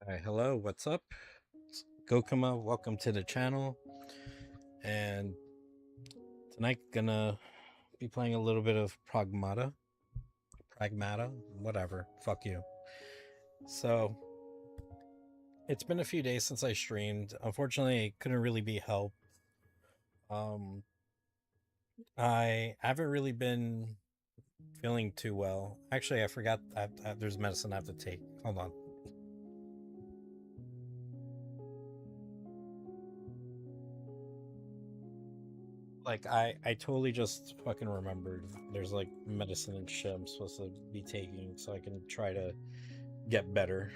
Hi, hello, what's up? It's Gokuma, welcome to the channel. And tonight gonna be playing a little bit of Pragmata, whatever. Fuck you. So it's been a few days since I streamed. Unfortunately, it couldn't really be helped. Um, I haven't really been feeling too well. Actually, I forgot there's medicine I have to take. Hold on. Like I totally just fucking remembered. There's like medicine and shit I'm supposed to be taking so I can try to get better.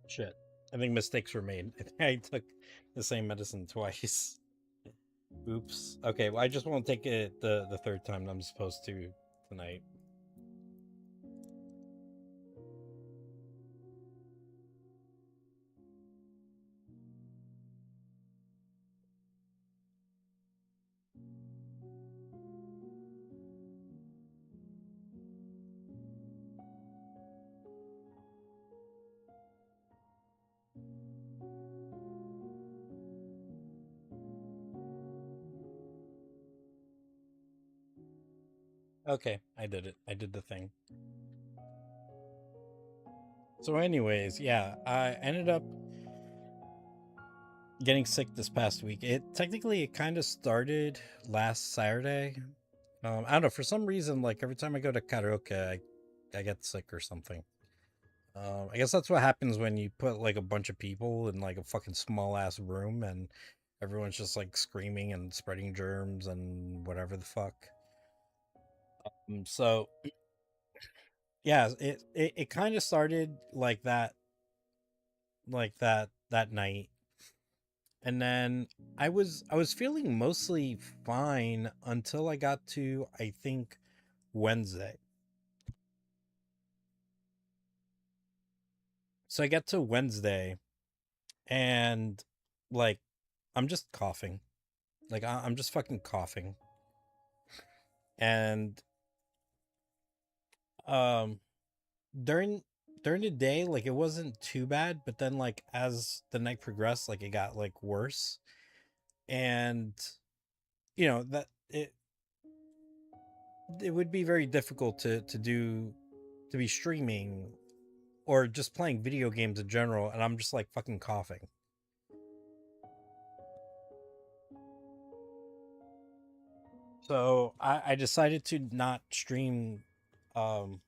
Shit. I think mistakes were made. I think I took the same medicine twice. Oops. Okay, well I just won't take it the third time I'm supposed to tonight. Okay, I did it. I did the thing. So anyways, yeah, I ended up getting sick this past week. It kind of started last Saturday. I don't know, for some reason, like every time I go to karaoke, I get sick or something. I guess that's what happens when you put like a bunch of people in like a fucking small ass room and everyone's just like screaming and spreading germs and whatever the fuck. So yeah, it kind of started like that night, and then I was feeling mostly fine until I got to, I think, Wednesday. So I get to Wednesday and like I'm just coughing. Like I'm just fucking coughing. And um during during the day, like it wasn't too bad, but then like as the night progressed, like it got like worse. And that it would be very difficult to be streaming or just playing video games in general, and I'm just like fucking coughing. So I decided to not stream um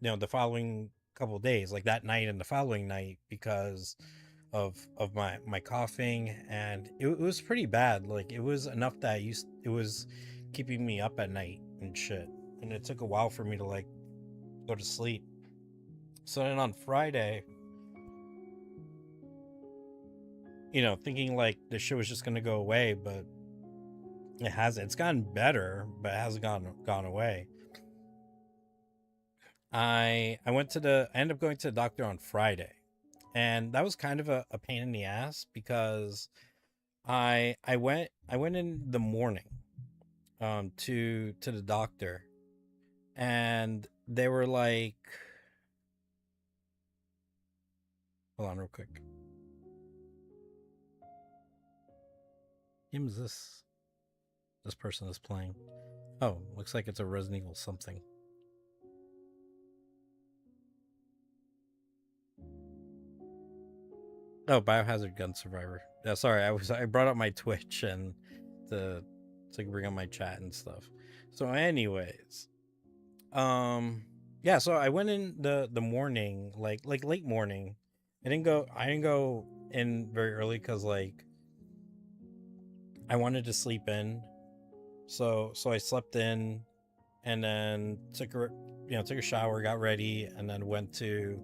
the following couple of days, like that night and the following night, because of my coughing, and it was pretty bad. Like it was enough that it was keeping me up at night and shit, and it took a while for me to like go to sleep. So then on Friday, thinking like the shit was just gonna go away, but it hasn't. It's gotten better, but it hasn't gone away. I ended up going to the doctor on Friday, and that was kind of a pain in the ass because I went in the morning to the doctor, and they were like, hold on real quick. Game is this person is playing? Oh, looks like it's a Resident Evil something. Oh, Biohazard Gun Survivor. Yeah, sorry, I brought up my Twitch and the to bring up my chat and stuff. So anyways, um yeah, so I went in the morning, like late morning. I didn't go in very early cuz like I wanted to sleep in. So I slept in and then took a shower, got ready, and then went to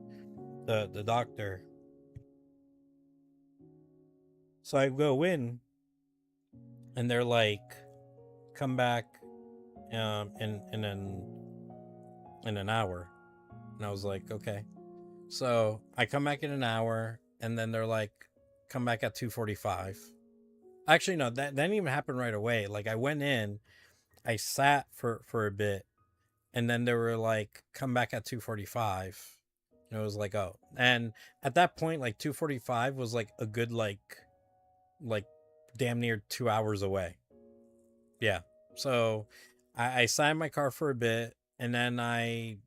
the doctor. So I go in, and they're like, "Come back, in an hour," and I was like, "Okay." So I come back in an hour, and then they're like, "Come back at 2:45." Actually, no, that didn't even happen right away. Like I went in, I sat for a bit, and then they were like, "Come back at 2:45." And it was like, "Oh." And at that point, like 2:45 was like a good like damn near 2 hours away. Yeah. So I sat in my car for a bit, and then I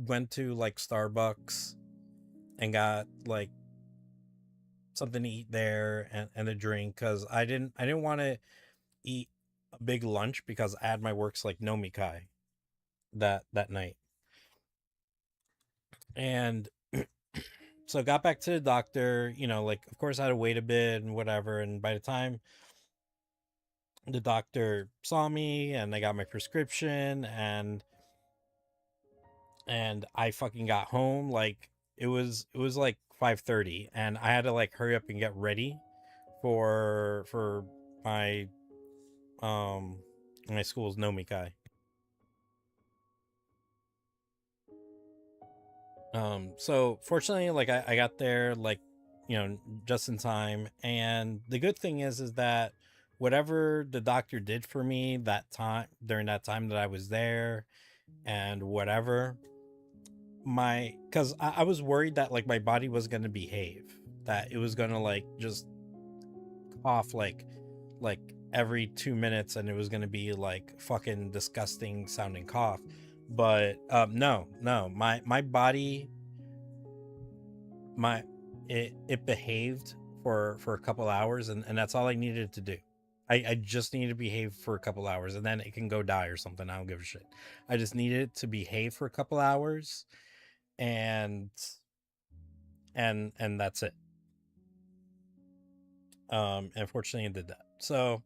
went to like Starbucks and got like something to eat there and a drink, because I didn't want to eat a big lunch because I had my works like Nomikai that night. And so got back to the doctor, like of course I had to wait a bit and whatever. And by the time the doctor saw me and I got my prescription and I fucking got home, like it was like 5:30, and I had to like hurry up and get ready for my um my school's Nomikai. So fortunately, like I got there like, just in time. And the good thing is that whatever the doctor did for me that time, during that time that I was there, and whatever, because I was worried that like my body was gonna behave, that it was gonna like just cough like every 2 minutes, and it was gonna be like fucking disgusting sounding cough. But no, my body, my it behaved for a couple hours, and that's all I needed to do. I just needed to behave for a couple hours, and then it can go die or something. I don't give a shit. I just needed to behave for a couple hours, and and that's it. And fortunately I did that. So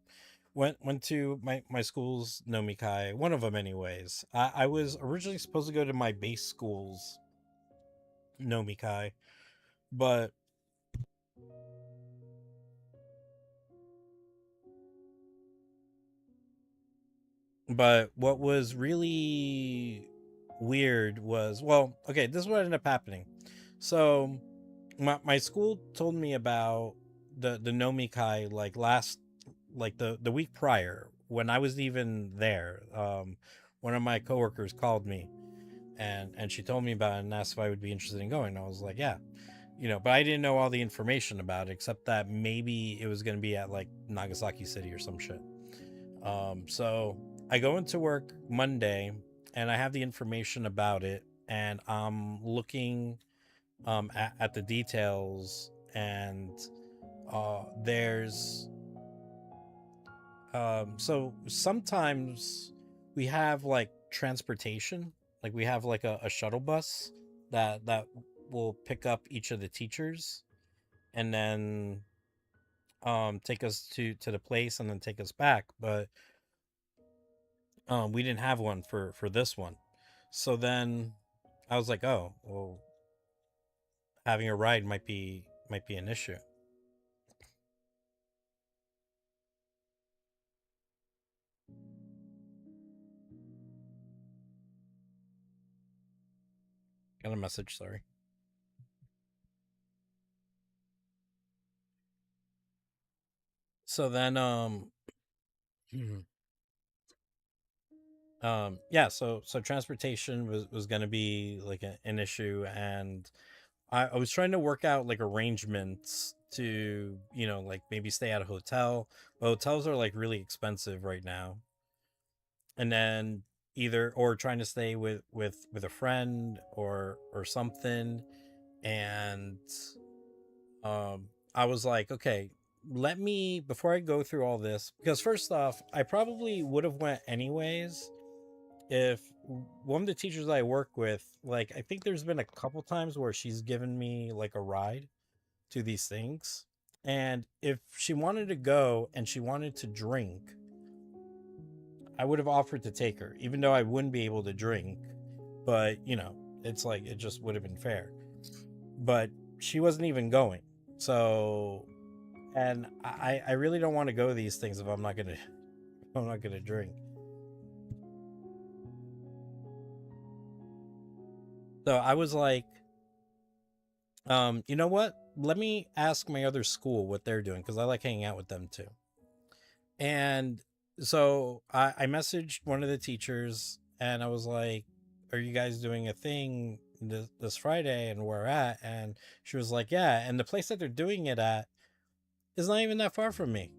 went to my school's Nomikai, one of them anyways. I was originally supposed to go to my base school's Nomikai, but what was really weird was, well, okay, this is what ended up happening. So my school told me about the Nomikai like last, like the week prior, when I wasn't even there. One of my coworkers called me, and she told me about it and asked if I would be interested in going. I was like, yeah, but I didn't know all the information about it, except that maybe it was going to be at like Nagasaki City or some shit. So I go into work Monday, and I have the information about it, and I'm looking at the details, and there's so sometimes we have like transportation, like we have like a shuttle bus that will pick up each of the teachers, and then take us to the place and then take us back. But we didn't have one for this one. So then I was like, oh well, having a ride might be an issue. Got a message, sorry. So then yeah, so transportation was going to be like an issue. And I was trying to work out like arrangements to, like maybe stay at a hotel, but hotels are like really expensive right now. And then either, or trying to stay with a friend or something. And I was like, okay, let me, before I go through all this, because first off, I probably would have went anyways if one of the teachers I work with, like, I think there's been a couple times where she's given me like a ride to these things. And if she wanted to go and she wanted to drink, I would have offered to take her, even though I wouldn't be able to drink. but it's like it just would have been fair. But she wasn't even going. So, and I really don't want to go to these things if I'm not gonna drink. So I was like, you know what? Let me ask my other school what they're doing because I like hanging out with them too. And so I messaged one of the teachers and I was like, "Are you guys doing a thing this Friday and where at?" And she was like, "Yeah." And the place that they're doing it at is not even that far from me.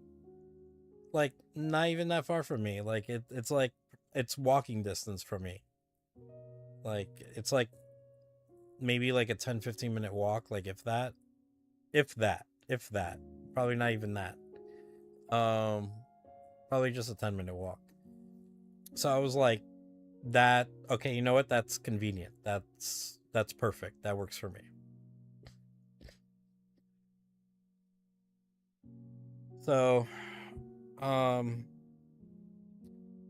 Like, not even that far from me. Like, it's like it's walking distance from me. Like, it's like maybe like a 10-15 minute walk, like if that. Probably not even that. Um, Probably just a 10-minute walk. So I was like, that okay, you know what? That's convenient. That's perfect. That works for me. So, um,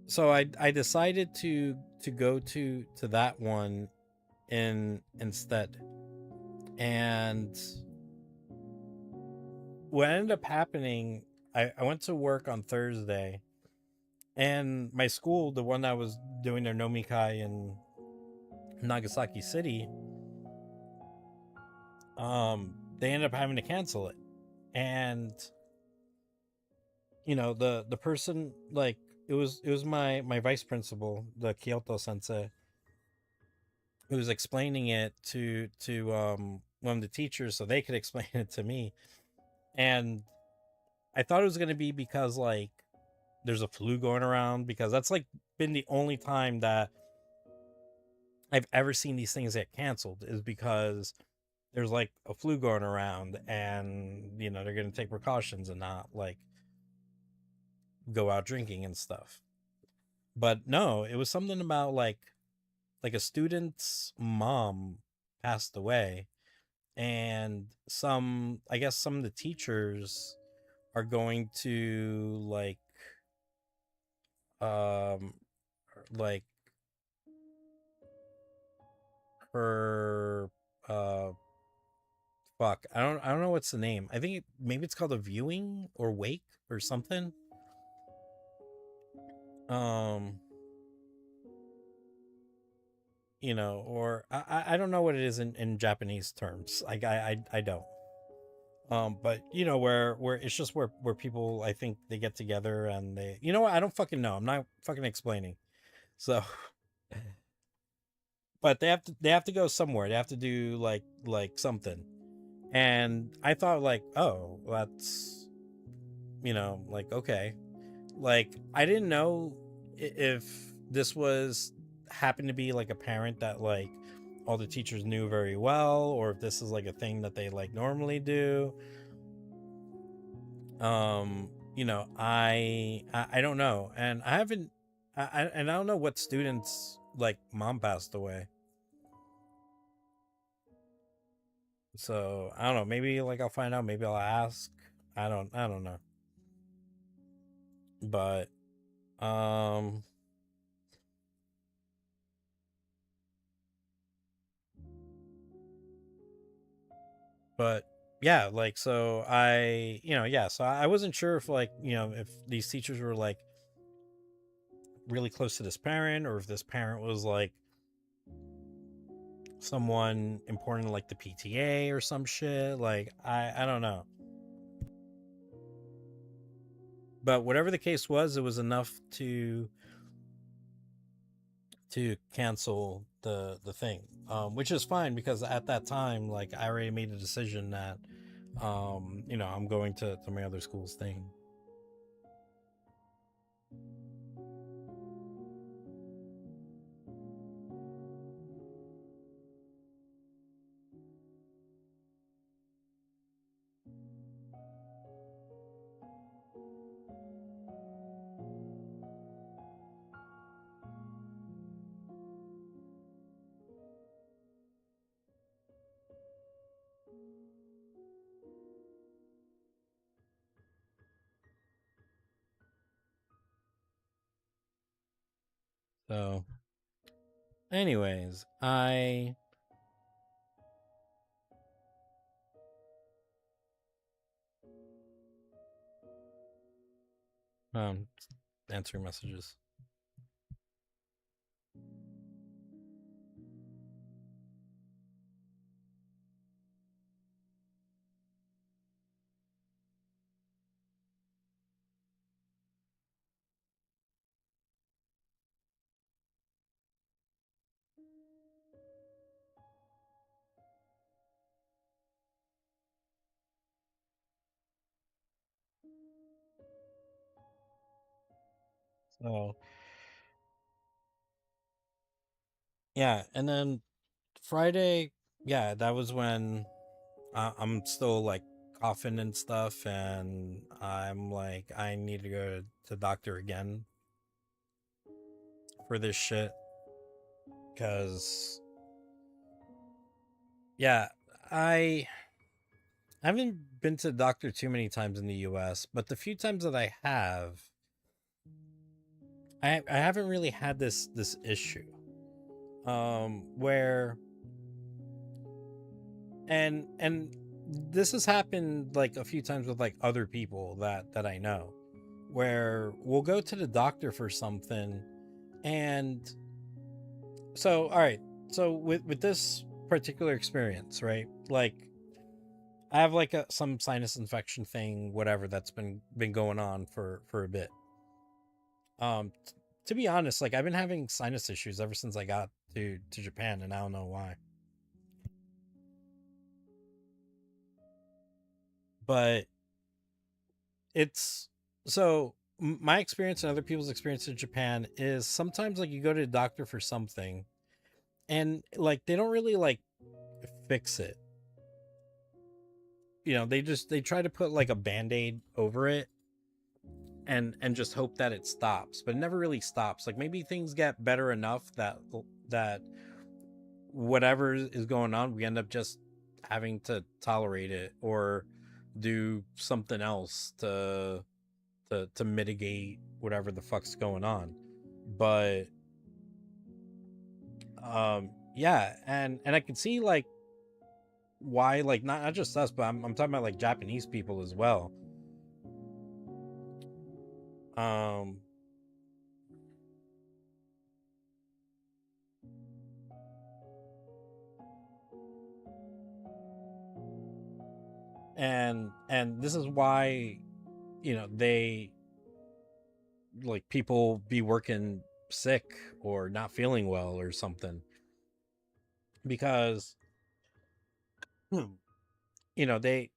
so I decided to go to that one instead, and what ended up happening, I went to work on Thursday, and my school, the one that was doing their nomikai in Nagasaki City, they ended up having to cancel it. And the person, like, it was my vice principal, the Kyoto sensei, who was explaining it to one of the teachers so they could explain it to me. And I thought it was going to be because, like, there's a flu going around, because that's like been the only time that I've ever seen these things get canceled, is because there's like a flu going around, and they're going to take precautions and not like go out drinking and stuff. But no, it was something about like a student's mom passed away, and I guess some of the teachers are going to um like her uh fuck, I don't know what's the name. I think maybe it's called a viewing or wake or something. um or I don't know what it is in Japanese terms. Like, I don't. But where it's just where people, I think, they get together and they, what, I don't fucking know. I'm not fucking explaining. So, but they have to go somewhere. They have to do like something. And I thought, like, oh, that's like, okay. Like, I didn't know if this was happened to be like a parent that, like, all the teachers knew very well, or if this is like a thing that they like normally do. I don't know, and I haven't. And I don't know what students, like, mom passed away. So I don't know. Maybe, like, I'll find out. Maybe I'll ask. I don't know. But um but yeah, like, so yeah, so I wasn't sure if, like, if these teachers were like really close to this parent, or if this parent was like someone important, like the PTA or some shit. Like, I don't know. But whatever the case was, it was enough to cancel the thing, which is fine, because at that time, like, I already made a decision that I'm going to my other school's thing. So Anyways, I um answering messages. So yeah, and then Friday, yeah, that was when I'm still like coughing and stuff, and I'm like, I need to go to the doctor again for this shit. Because, yeah, I haven't been to the doctor too many times in the US, but the few times that I have, I haven't really had this issue. Where and this has happened like a few times with like other people that I know, where we'll go to the doctor for something. And so all right, so with this particular experience, right, like I have like some sinus infection thing, whatever, that's been going on for a bit. To be honest, like I've been having sinus issues ever since I got to Japan, and I don't know why. But it's so my experience and other people's experience in Japan is sometimes like you go to the doctor for something, and like they don't really like fix it. You know, they try to put like a band-aid over it and just hope that it stops, but it never really stops. Like maybe things get better enough that whatever is going on, we end up just having to tolerate it or do something else to mitigate whatever the fuck's going on. But yeah, and I can see like why, like not just us, but I'm talking about like Japanese people as well. Um and this is why, you know, they like people be working sick or not feeling well or something because you know they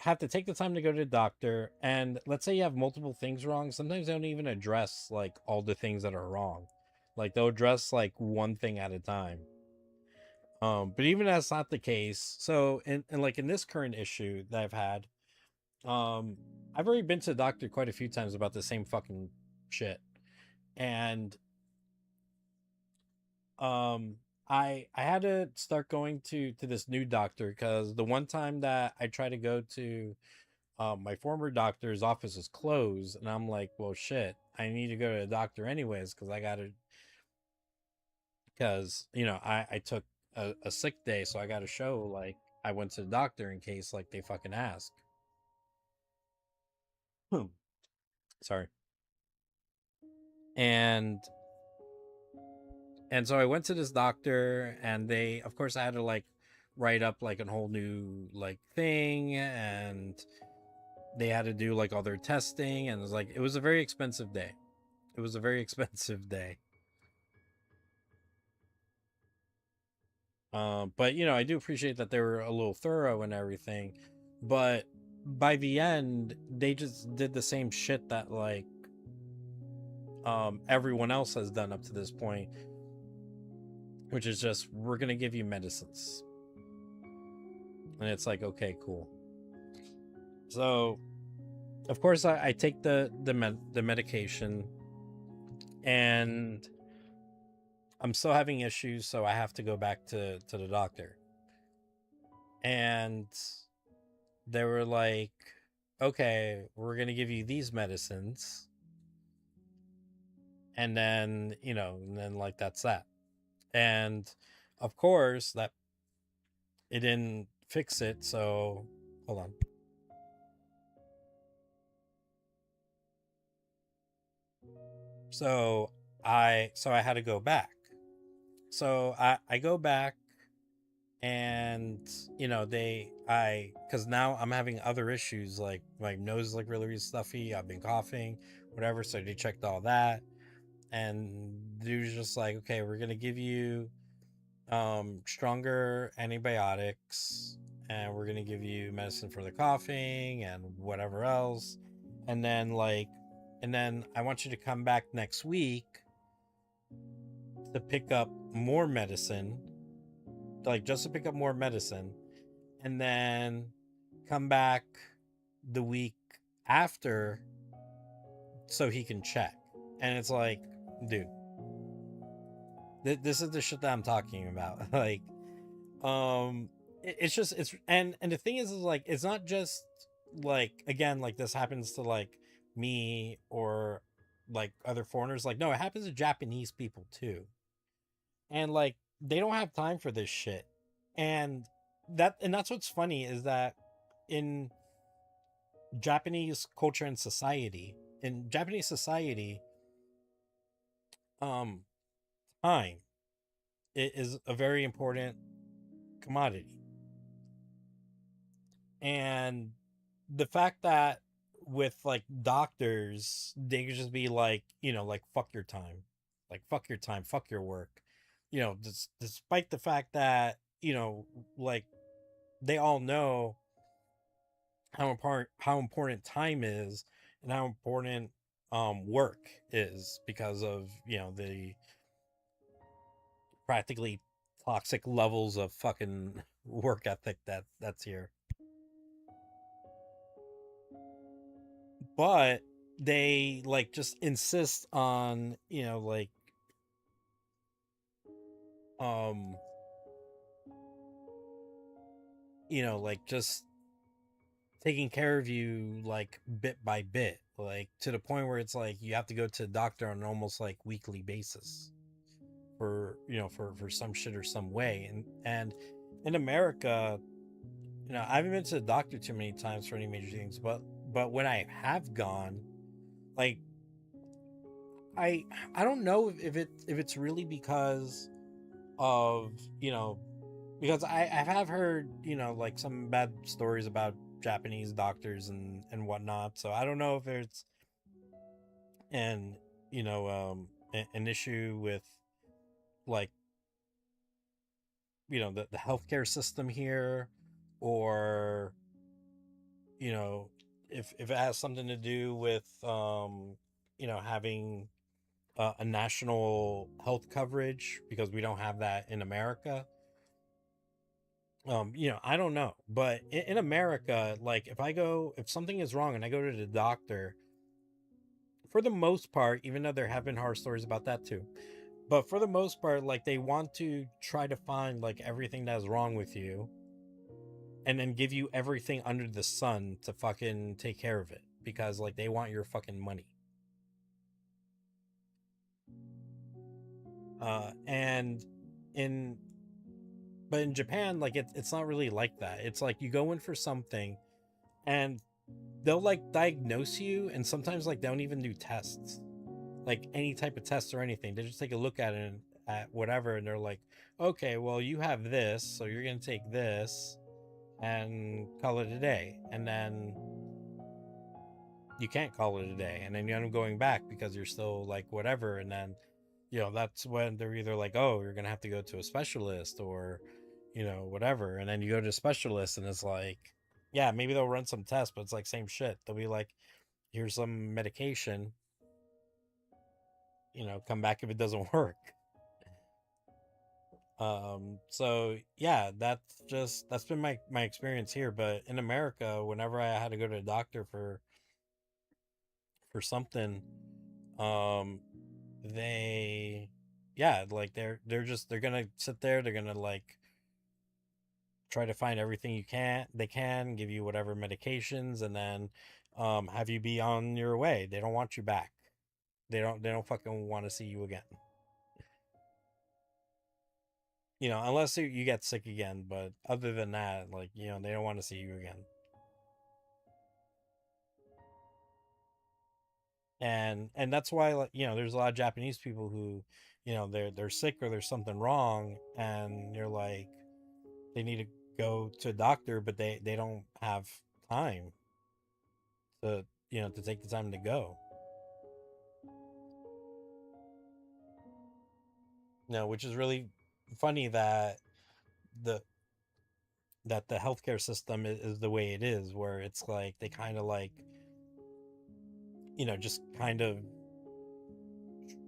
have to take the time to go to the doctor, and let's say you have multiple things wrong, sometimes they don't even address like all the things that are wrong. Like they'll address like one thing at a time. But even that's not the case. So and like in this current issue that I've had, um I've already been to the doctor quite a few times about the same fucking shit. And um I had to start going to this new doctor because the one time that I tried to go to my former doctor's office is closed, and I'm like, well shit, I need to go to the doctor anyways because I gotta, because you know I took a sick day, so I gotta show like I went to the doctor in case like they fucking ask. Hmm. Sorry. And and so I went to this doctor, and they, of course, I had to like write up like a whole new like thing, and they had to do like all their testing, and it was a very expensive day. It was a very expensive day. But you know, I do appreciate that they were a little thorough and everything. But by the end, they just did the same shit that like everyone else has done up to this point, which is just, we're gonna give you medicines. And it's like, okay, cool. So of course I take the medication, and I'm still having issues, so I have to go back to the doctor. And they were like, okay, we're gonna give you these medicines, and then, you know, and then like that's that. And of course, that it didn't fix it. So hold on. So I had to go back. So I go back, and because now I'm having other issues, like my nose is like really, really stuffy. I've been coughing, whatever. So they checked all that, and dude's just like, okay, we're gonna give you stronger antibiotics, and we're gonna give you medicine for the coughing and whatever else, and then I want you to come back next week to pick up more medicine, like just to pick up more medicine, and then come back the week after so he can check. And it's like, dude, this is the shit that I'm talking about. Like, it's just and the thing is like, it's not just like, again, like this happens to like me or like other foreigners. Like, no, it happens to Japanese people too, and like they don't have time for this shit. And that's what's funny, is that in Japanese culture and society, in Japanese society, um time is a very important commodity. And the fact that with like doctors, they could just be like, like, fuck your time, like, fuck your time, fuck your work, despite the fact that, like, they all know how important time is, and how important work is, because of the practically toxic levels of fucking work ethic that's here. But they like just insist on, like, um like, just taking care of you like bit by bit, like to the point where it's like you have to go to the doctor on an almost like weekly basis for for some shit or some way. And in America, I haven't been to the doctor too many times for any major things, but when I have gone, like, I I don't know if it's really because of, because I have heard, like, some bad stories about Japanese doctors and whatnot. So I don't know if it's an an issue with, like, the healthcare system here, or you know if it has something to do with having a national health coverage, because we don't have that in America. I don't know, but in America, like, if something is wrong and I go to the doctor, for the most part, even though there have been horror stories about that too, but for the most part, like, they want to try to find like everything that's wrong with you, and then give you everything under the sun to fucking take care of it, because like they want your fucking money. And in but in Japan, like, it's not really like that. It's like you go in for something, and they'll like diagnose you, and sometimes like they don't even do tests, like any type of test or anything. They just take a look at it, and at whatever, and they're like, okay, well, you have this, so you're gonna take this and call it a day. And then you can't call it a day, and then you end up going back because you're still like whatever. And then that's when they're either like, oh, you're gonna have to go to a specialist, or whatever. And then you go to a specialist, and it's like, yeah, maybe they'll run some tests, but it's like same shit. They'll be like, here's some medication, come back if it doesn't work. So yeah, that's been my experience here. But in America, whenever I had to go to a doctor for something, um they yeah, like, they're gonna sit there, they're gonna like try to find everything they can give you whatever medications, and then have you be on your way. They don't want you back. They don't fucking want to see you again. unless you get sick again. But other than that, like, they don't want to see you again. And that's why, like, there's a lot of Japanese people who, they're sick or there's something wrong, and you're like, they need to go to a doctor, but they don't have time to take the time to go. Which is really funny the that the healthcare system is the way it is, where it's like they kind of like, just kind of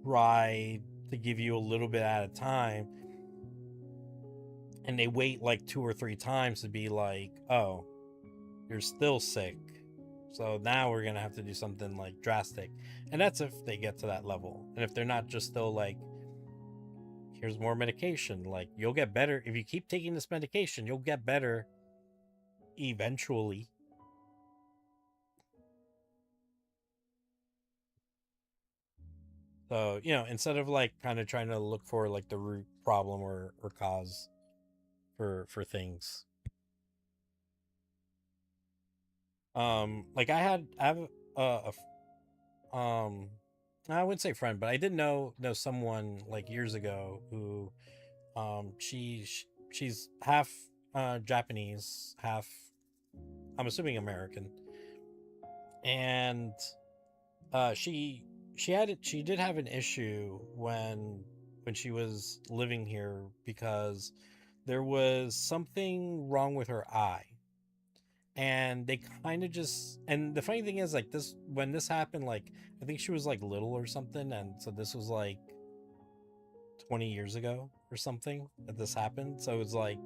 try to give you a little bit at a time, and they wait like two or three times to be like, oh, you're still sick, so now we're gonna have to do something like drastic. And that's if they get to that level. And if they're not, just still like, here's more medication, like, you'll get better if you keep taking this medication, you'll get better eventually. So, instead of like kind of trying to look for like the root problem or cause for things. Like I have um I wouldn't say friend, but I did know someone like years ago who, she's half Japanese, half, I'm assuming, American. And she did have an issue when she was living here, because there was something wrong with her eye. And they kind of just, and the funny thing is, like, this when this happened, like, I think she was like little or something, and so this was like 20 years ago or something that this happened. So it's like,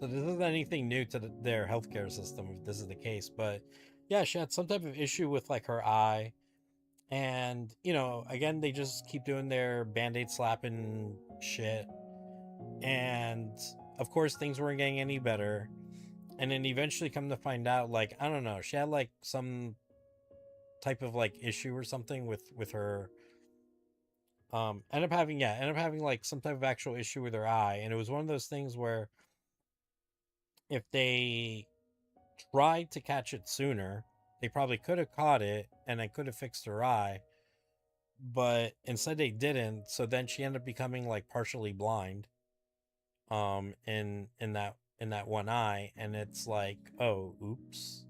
so this isn't anything new to their healthcare system if this is the case. But yeah, she had some type of issue with like her eye. And again, they just keep doing their band-aid slapping shit. And of course, things weren't getting any better. And then eventually come to find out, like, I don't know, she had like some type of like issue or something with her, end up having like some type of actual issue with her eye. And it was one of those things where if they tried to catch it sooner, they probably could have caught it and they could have fixed her eye. But instead they didn't. So then she ended up becoming like partially blind, in that one eye. And it's like, oh, oops.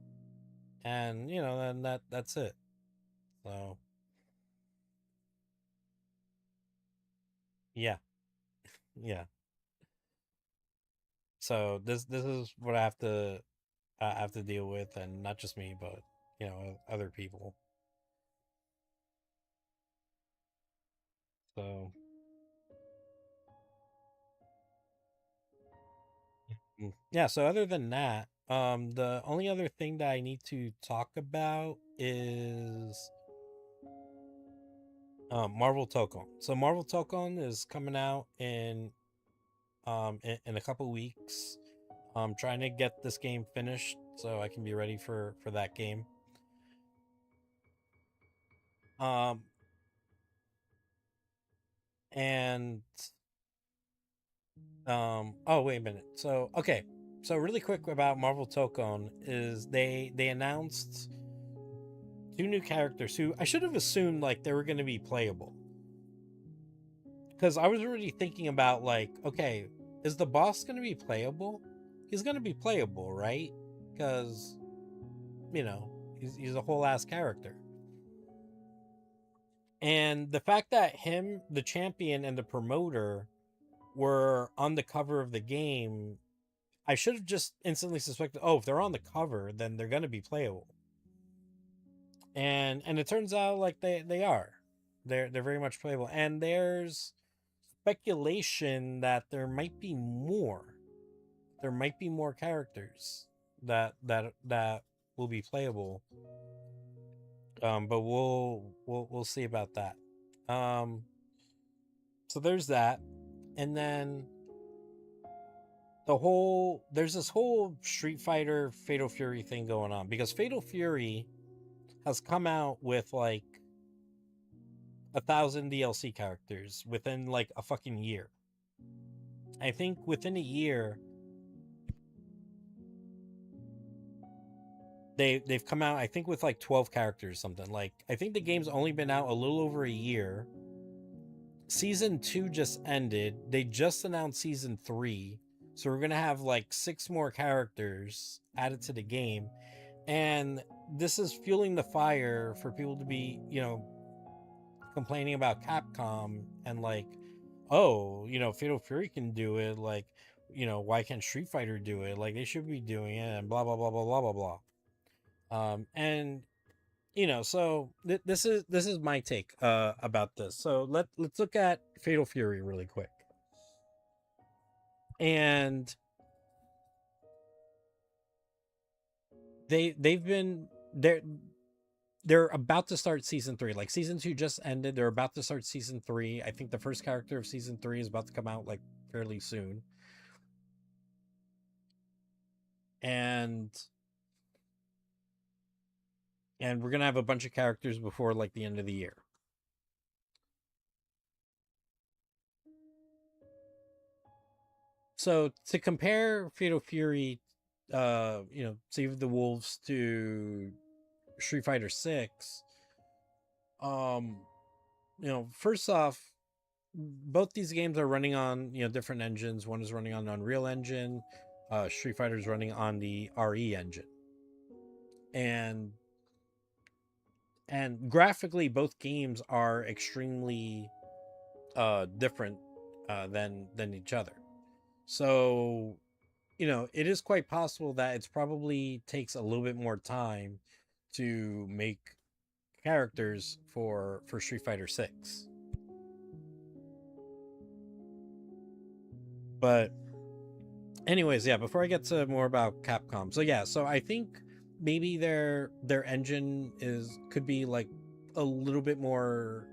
And then that's it. So yeah. Yeah. So this is what I have to deal with, and not just me, but other people. So yeah. So other than that, the only other thing that I need to talk about is Marvel Tokon. So Marvel Tokon is coming out in a couple weeks. I'm trying to get this game finished so I can be ready for that game. Um and oh, wait a minute. So okay. So really quick about Marvel Tokon is they announced two new characters who I should have assumed like they were going to be playable. Cuz I was already thinking about, like, okay, is the boss going to be playable? He's going to be playable, right? Cuz you know, he's a whole ass character. And the fact that him, the champion, and the promoter were on the cover of the game, I should have just instantly suspected, oh, if they're on the cover, then they're going to be playable. And it turns out like they are. They're very much playable. And there's speculation that there might be more. There might be more characters that will be playable. But we'll see about that. Um so there's that. And then there's this whole Street Fighter Fatal Fury thing going on, because Fatal Fury has come out with like 1,000 DLC characters within like a fucking year. I think within a year they've come out, I think, with like 12 characters, something. Like, I think the game's only been out a little over a year. Season 2 just ended. They just announced season 3. So we're going to have like 6 more characters added to the game. And this is fueling the fire for people to be, complaining about Capcom and like, oh, Fatal Fury can do it. Like, why can't Street Fighter do it? Like, they should be doing it, and blah blah blah blah blah blah blah. And so this is my take about this. So let's look at Fatal Fury really quick. And they've been they're about to start season 3. Like, season 2 just ended. They're about to start season 3. I think the first character of season 3 is about to come out like fairly soon. And we're going to have a bunch of characters before like the end of the year. So to compare Fatal Fury, Save the Wolves to Street Fighter 6, first off, both these games are running on, different engines. One is running on Unreal Engine. Street Fighter is running on the RE engine. And graphically, both games are extremely different than each other. So, it is quite possible that it's probably takes a little bit more time to make characters for Street Fighter 6. But anyways, yeah, before I get to more about Capcom. So I think maybe their engine could be like a little bit more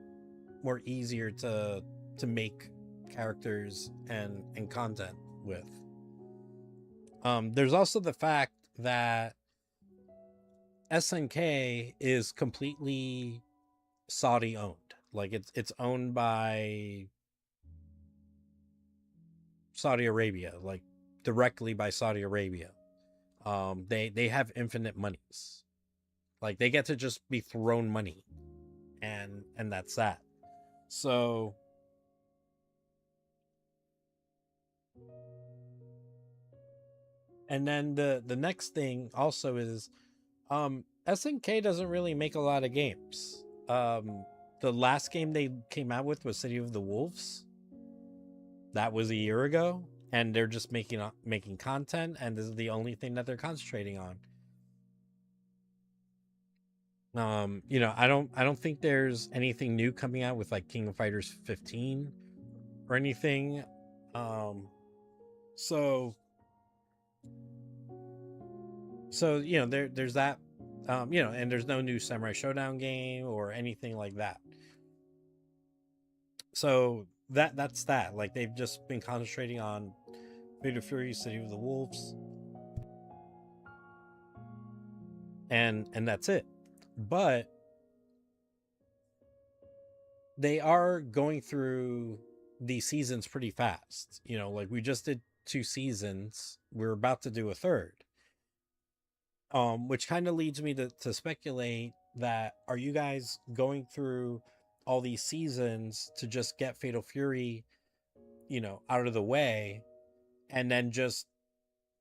easier to make characters and content with. There's also the fact that SNK is completely Saudi owned. Like, it's owned by Saudi Arabia, like directly by Saudi Arabia. They have infinite monies. Like, they get to just be thrown money, and that's that. So and then the next thing also is SNK doesn't really make a lot of games. The last game they came out with was City of the Wolves. That was a year ago, and they're just making content, and this is the only thing that they're concentrating on. I don't think there's anything new coming out with like King of Fighters 15 or anything. So there's that. And there's no new Samurai Showdown game or anything like that. So that's that. Like, they've just been concentrating on Fatal Fury, City of the Wolves, and that's it. But they are going through these seasons pretty fast. Like, we just did 2 seasons. We're about to do a third. Which kind of leads me to speculate that, are you guys going through all these seasons to just get Fatal Fury, out of the way, and then just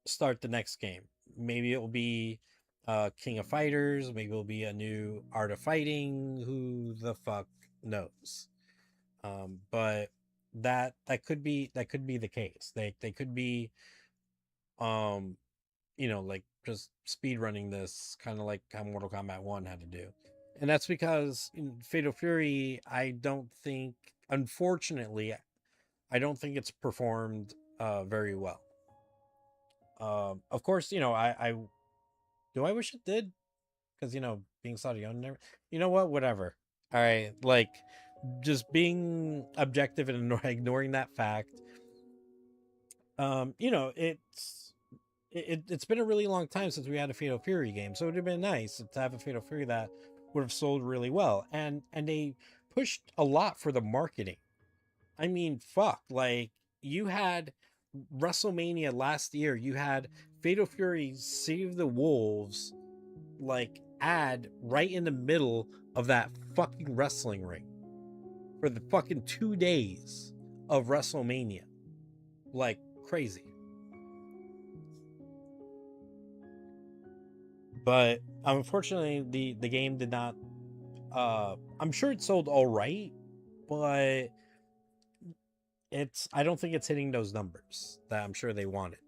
start the next game? Maybe it will be King of Fighters, maybe it'll be a new Art of Fighting, who the fuck knows. But that could be the case. They could be like just speed running this, kind of like how Mortal Kombat 1 had to do. And that's because in Fatal Fury, unfortunately, I don't think it's performed very well. Of course, I wish it did, because being Saudi owned, you know what, whatever. All right, like, just being objective and ignoring that fact. It's been a really long time since we had a Fatal Fury game, so it would have been nice to have a Fatal Fury that would have sold really well. And they pushed a lot for the marketing. I mean, fuck, like, you had WrestleMania last year, you had Fatal Fury Save the Wolves like ad right in the middle of that fucking wrestling ring for the fucking 2 days of WrestleMania. Like crazy. But unfortunately the game did not I'm sure it sold all right, but I don't think it's hitting those numbers that I'm sure they wanted.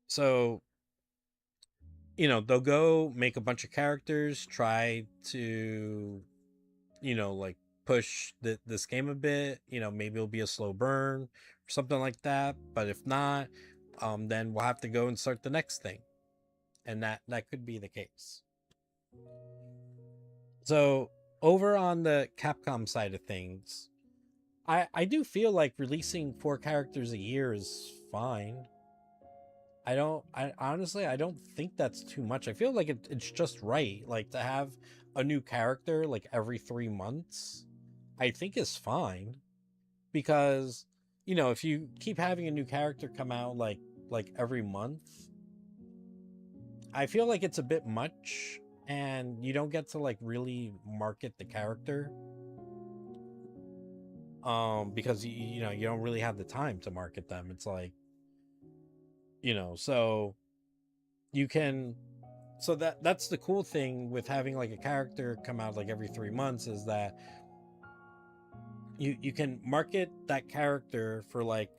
So, they'll go make a bunch of characters, try to, like push this game a bit, maybe it'll be a slow burn or something like that. But if not, then we'll have to go and start the next thing. And that could be the case. So over on the Capcom side of things, I do feel like releasing 4 characters a year is fine. I honestly, I don't think that's too much. I feel like it's just right. Like to have a new character like every 3 months, I think is fine. Because, if you keep having a new character come out like every month, I feel like it's a bit much and you don't get to like really market the character. Because you don't really have the time to market them. It's like, so you can so that's the cool thing with having like a character come out like every 3 months, is that you can market that character for like,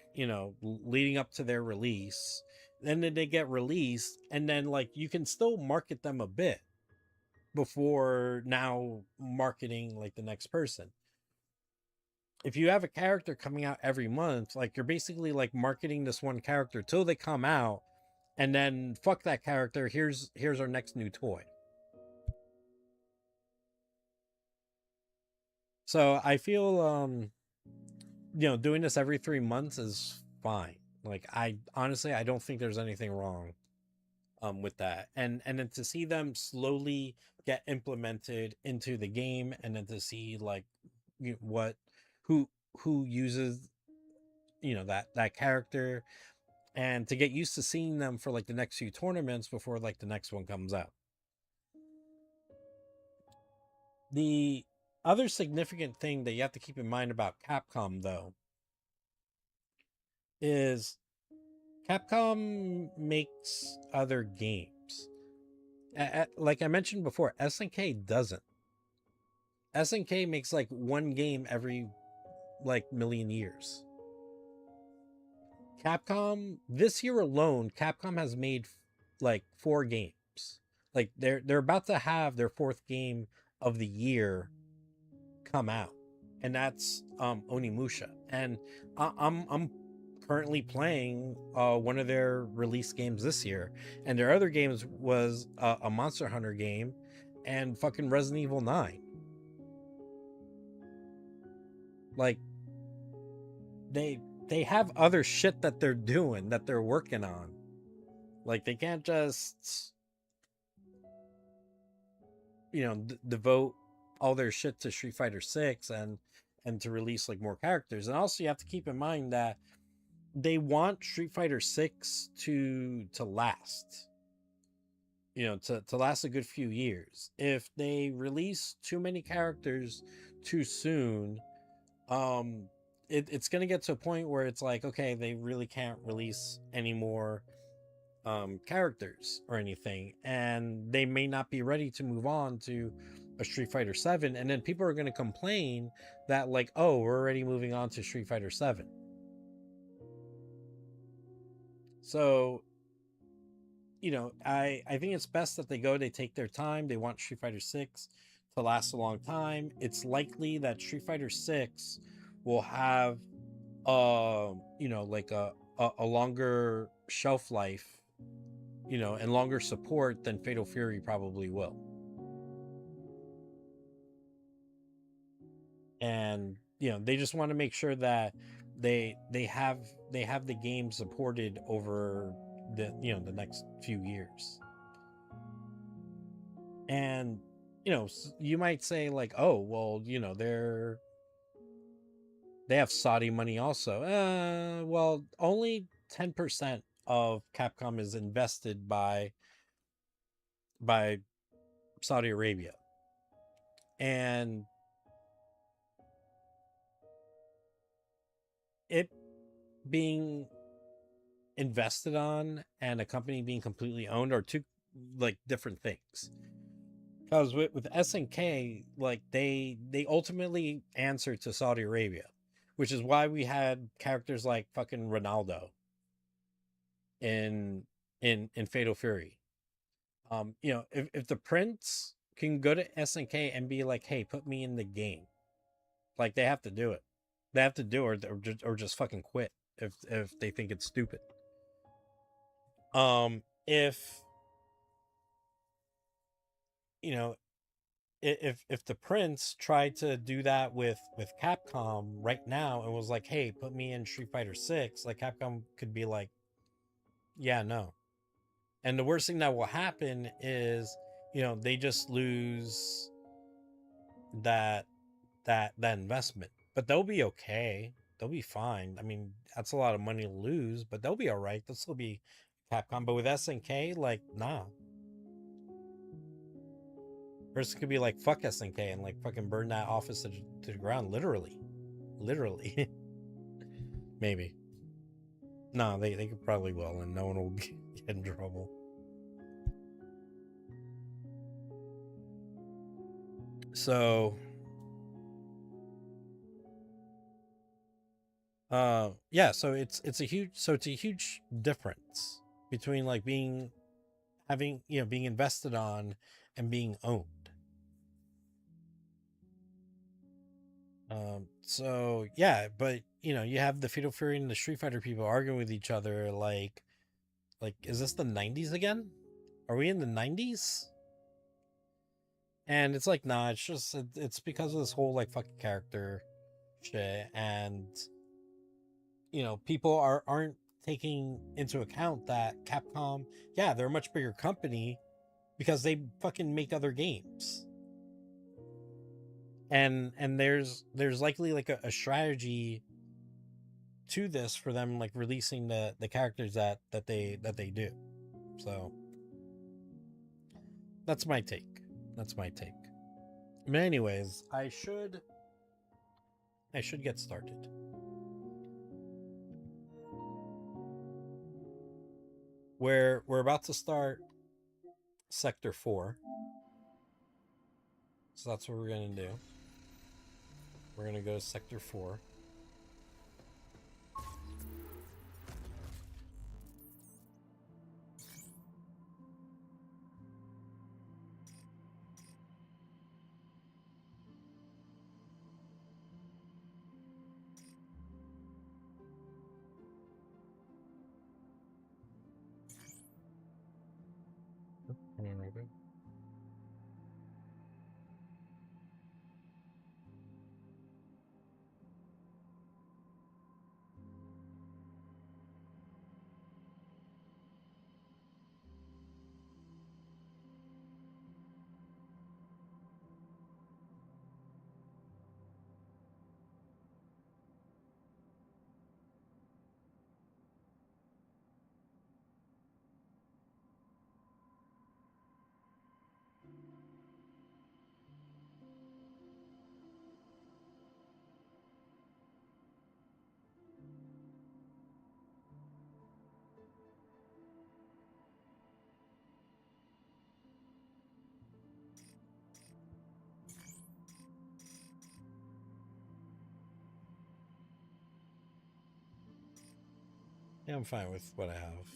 leading up to their release. Then they get released, and then like you can still market them a bit before now marketing like the next person. If you have a character coming out every month, like you're basically like marketing this one character till they come out, and then fuck that character, here's our next new toy. So I feel doing this every 3 months is fine. Like I honestly, I don't think there's anything wrong with that. And then to see them slowly get implemented into the game, and then to see like what who uses that character, and to get used to seeing them for like the next few tournaments before like the next one comes out. The other significant thing that you have to keep in mind about Capcom, though, is Capcom makes other games. Like I mentioned before, SNK doesn't. SNK makes like one game every like million years. Capcom, this year alone, Capcom has made like 4 games. Like they're about to have their 4th game of the year come out, and that's Onimusha. And I'm currently playing one of their release games this year, and their other games was a Monster Hunter game and fucking Resident Evil 9. Like they have other shit that they're doing, that they're working on. Like they can't just devote all their shit to Street Fighter 6 and to release like more characters. And also you have to keep in mind that they want Street Fighter 6 to last, to last a good few years. If they release too many characters too soon, um it's going to get to a point where it's like, okay, they really can't release any more characters or anything, and they may not be ready to move on to a Street Fighter 7, and then people are going to complain that like, oh, we're already moving on to Street Fighter 7. So I think it's best that they take their time. They want Street Fighter 6 to last a long time. It's likely that Street Fighter 6 will have like a longer shelf life, and longer support than Fatal Fury probably will. And they just want to make sure that they have the game supported over the next few years. And you might say like, oh well, they have Saudi money also. Well, only 10% of Capcom is invested by Saudi Arabia. And it being invested on and a company being completely owned are two like different things. Because with SNK, like they ultimately answer to Saudi Arabia, which is why we had characters like fucking Ronaldo in in Fatal Fury. You know, if the prince can go to SNK and be like, hey, put me in the game, like they have to do it. They have to do it, or just fucking quit if they think it's stupid. If you know, if the prince tried to do that with Capcom right now and was like, hey, put me in Street Fighter 6, like Capcom could be like, yeah, no. And the worst thing that will happen is, you know, they just lose that that investment. But they'll be okay. They'll be fine. I mean, that's a lot of money to lose, but they'll be all right. They'll still be Capcom. But with SNK, like, nah. Person could be like, fuck SNK and like fucking burn that office to the ground, literally. Literally. Maybe. No, they could probably will, and no one will get in trouble. So yeah, so it's a huge difference between like being having, you know, being invested on and being owned. So yeah, but you know, you have the Fatal Fury and the Street Fighter people arguing with each other like is this the 90s again? Are we in the 90s? And it's like, nah, it's just it's because of this whole like fucking character shit. And you know, people aren't taking into account that Capcom, yeah, they're a much bigger company because they fucking make other games. And there's likely like a strategy to this for them, like releasing the characters that they do. So that's my take. That's my take. But anyways, I should get started. We're about to start Sector 4. So that's what we're gonna do. We're gonna go to Sector 4. Maybe. Yeah, I'm fine with what I have.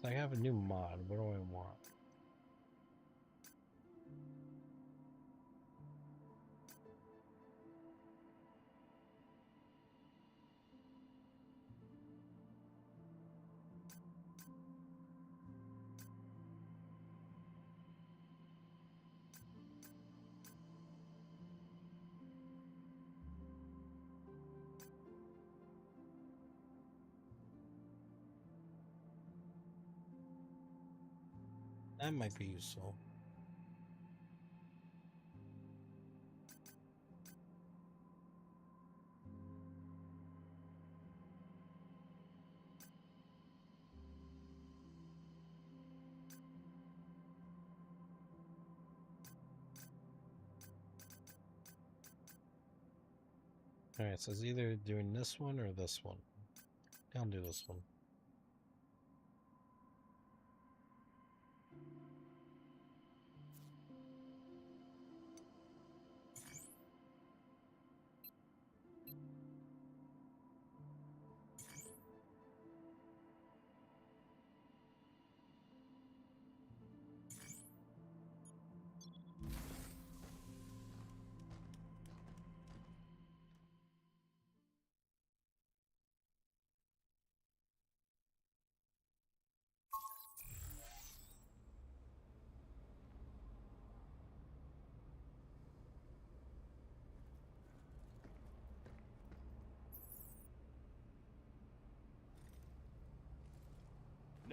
I have a new mod. What do I want? That might be useful. Alright, so it's either doing this one or this one. I'll do this one.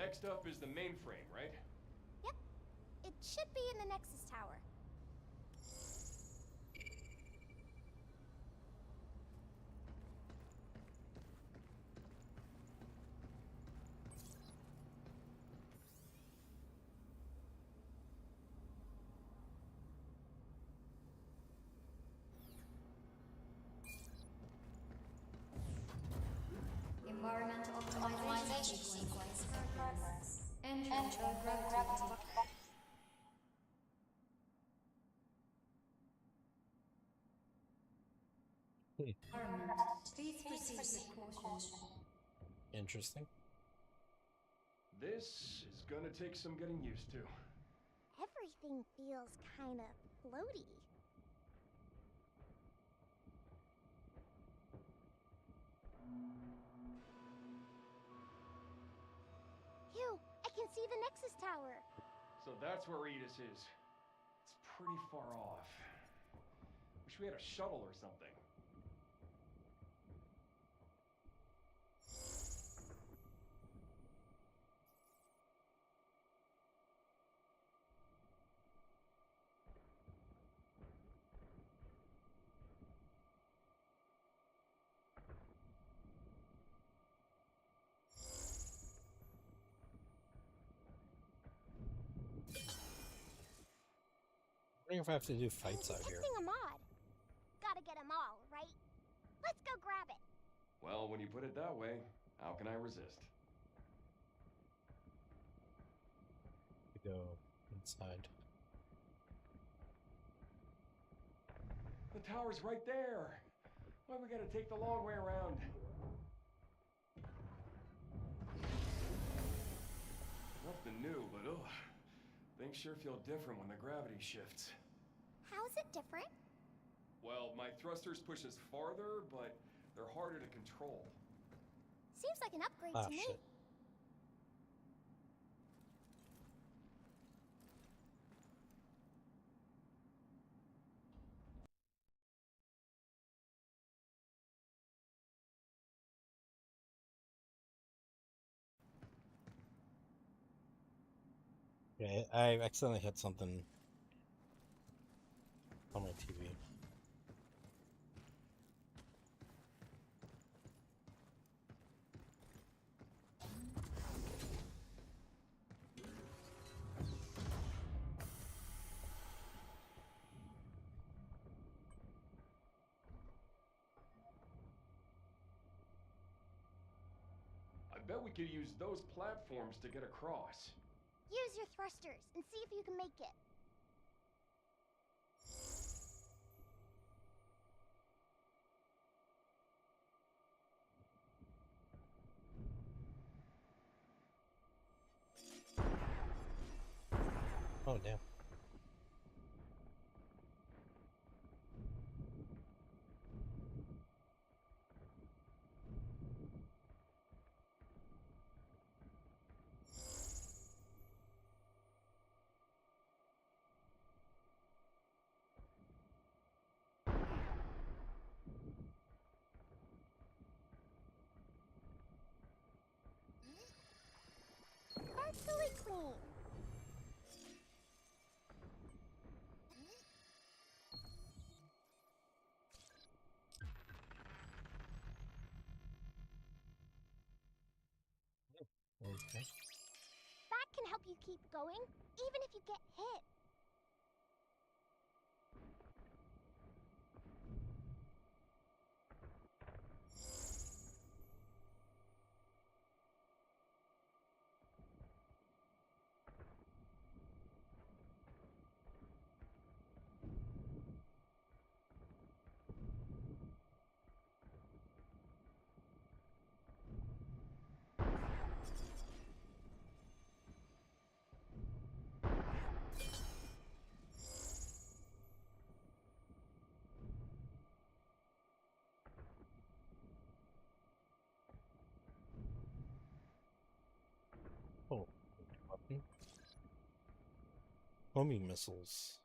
Next up is the mainframe, right? Yep. It should be in the Nexus Tower. Environmental optimization sequence in progress. Entering gravity. Environment. Please proceed with caution. Interesting. This is gonna take some getting used to. Everything feels kind of floaty. Phew, I can see the Nexus Tower. So that's where Edis is. It's pretty far off. Wish we had a shuttle or something. I wonder if I have to do fights out here. Testing a mod. Gotta get them all, right? Let's go grab it. Well, when you put it that way, how can I resist? To go inside. The tower's right there. Why we gotta take the long way around? Nothing new, but ugh. Things sure feel different when the gravity shifts. How's it different? Well, my thrusters push us farther, but they're harder to control. Seems like an upgrade Ah, to me. shit. Okay, I accidentally hit something on my TV. I bet we could use those platforms to get across. Use your thrusters and see if you can make it. Oh, damn. Sparkly clean. Okay. That can help you keep going, even if you get hit. Oh, weapon. Homing missiles.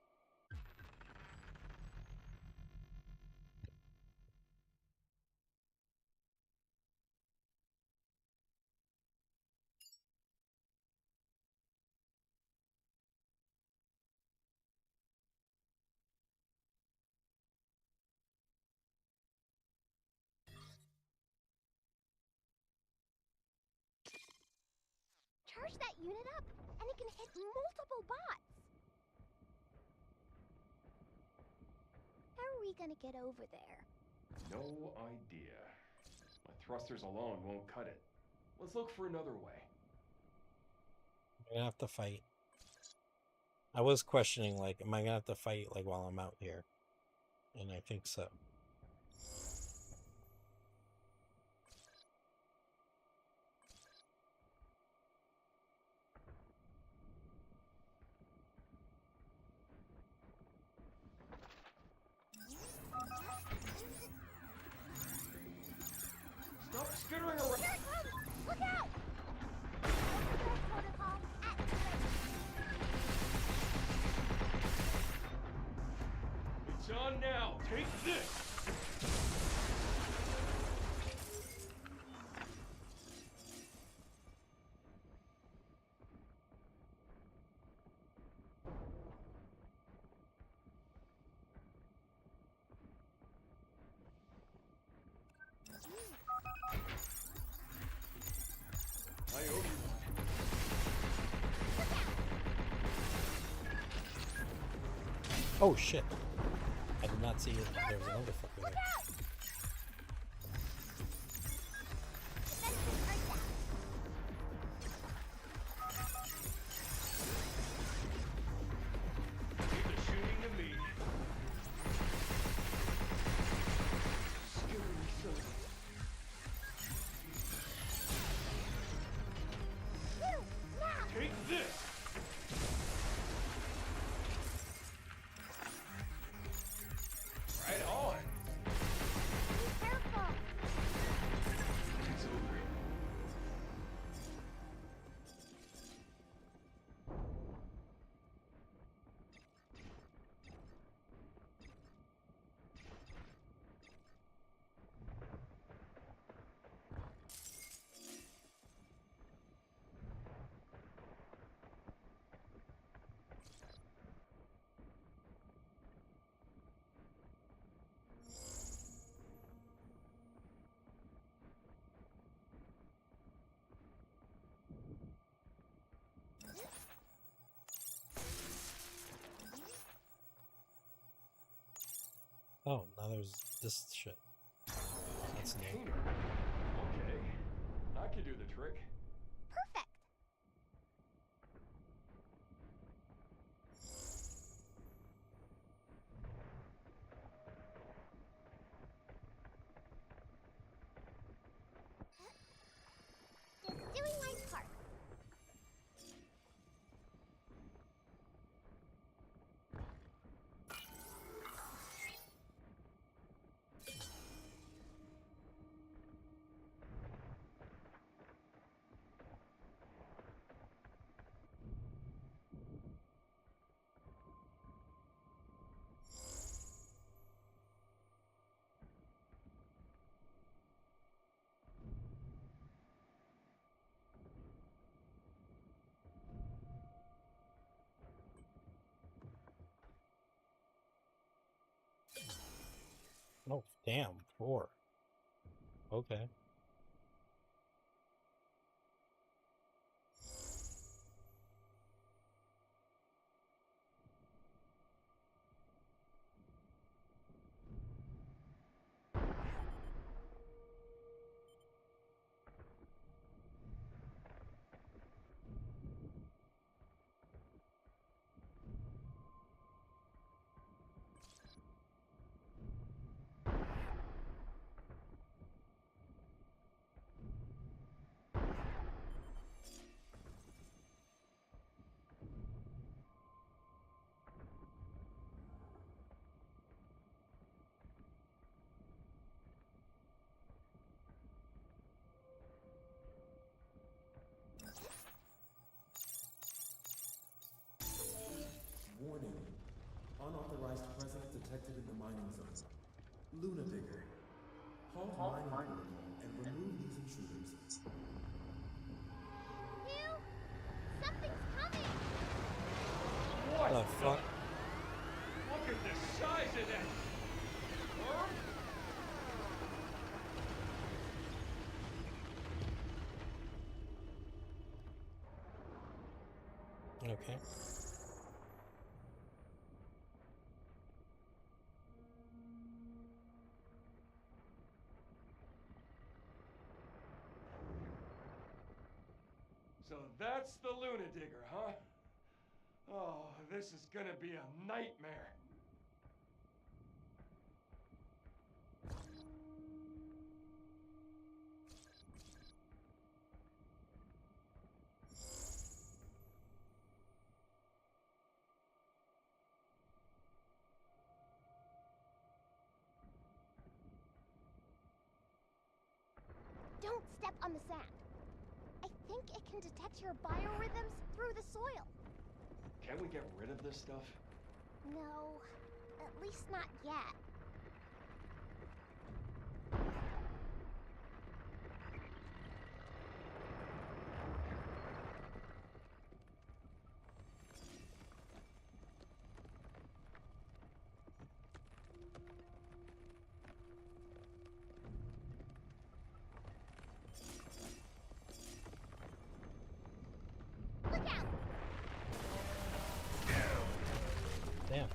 Charge that unit up, and it can hit multiple bots. How are we gonna get over there? No idea. My thrusters alone won't cut it. Let's look for another way. I'm gonna have to fight. I was questioning, like, am I gonna have to fight, like, while I'm out here? And I think so. Stop skittering around! Here it comes! Look out! Overgrowth protocol activated. It's on now! Take this! I owe you one. Oh shit! I did not see it. There was another fucker there. Defenses are down. Leave the shooting to me. Scary son. You, now! Take this! Right on! Be careful! It's over. Oh, now there's this shit. That's new. Container. Okay. I can do the trick. Perfect! Just doing my part. Damn, 4. Okay. Warning. Unauthorized presence detected in the mining zone. Luna Digger. Halt mining protocol and remove these intruders. Hugh? Something's coming! What The fuck? Look at the size of that! Worm? Okay. So that's the Luna Digger, huh? Oh, this is gonna be a nightmare. Don't step on the sand. I think it can detect your biorhythms through the soil. Can we get rid of this stuff? No, at least not yet. Look out! Damn. Okay.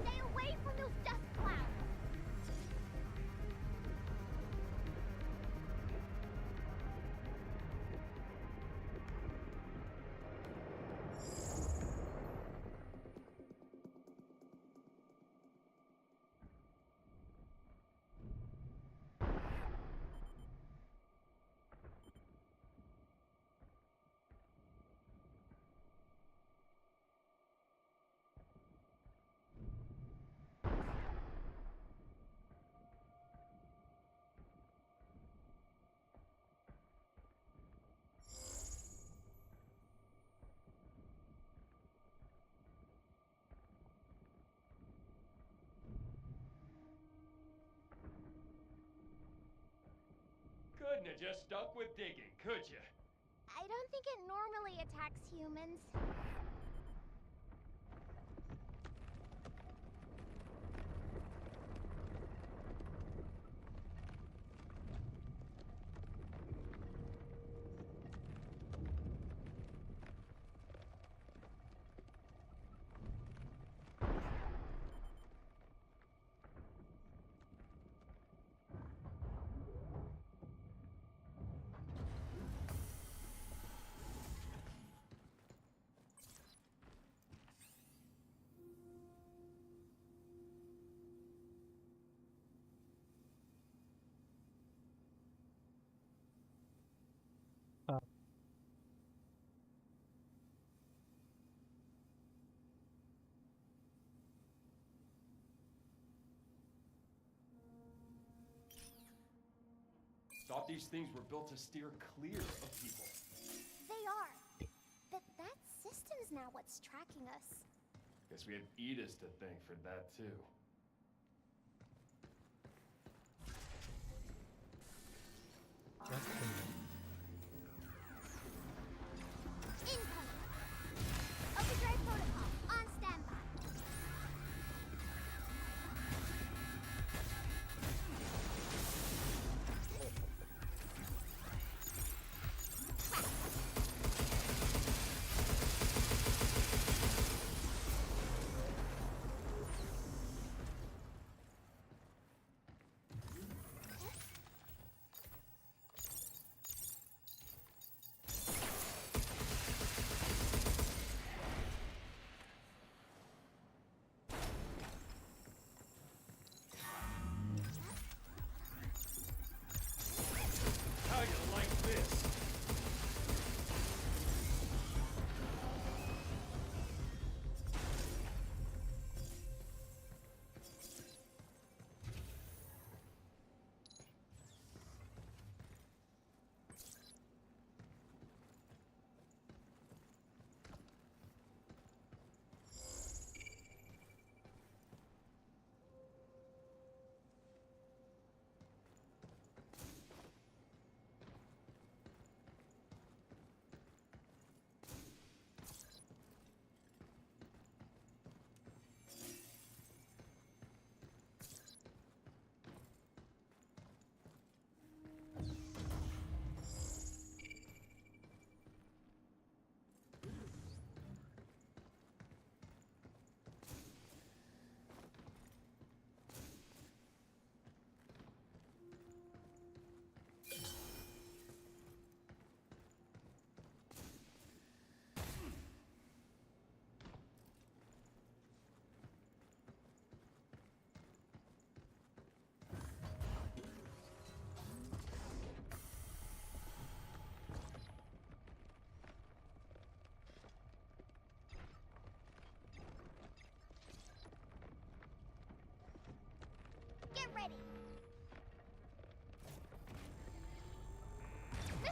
Stay away from those dust clouds! Couldn't have just stuck with digging, could you? I don't think it normally attacks humans. Thought these things were built to steer clear of people. They are. But that system's now what's tracking us. Guess we had Edis to thank for that, too. Incoming! Overdrive protocol,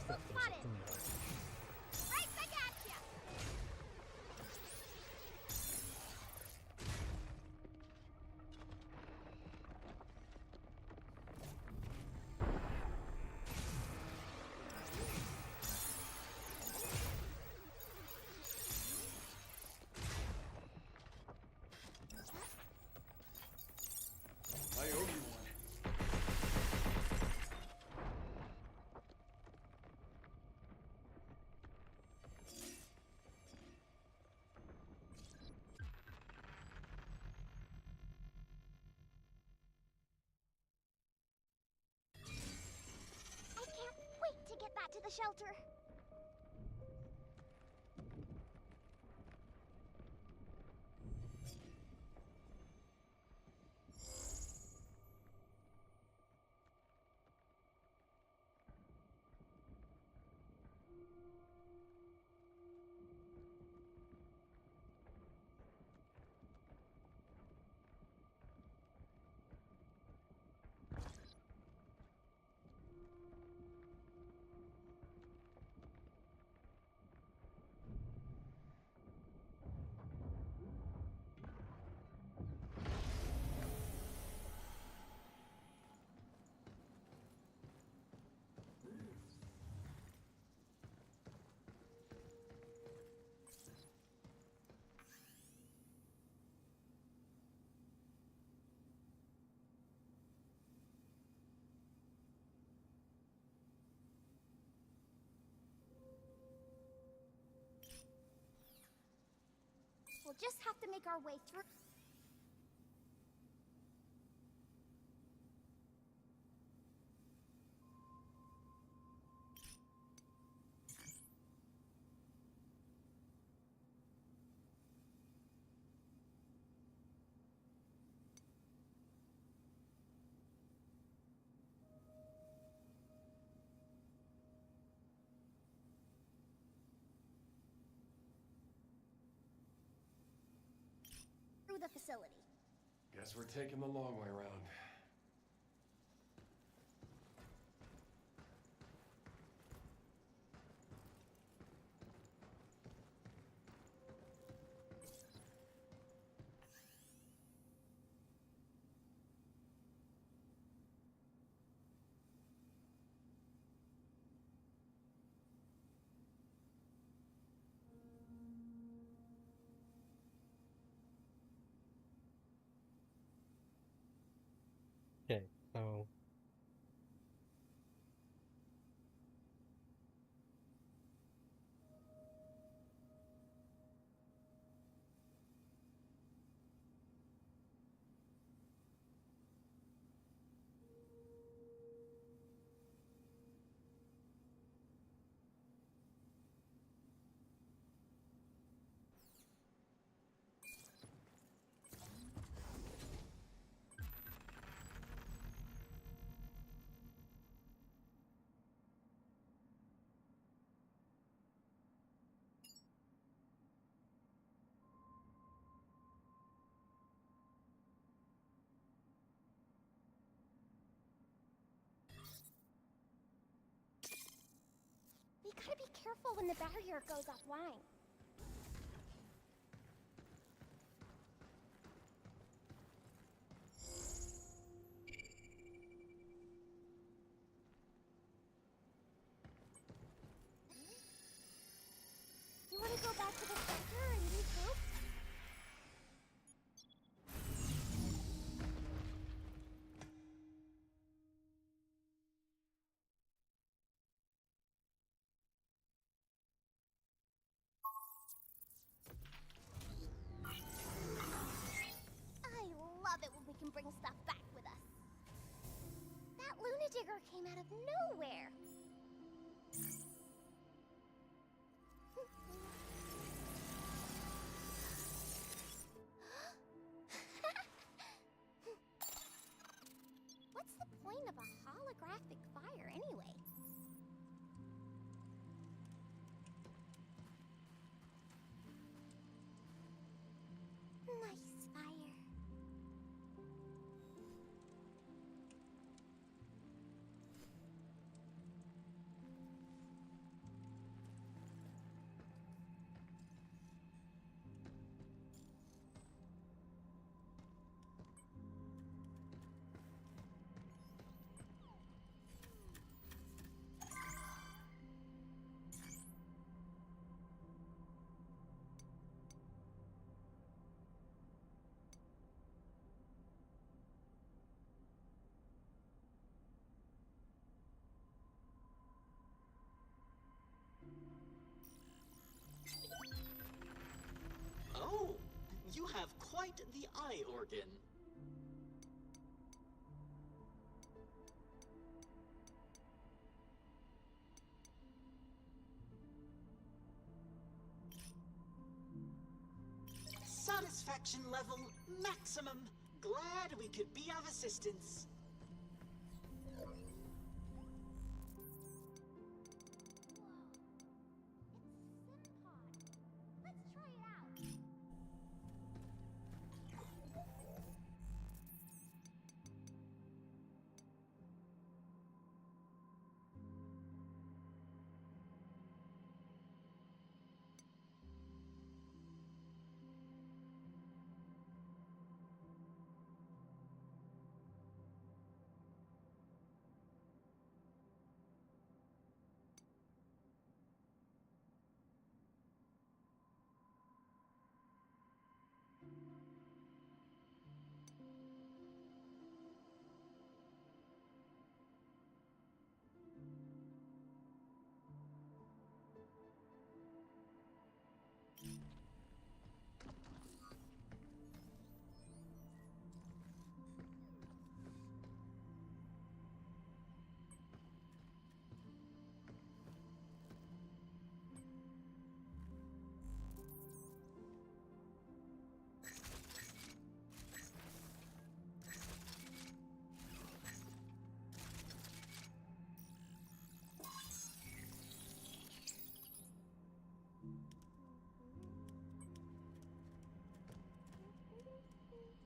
Hostile spotted! Right back at ya! I owe you one. I can't wait to get back to the shelter. We'll just have to make our way through. Through the facility. Guess we're taking the long way around. Okay, so We gotta be careful when the barrier goes offline. You wanna go back to the center and regroup? I love it when we can bring stuff back with us. That Luna Digger came out of nowhere. What's the point of a holographic fire anyway? Nice fire. quite the eye organ. Satisfaction level maximum. Glad we could be of assistance. Let's try it out.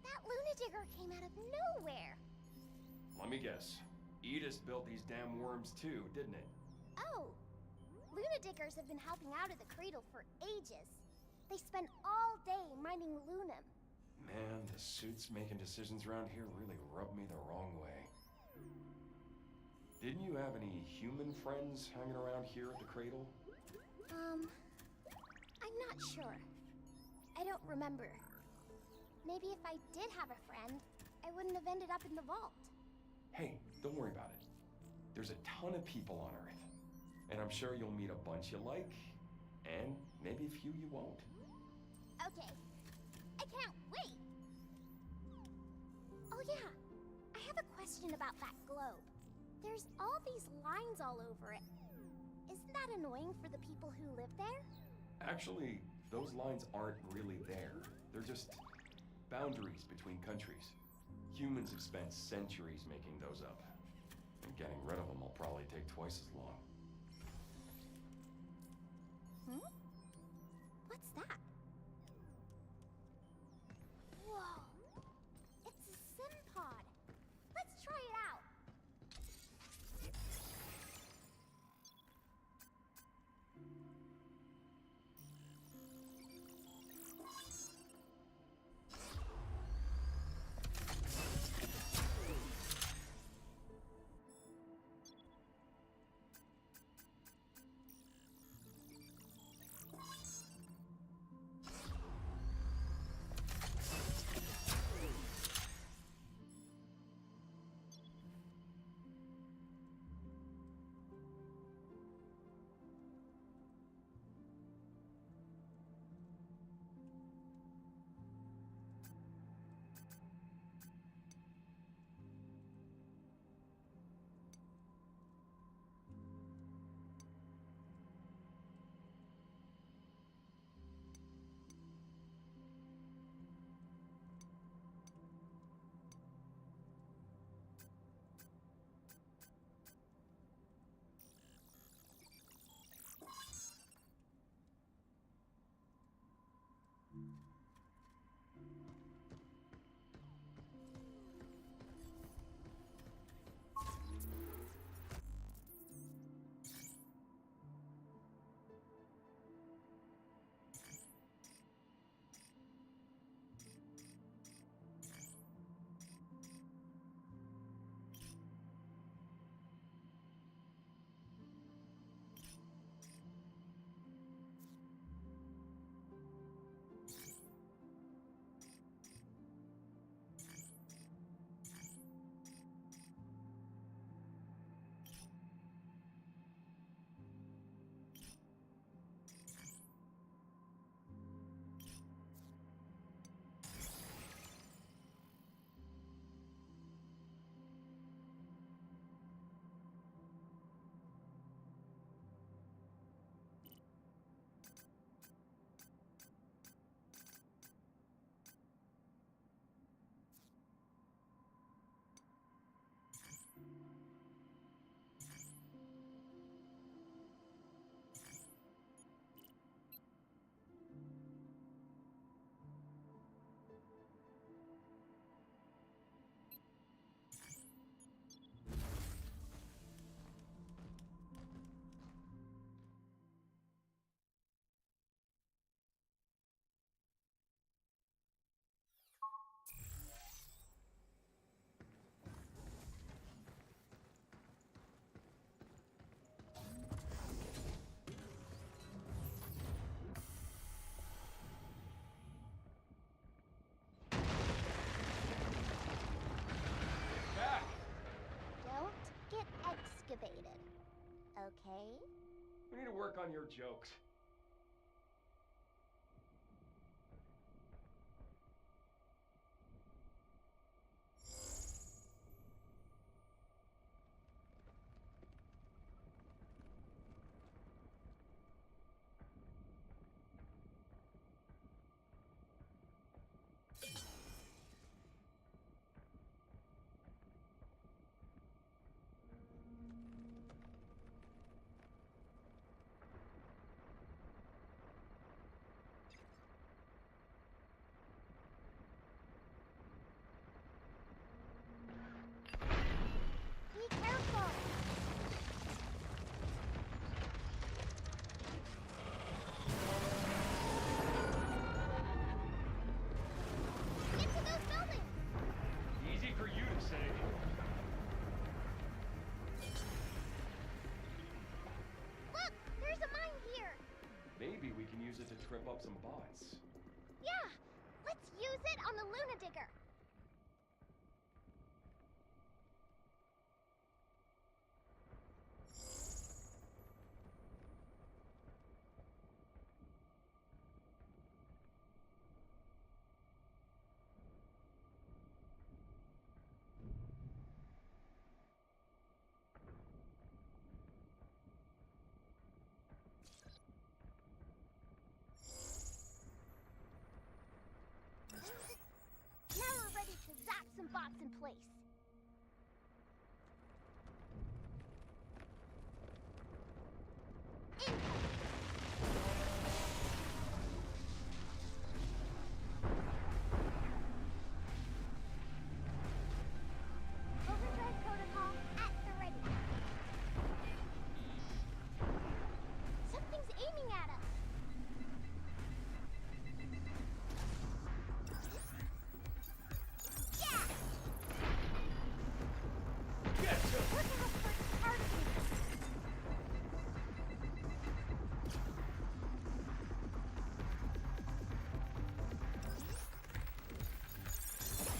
That Luna Digger came out of nowhere. Let me guess. Edis built these damn worms too, didn't it? Oh, Luna Diggers have been helping out at the Cradle for ages. They spend all day mining Lunam. Man, the suits making decisions around here really rub me the wrong way. Didn't you have any human friends hanging around here at the Cradle? I'm not sure. I don't remember. Maybe if I did have a friend, I wouldn't have ended up in the vault. Hey, don't worry about it. There's a ton of people on Earth. And I'm sure you'll meet a bunch you like, and maybe a few you won't. Okay. I can't wait! Oh yeah, I have a question about that globe. There's all these lines all over it. Isn't that annoying for the people who live there? Actually, those lines aren't really there. They're just boundaries between countries. Humans have spent centuries making those up. And getting rid of them will probably take twice as long. Hmm? What's that? Whoa! It's a sim pod. Let's try it out. excavated. Okay? We need to work on your jokes. Be careful! Get to those buildings! Easy for you to say. Look! There's a mine here! Maybe we can use it to trip up some bots. Yeah! Let's use it on the Luna Digger! Now we're ready to zap some bots in place. Overdrive protocol at the ready. Something's aiming at us. Yeah! Getcha! Look at how quick it's targeting.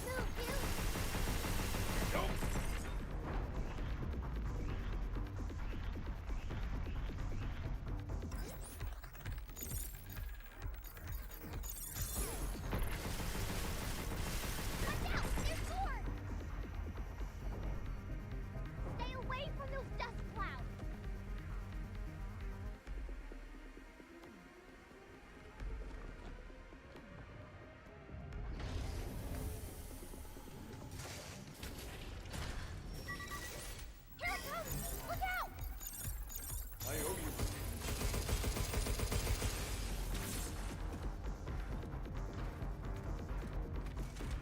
Move, you! Nope. Watch out! There's swords! Stay away from those dust clouds! Here it comes! Look out! I owe you.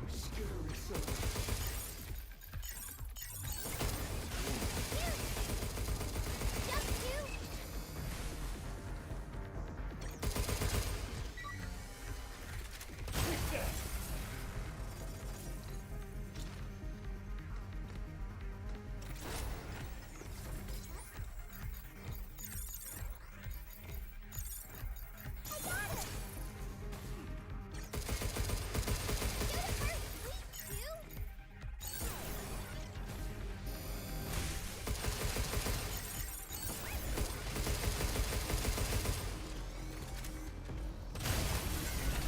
Scary son. Here! Just you! Take that! I got it! Shoot it first, please, you!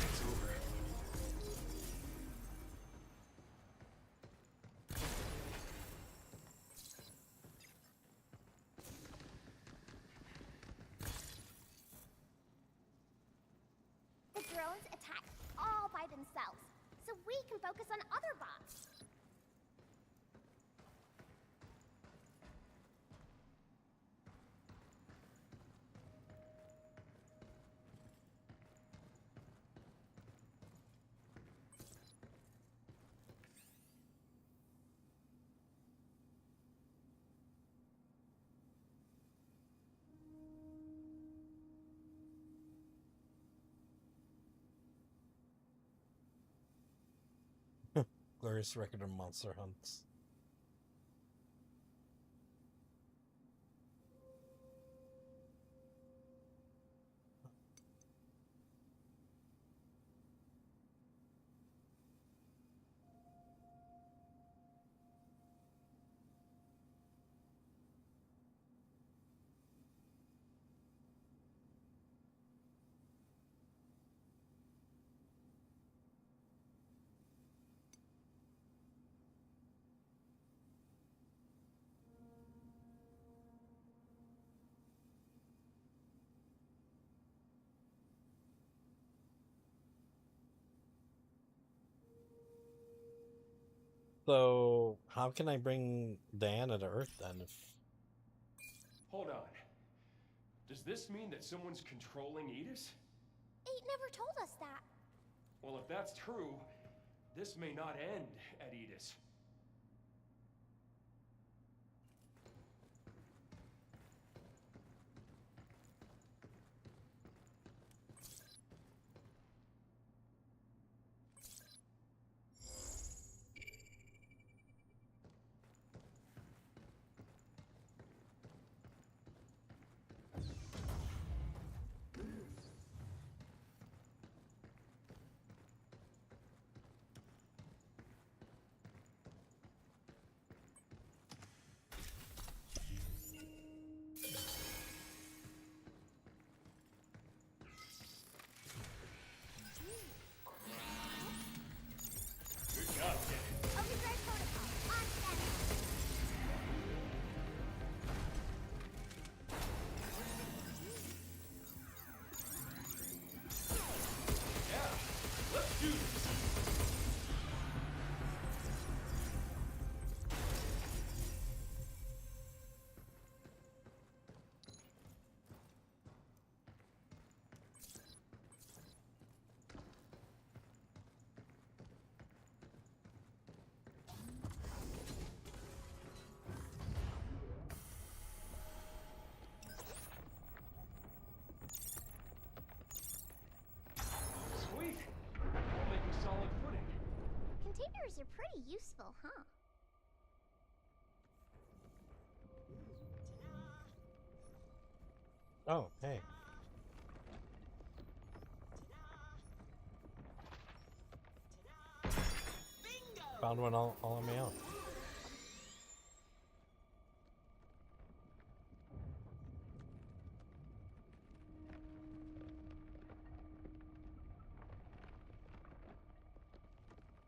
It's over. The drones attack all by themselves, so we can focus on other bots. Glorious record of monster hunts. So how can I bring Diana to Earth then? If Hold on. Does this mean that someone's controlling Edis? 8 never told us that. Well, if that's true, this may not end at Edis. Good job, kid. Overdrive protocol. On standby. Yeah, let's do this. Sweet. We're making solid footing. Containers are pretty useful, huh? oh, hey, Bingo! found one all on my own.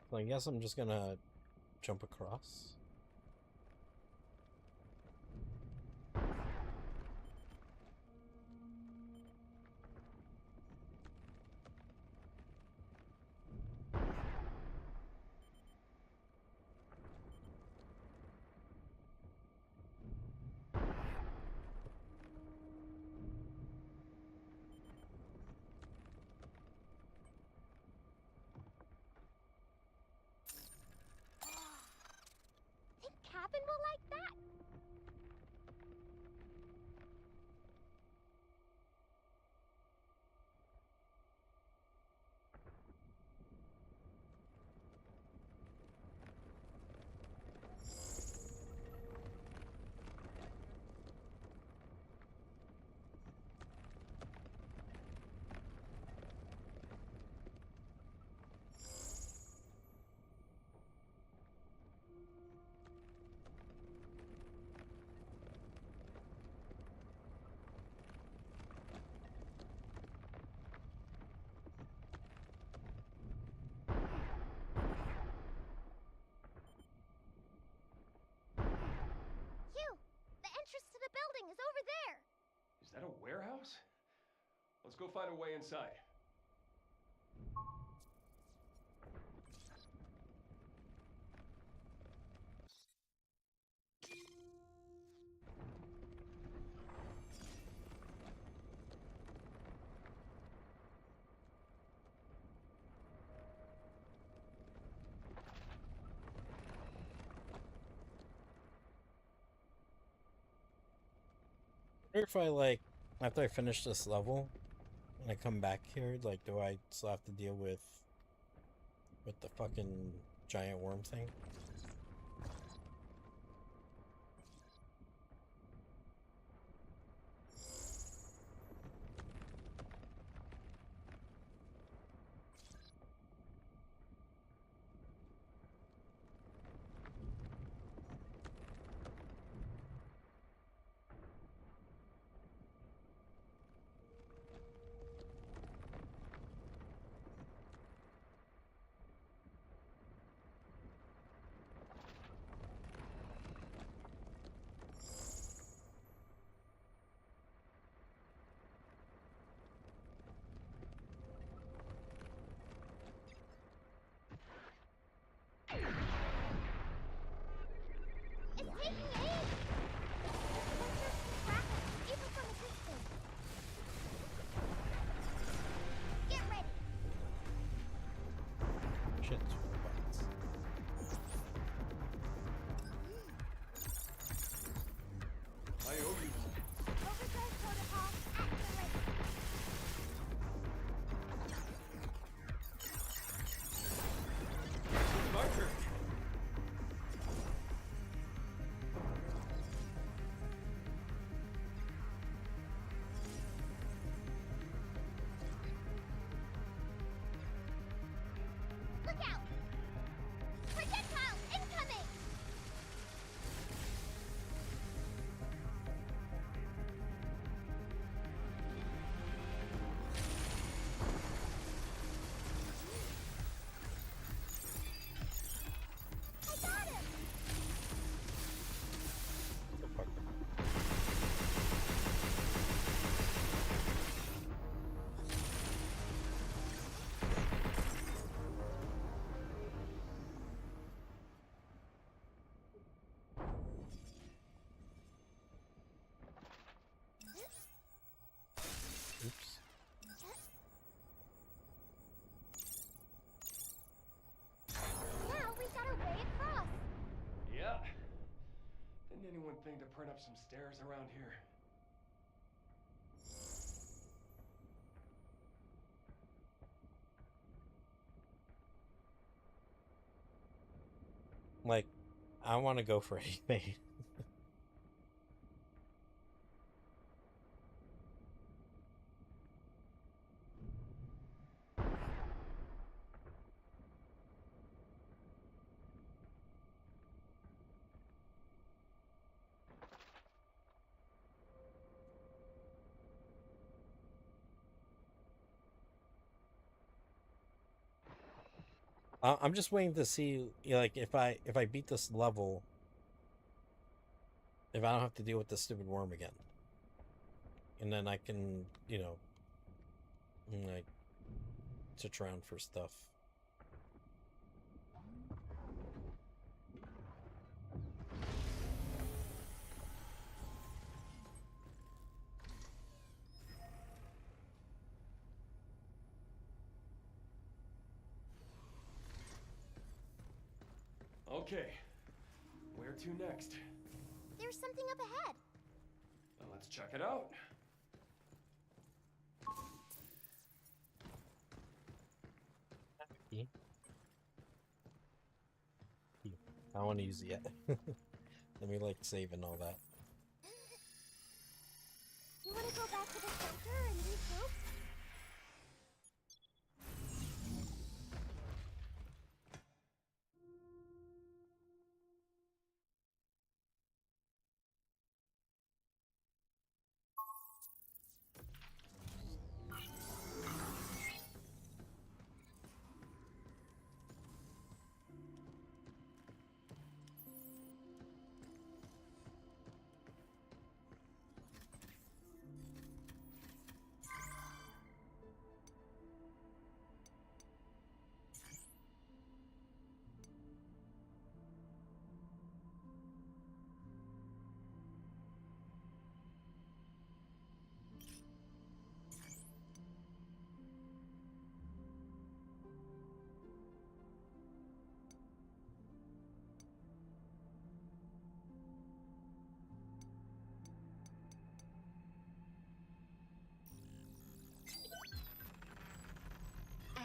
So I guess I'm just gonna jump across. Think Cabin will like that? Hugh, the entrance to the building is over there. Is that a warehouse? Let's go find a way inside. Or if I like after I finish this level and I come back here, like do I still have to deal with the fucking giant worm thing? thing to print up some stairs around here? Like, I want to go for anything. I'm just waiting to see, like, if I beat this level, if I don't have to deal with this stupid worm again, and then I can, like, search around for stuff. Okay, where to next? There's something up ahead. Well, let's check it out. Key. Key. I don't want to use it yet. Let me, like, save and all that. You want to go back to the shelter and regroup?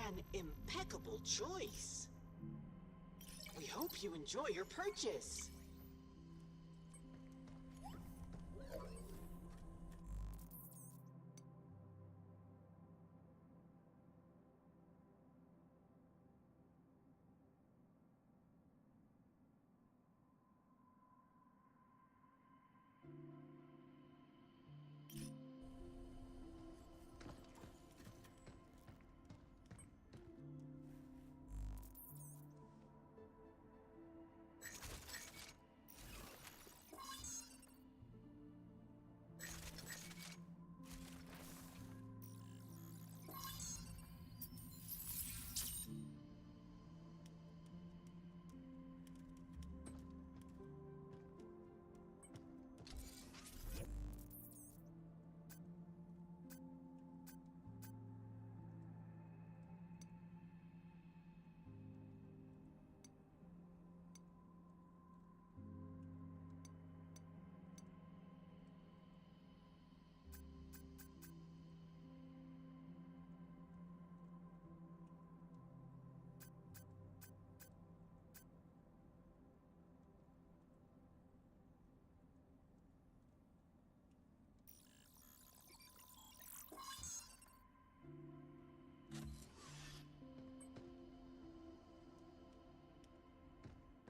An impeccable choice. We hope you enjoy your purchase.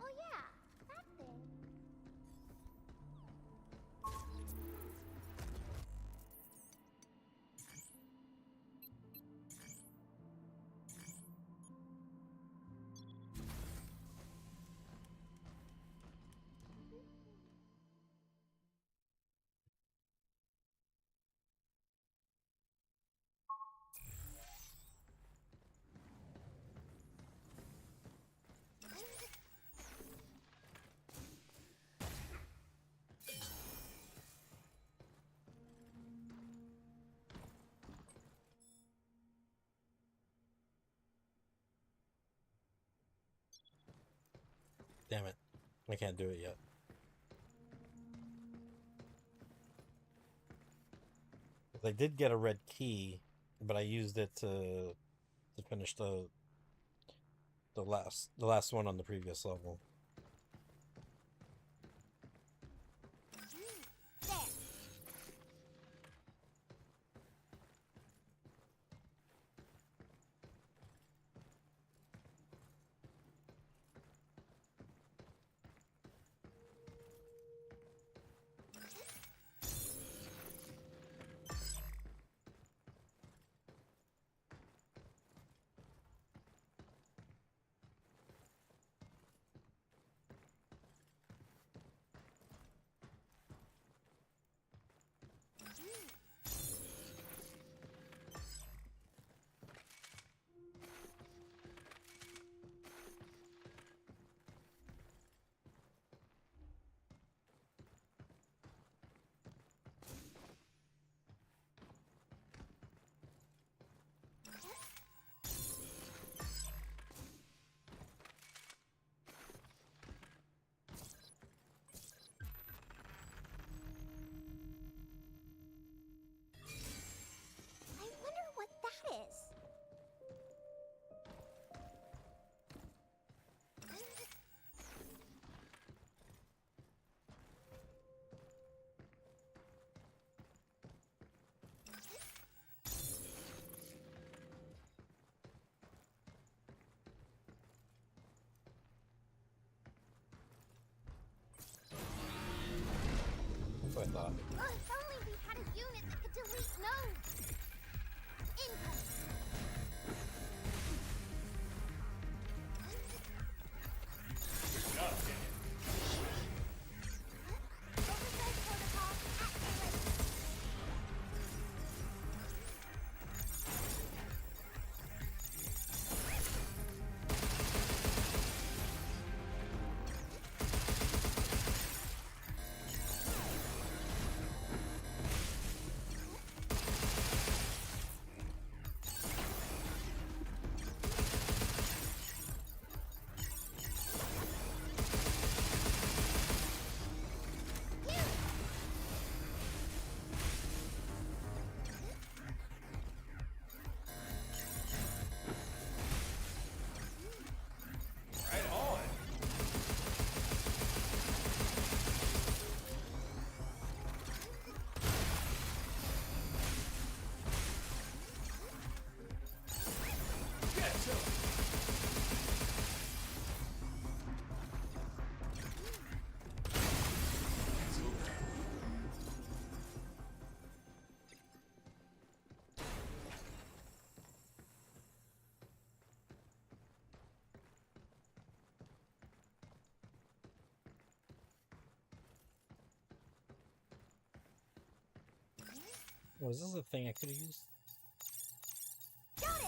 Oh yeah, that thing. Damn it. I can't do it yet. 'Cause I did get a red key, but I used it to finish the last one on the previous level. There. I wonder what that is. That's what I thought. If only we had a unit that could delete nodes. Incoming. Oversight protocol activated. Right on. Get to it. Oh, is this a thing I could have used? Got it.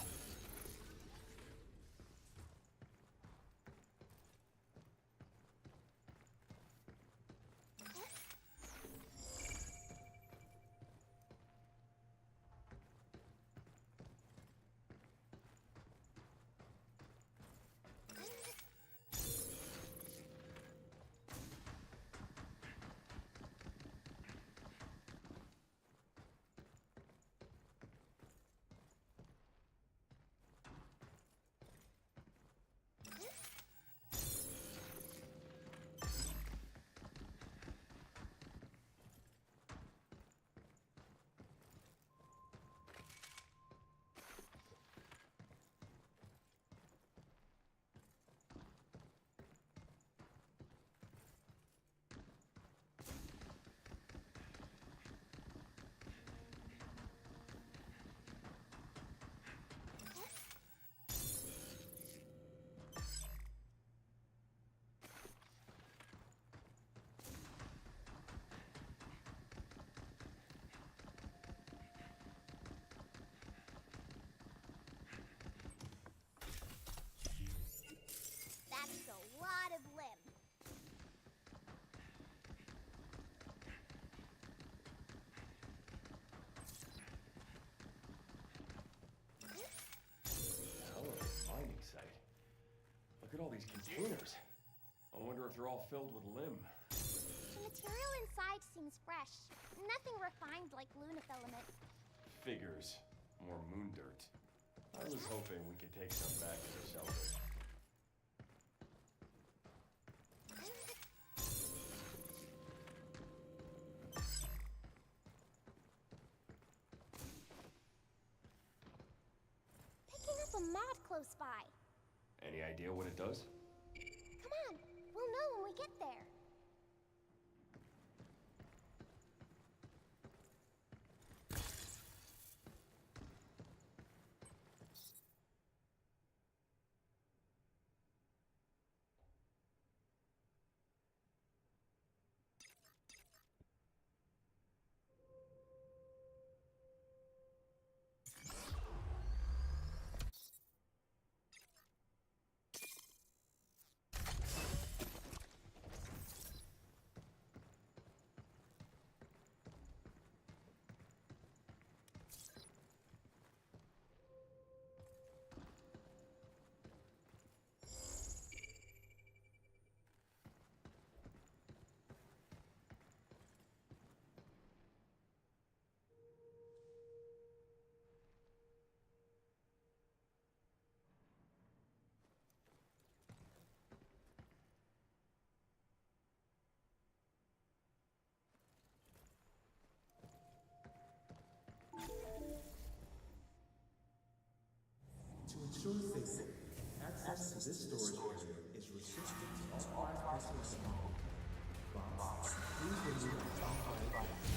That's a lot of limb. Hell of a mining site. Look at all these containers. I wonder if they're all filled with limb. The material inside seems fresh. Nothing refined like Luna filament. Figures. More moon dirt. I was hoping we could take some back as a shelter. Picking up a mod close by. Any idea what it does? Come on, we'll know when we get there. To ensure safety, access to this storage area is restricted to authorized personnel only. Boss, please remove unauthorized items.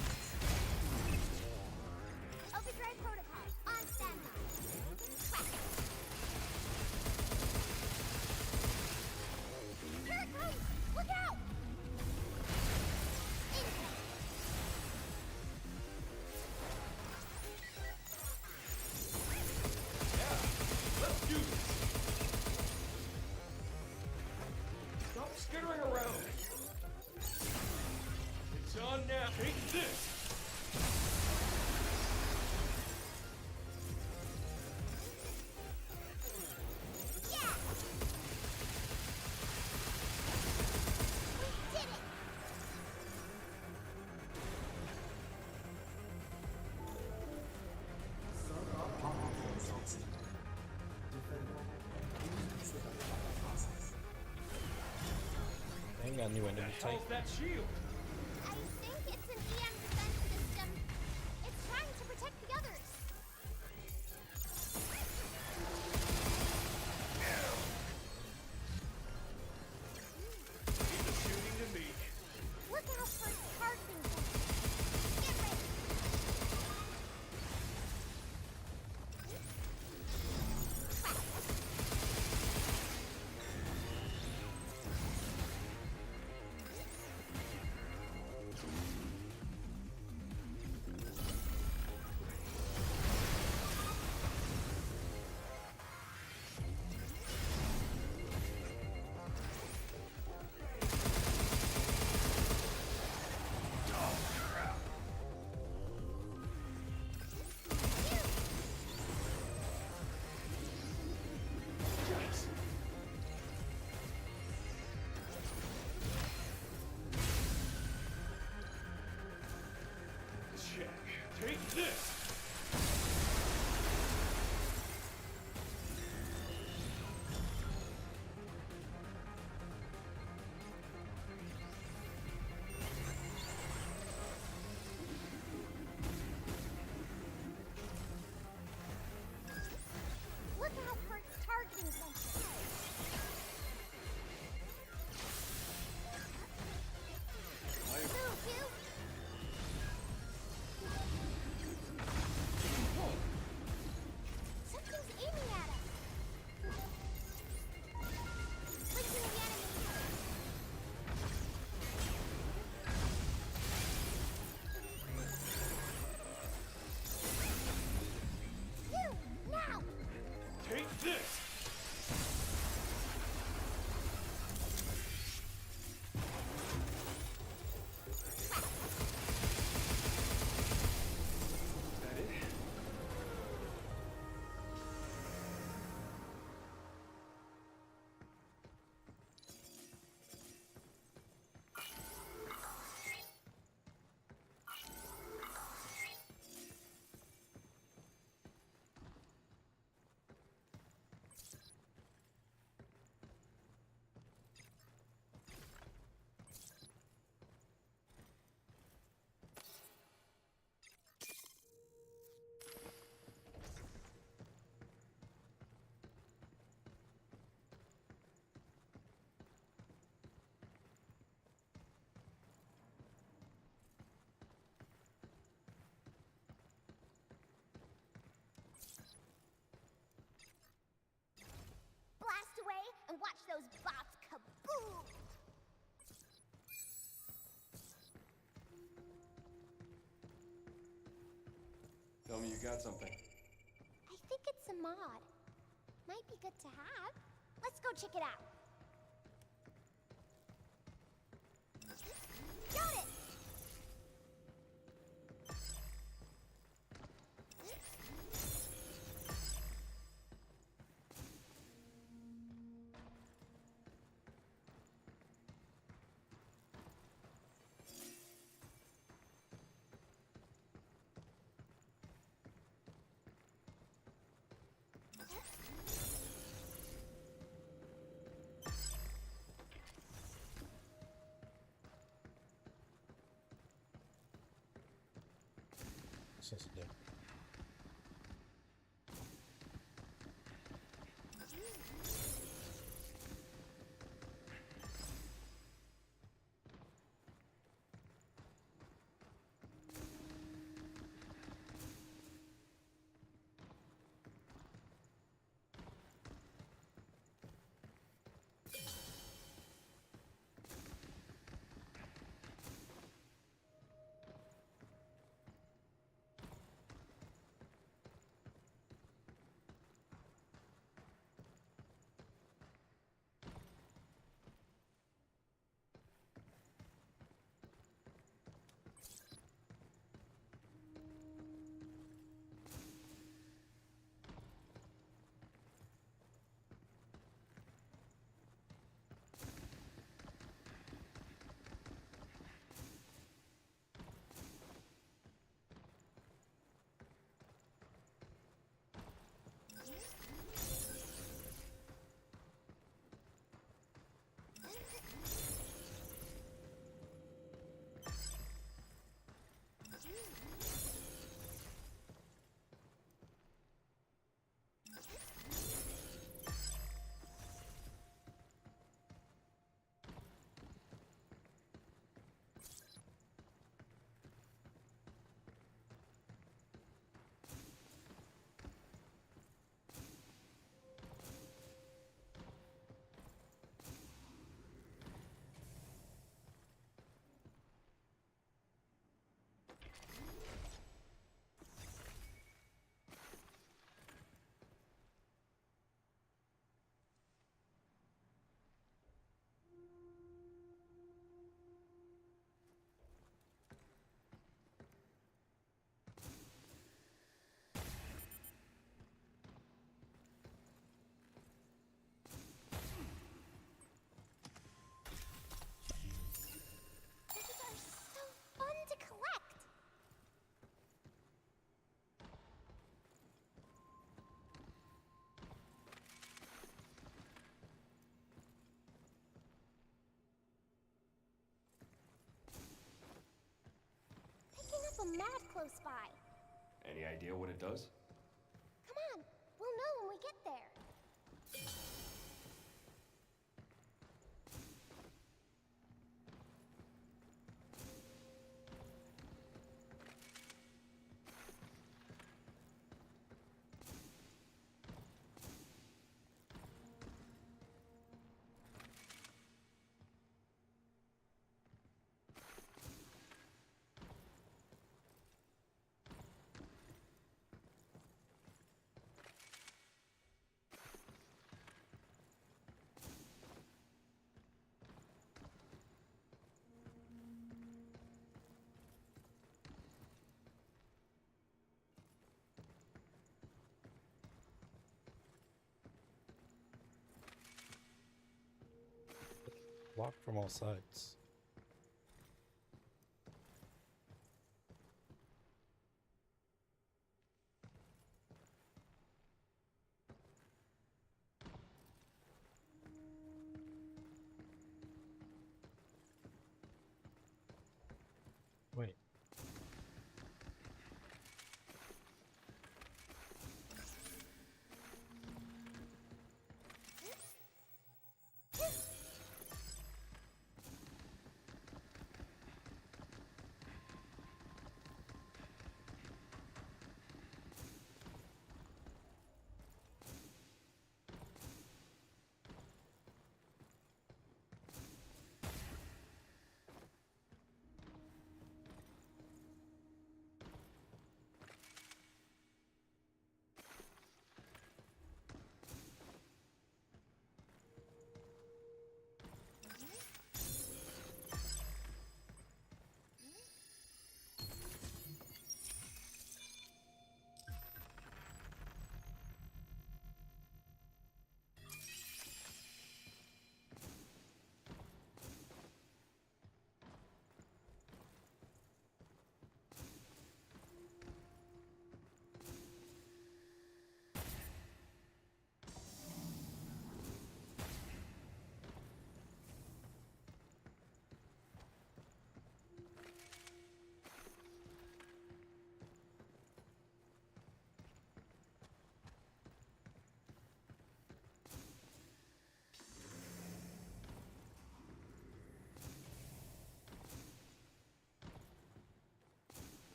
Overdrive protocol, on standby. Crack. Here it comes! Look out! Intake. Let's do this! Stop skittering around! It's on now! Take this! Yeah! We did it! Suboptimal results. Defender, please expedite the process. I ain't got new enemy type. How's that shield? I think it's an EM defense system. It's trying to protect the others. He's shooting to me. Look out for its targeting sensor. Get ready. Check. Take this! Look out for its targeting sensor. Move, you! Tell me you got something. I think it's a mod. Might be good to have. Let's go check it out. Got it! Sensitive. These are so fun to collect. Picking up a mat close by. Any idea what it does? Come on, we'll know when we get there. Blocked from all sides. Wait.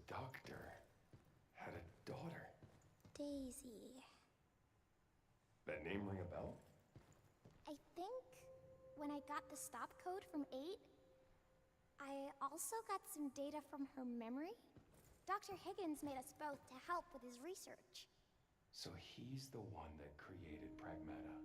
doctor had a daughter. Daisy. That name ring a bell? I think when I got the stop code from 8, I also got some data from her memory. Dr. Higgins made us both to help with his research. So he's the one that created Pragmata.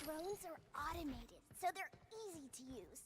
Drones are automated, so they're easy to use.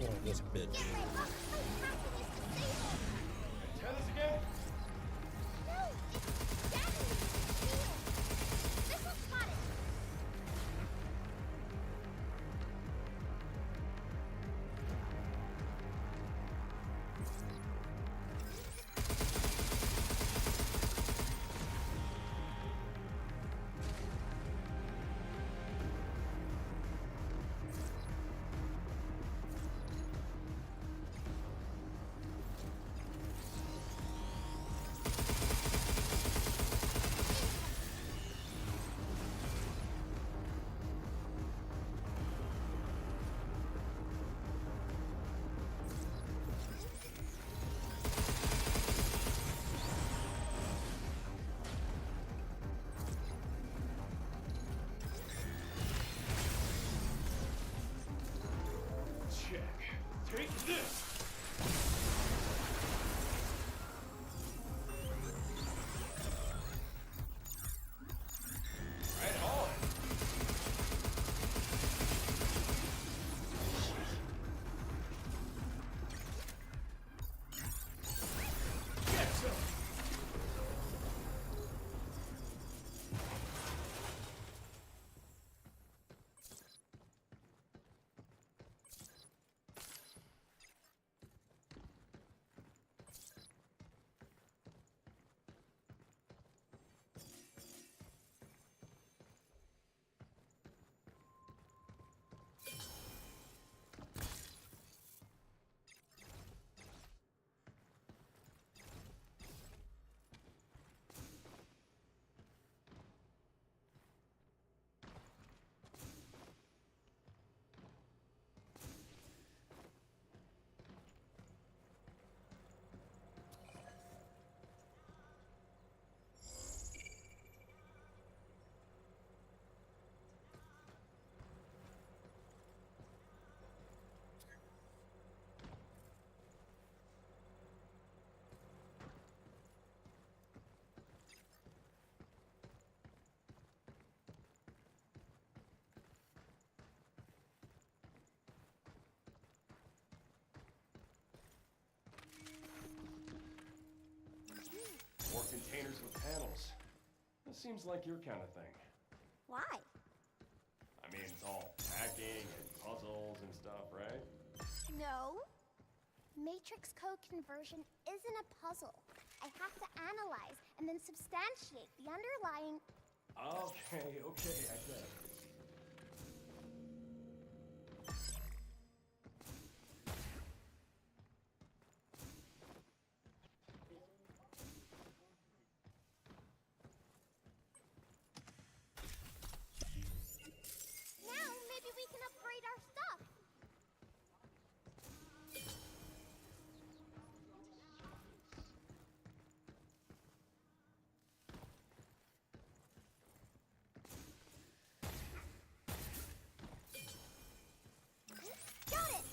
Oh, this bitch. Get my my tracking is disabled! Antennas again? No, it's jamming me with the field! Missile spotted! containers with panels. This seems like your kind of thing. Why? I mean, it's all packing and puzzles and stuff, right? No. Matrix code conversion isn't a puzzle. I have to analyze and then substantiate the underlying... Okay, I get it. Now maybe we can upgrade our stuff. Got it!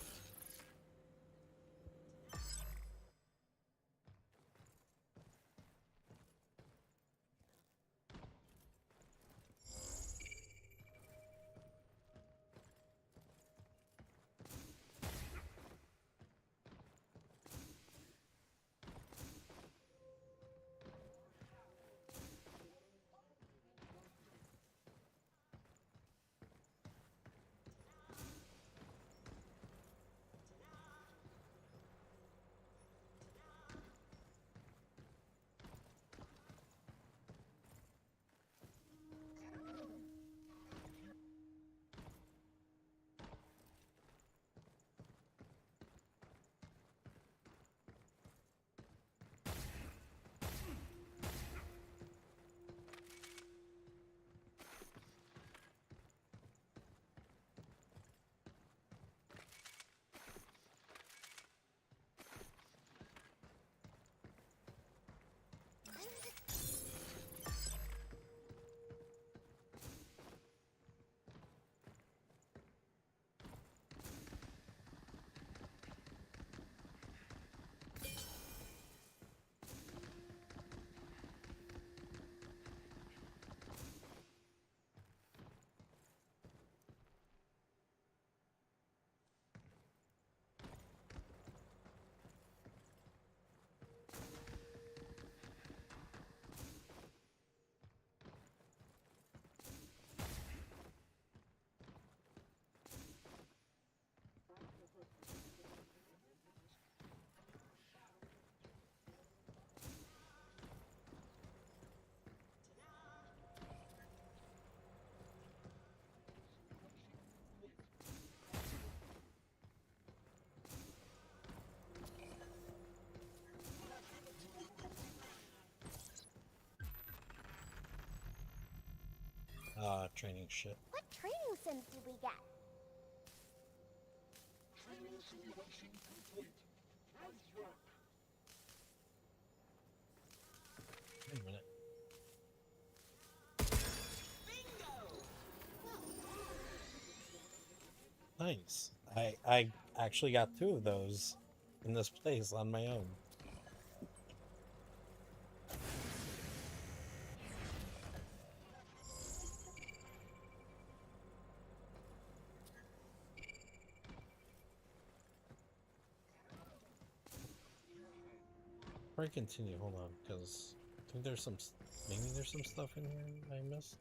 Training shit. What training sims did we get? Wait a minute. Nice. I actually got 2 of those in this place on my own. Before I continue, hold on, because I think there's some, maybe there's some stuff in here I missed.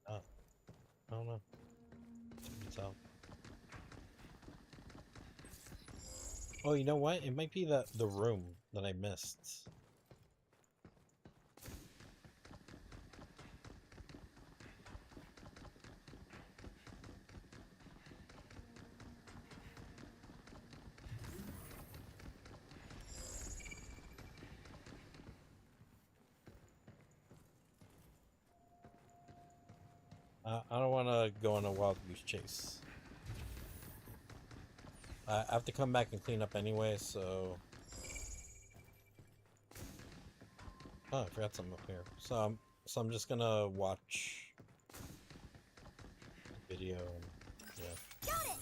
Oh, I don't know. Turns out. Oh, you know what? It might be the room that I missed. I don't want to go on a wild goose chase. I have to come back and clean up anyway, so... Oh, I forgot something up here. So I'm just gonna watch the video and yeah. Got it!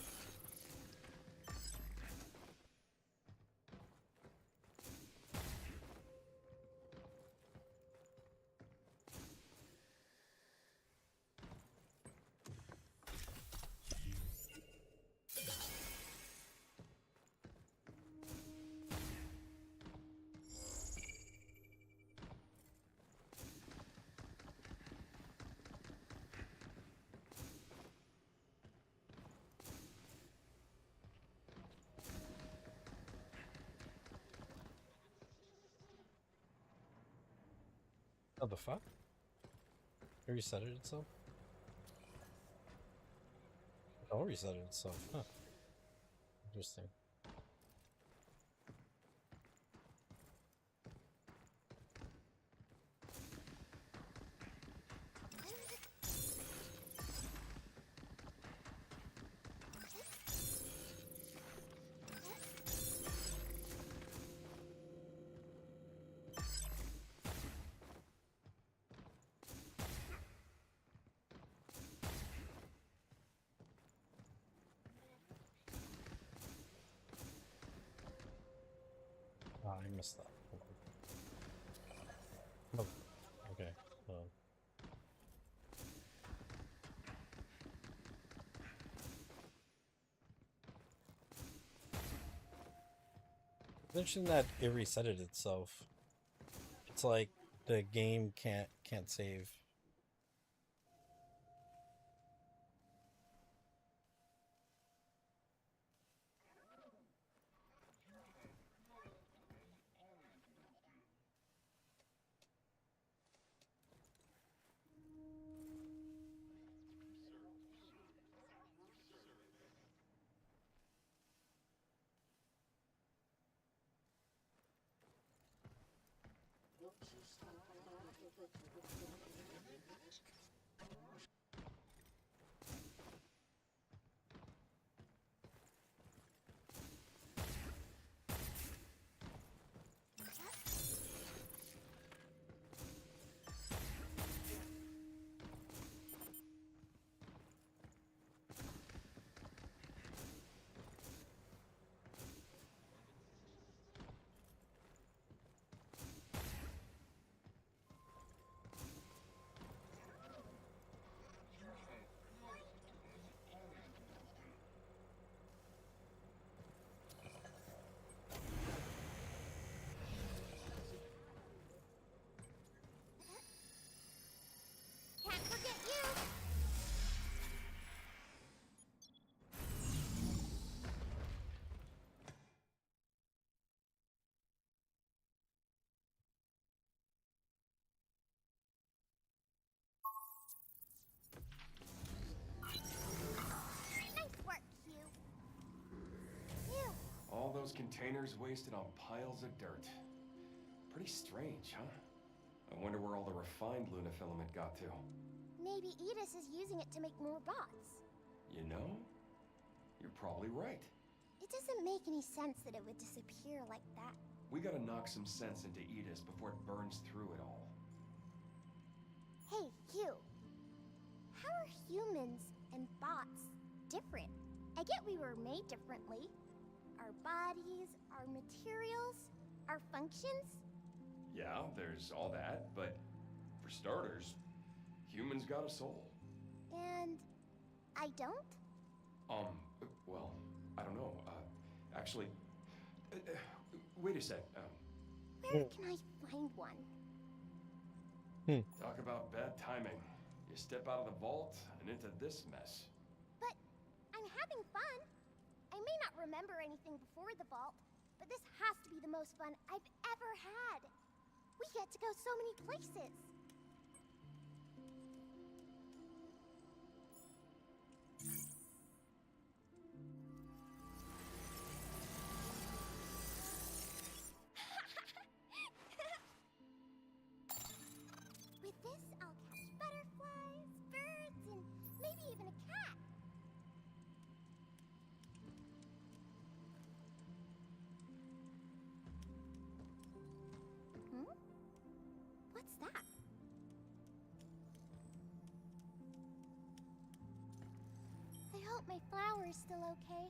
Oh, the fuck? It resetted itself? It all resetted itself, huh? Interesting. Ah, I missed that. Oh, okay. Mention that it resetted itself. It's like the game can't save. Can't forget you! Nice work, Hugh. Hugh, All those containers wasted on piles of dirt. Pretty strange, huh? I wonder where all the refined lunafilament got to. maybe Edis is using it to make more bots. You know? You're probably right. It doesn't make any sense that it would disappear like that. We gotta knock some sense into Edis before it burns through it all. Hey, Hugh. How are humans and bots different? I get we were made differently. Our bodies, our materials, our functions. Yeah, there's all that, but for starters, humans got a soul. And I don't? Well, I don't know. Actually, wait a sec. Where can I find one? Talk about bad timing. You step out of the vault and into this mess. But I'm having fun. I may not remember anything before the vault, but this has to be the most fun I've ever had. We get to go so many places. With this, I'll catch butterflies, birds, and maybe even a cat. Hmm? What's that? I hope my flower is still okay.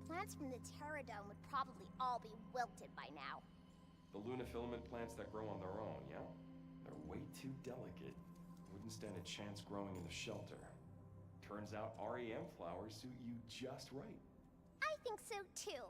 Plants from the Terradome would probably all be wilted by now. The lunafilament plants that grow on their own, yeah? They're way too delicate. Wouldn't stand a chance growing in the shelter. Turns out REM flowers suit you just right. I think so too.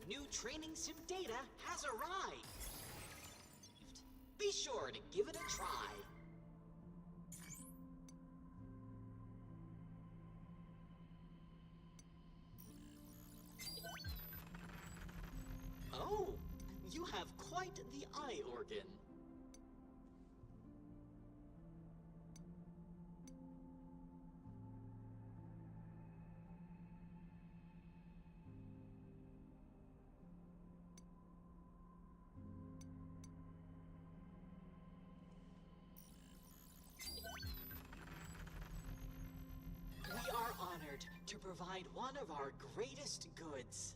New training sim data has arrived. Be sure to give it a try. Oh, you have quite the eye organ. We are honored to provide one of our greatest goods.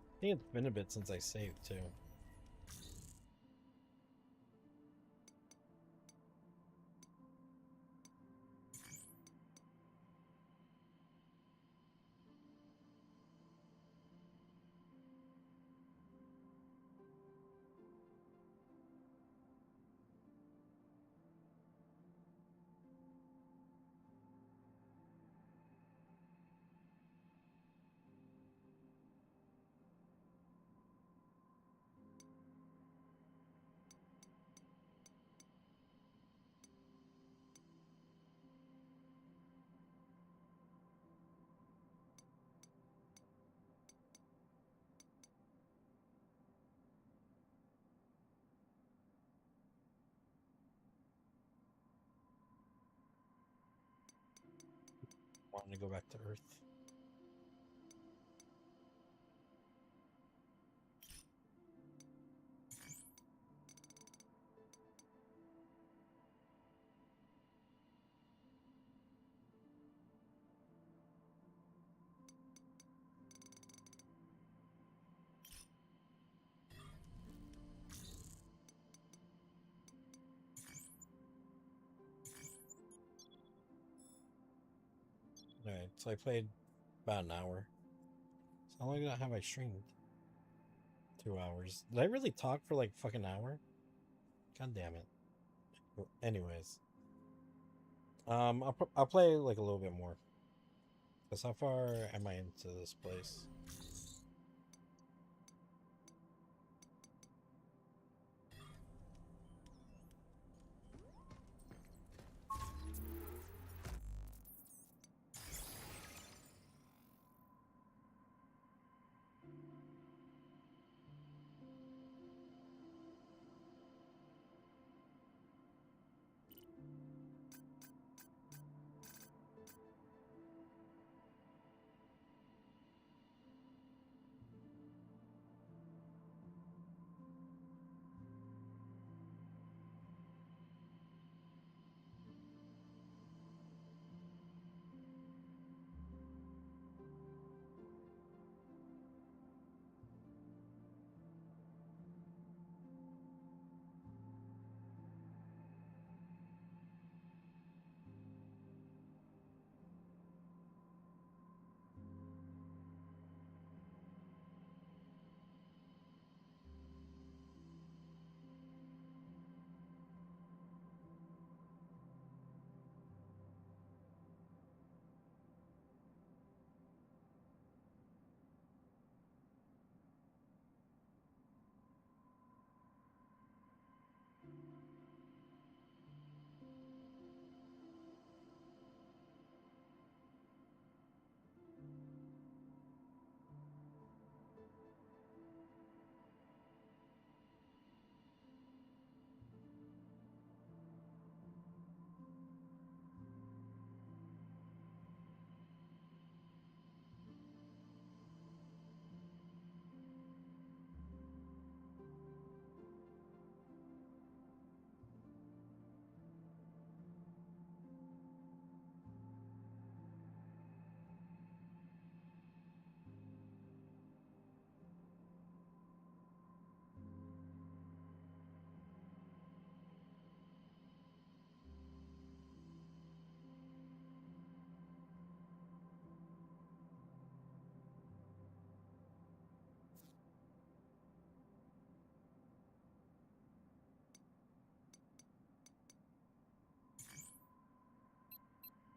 I think it's been a bit since I saved too. Wanting to go back to Earth. Alright, so I played about an hour. So how long have I streamed? 2 hours. Did I really talk for like fucking hour? God damn it. Anyways, I'll play like a little bit more. Cause how far am I into this place?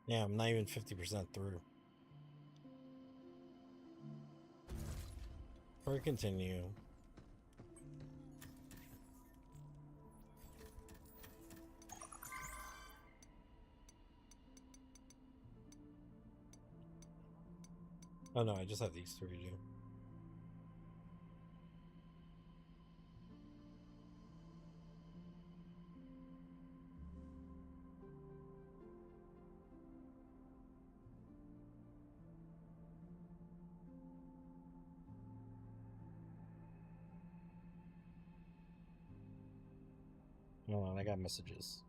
Yeah, I'm not even 50% through. For continue. Oh no, I just have these three to do. Hold on, I got messages.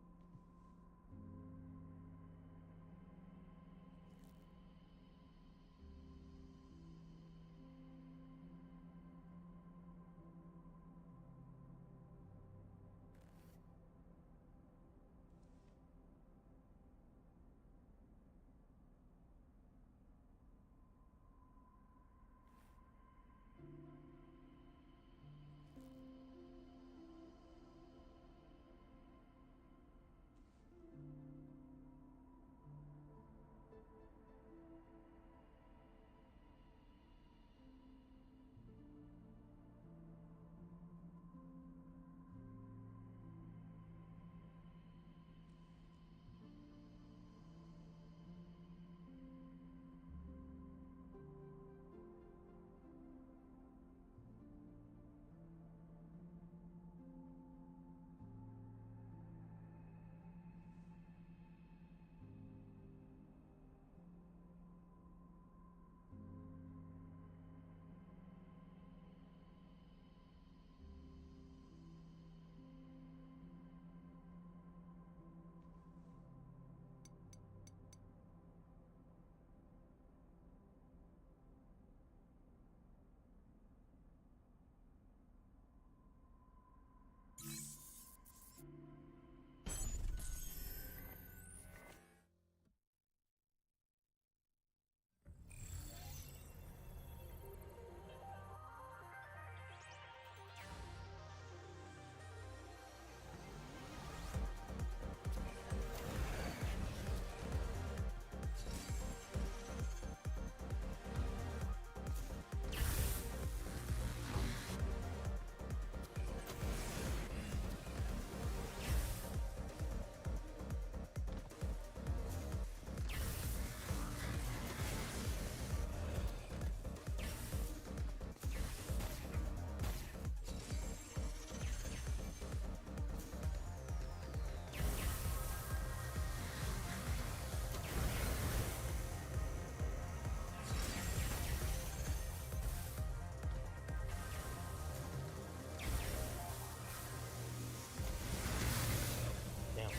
Damn.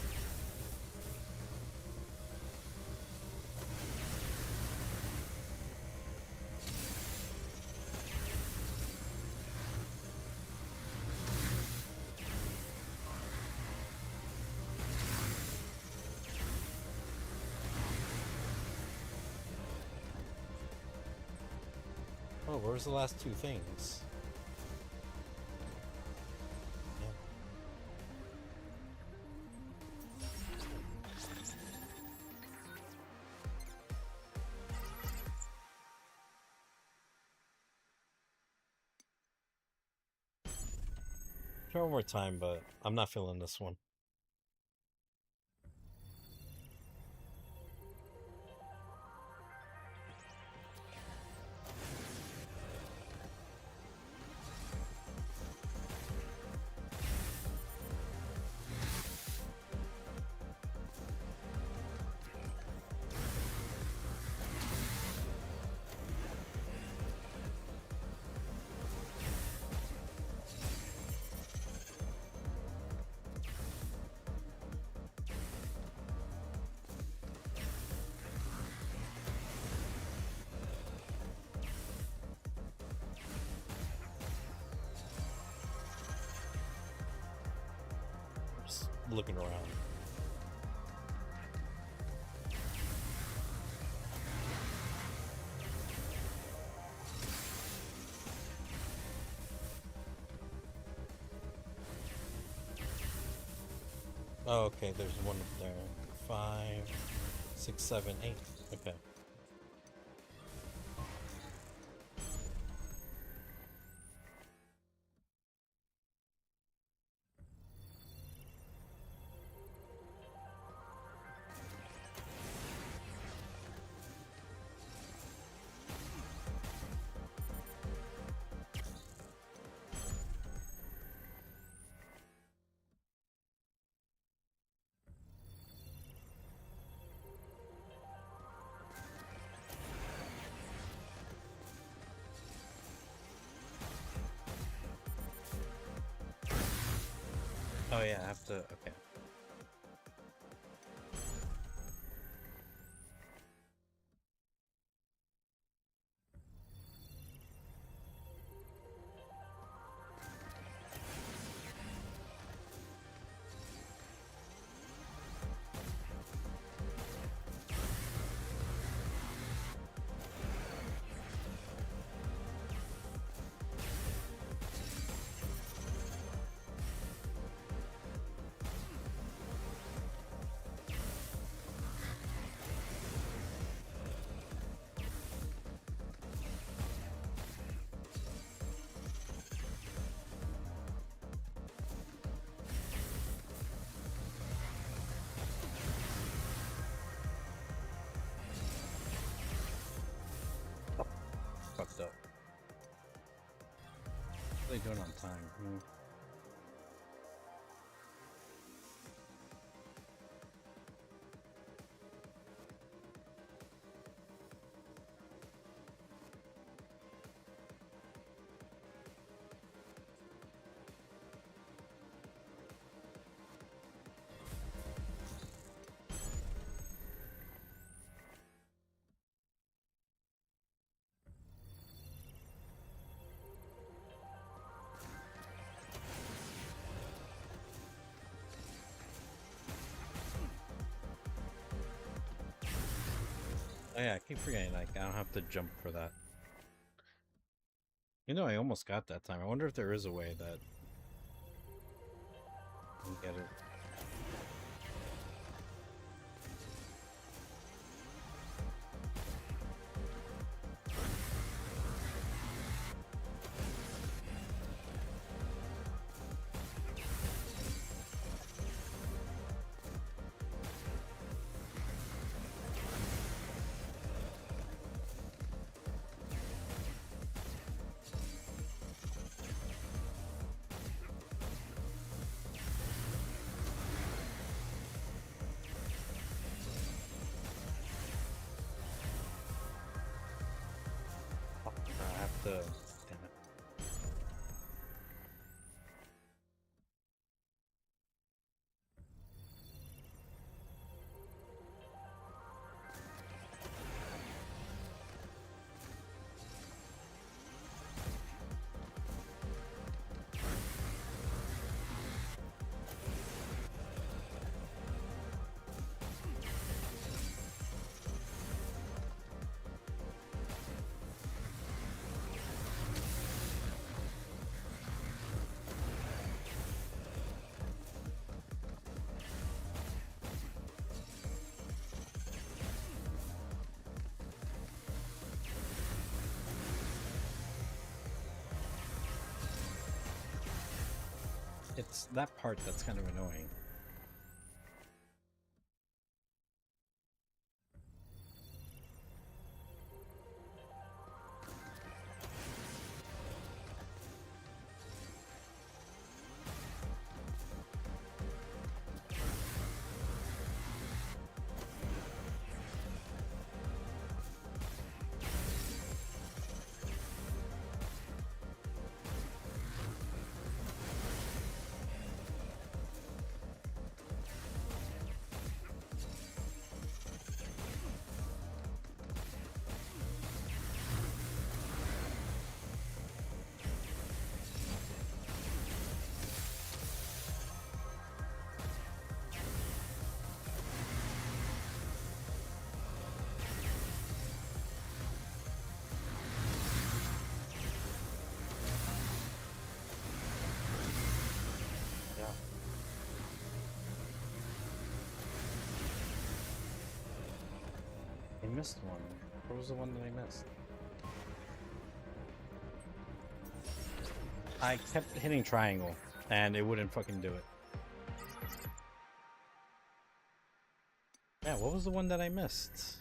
Oh, where's the last two things? Yeah. Try one more time, but I'm not feeling this one. Just looking around. Oh, okay, there's one up there. 5, 6, 7, 8. Okay. Oh yeah, I have to. Okay. Fucked up. What are they doing on time? Oh yeah, I keep forgetting, like, I don't have to jump for that. You know, I almost got that time. I wonder if there is a way that I can get it. I have to. Damn it. It's that part that's kind of annoying. missed one. What was the one that I missed? I kept hitting triangle, and it wouldn't fucking do it. Yeah, what was the one that I missed?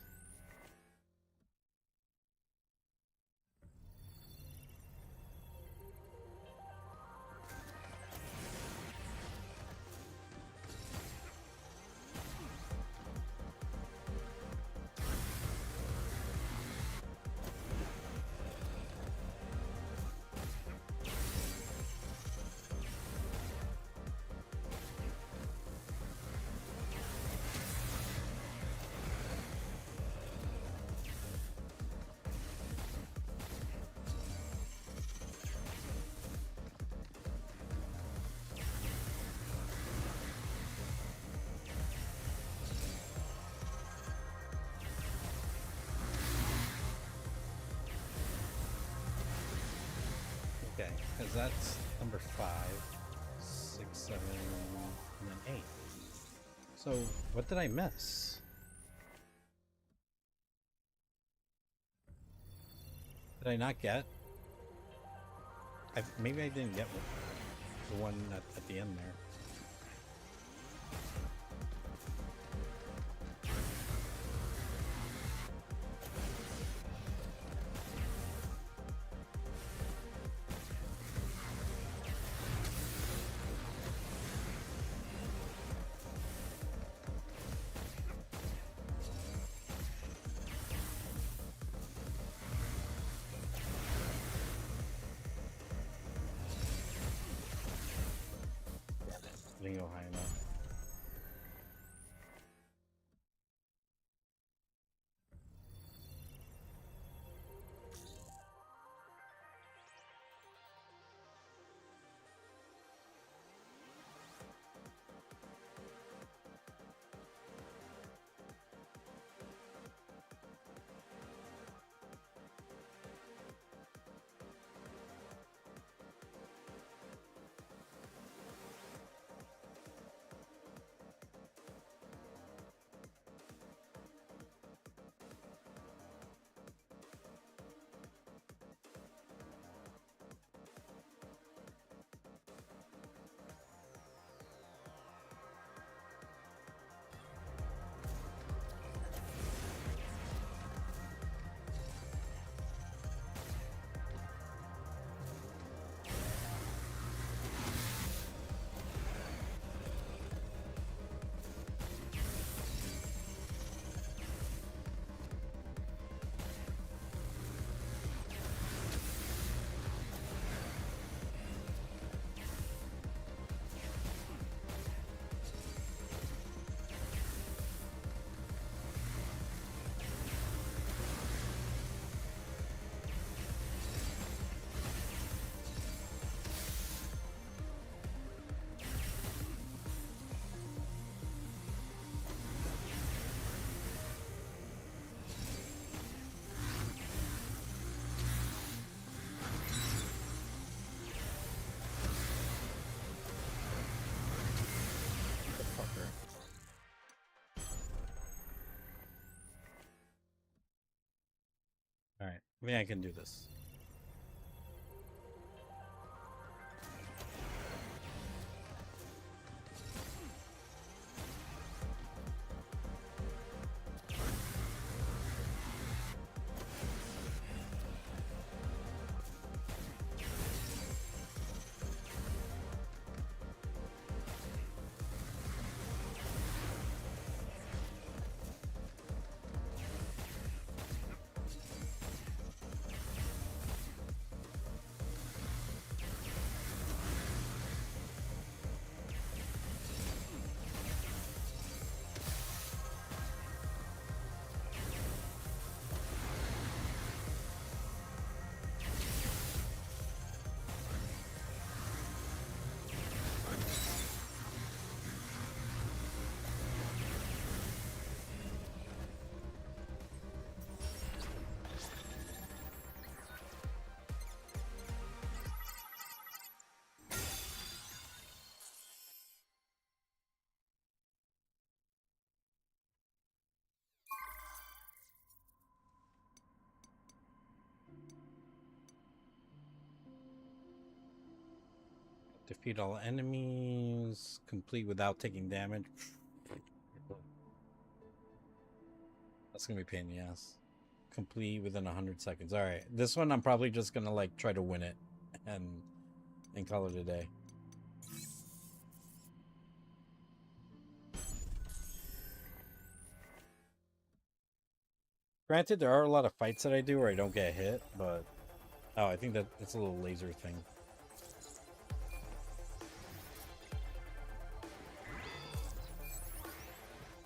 Okay, because that's number 5, 6, 7, and then 8. So, what did I miss? Did I not get? Maybe I didn't get the one at the end there. Didn't go high enough. Alright, I mean I can do this. Defeat all enemies. Complete without taking damage. That's gonna be a pain in the ass. Complete within 100 seconds. Alright, this one I'm probably just gonna like try to win it and call it a day. Granted, there are a lot of fights that I do where I don't get hit, but oh, I think that it's a little laser thing.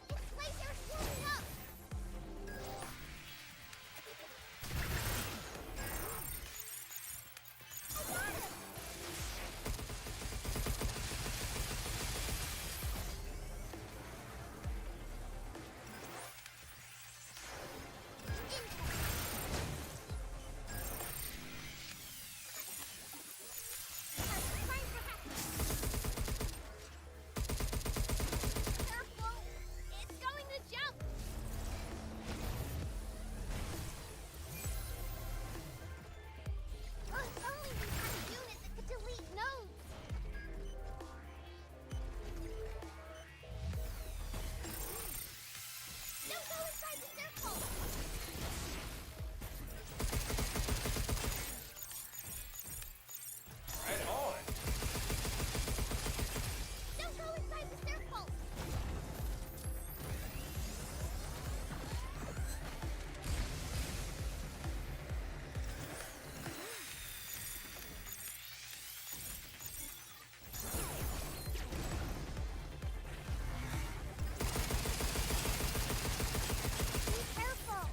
It's laser shooting up! I got him! Careful! It's going to jump! Oh, if only we had a unit that could delete nodes! Don't go inside the circle! Right on! Don't go inside the circle! Be careful!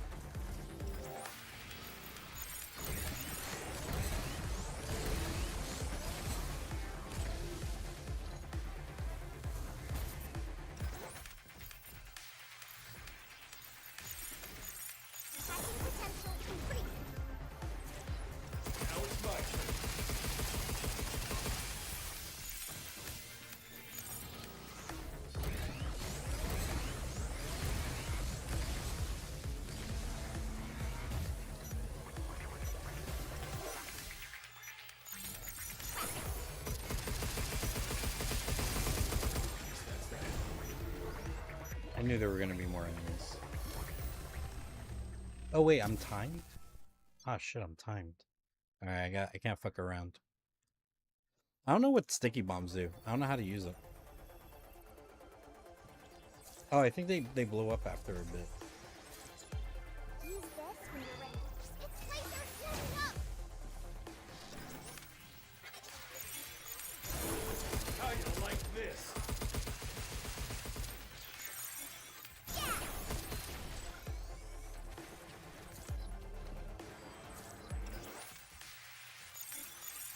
Attacking potential increased. Now it's my turn. I knew there were gonna be more enemies. Oh wait, I'm timed? Ah shit, I'm timed. Alright, I can't fuck around. I don't know what sticky bombs do. I don't know how to use it. Oh, I think they blow up after a bit. Use this when you're ready. It's laser shooting up! How you like this? Yeah!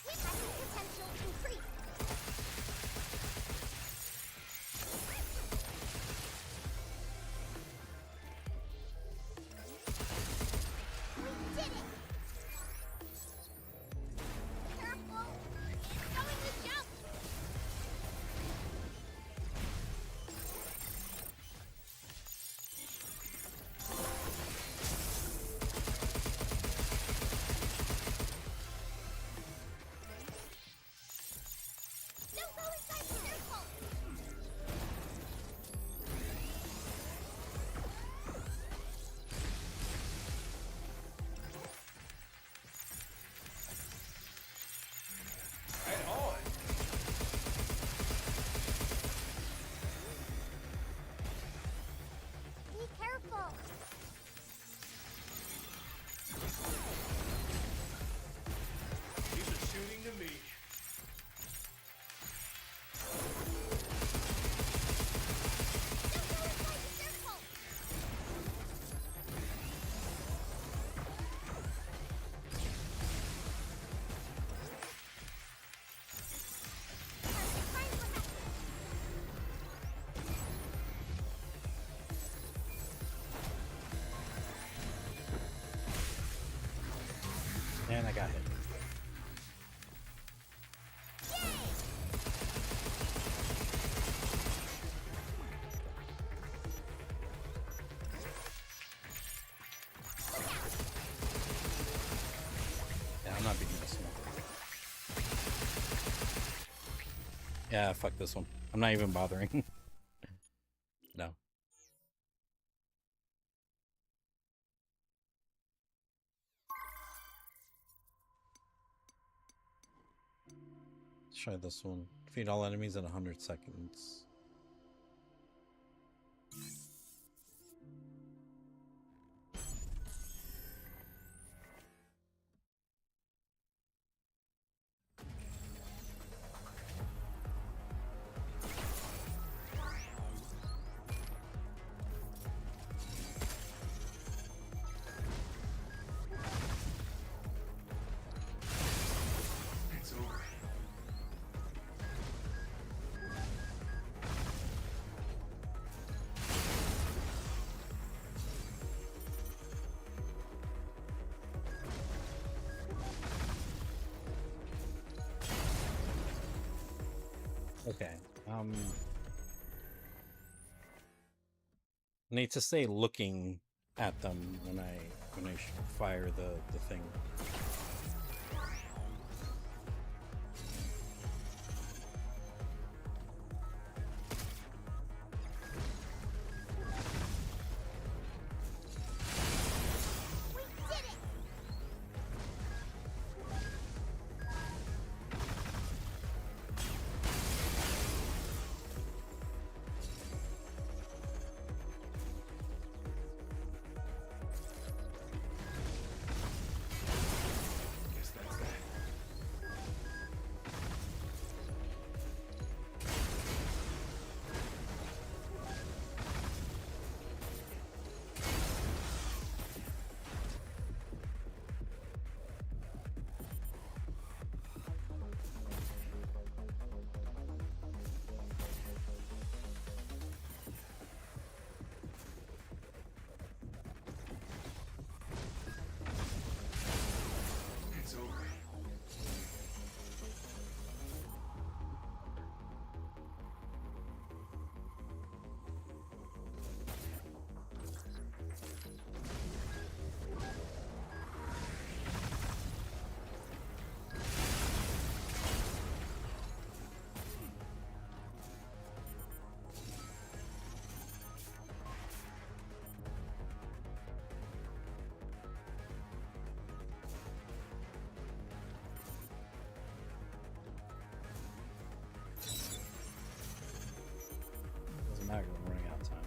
Attacking potential increased. We did it! Careful! It's going to jump! Don't go inside the circle! Right on! Be careful! These are shooting to me. Don't go inside the circle! Time for that! And I got hit. Yeah, I'm not beating this one. Yeah, fuck this one. I'm not even bothering. No. Let's try this one. Defeat all enemies in 100 seconds. It's over. Okay. Need to stay looking at them when I fire the thing. Guess that's that. It's over. Doesn't matter, we're running out of time.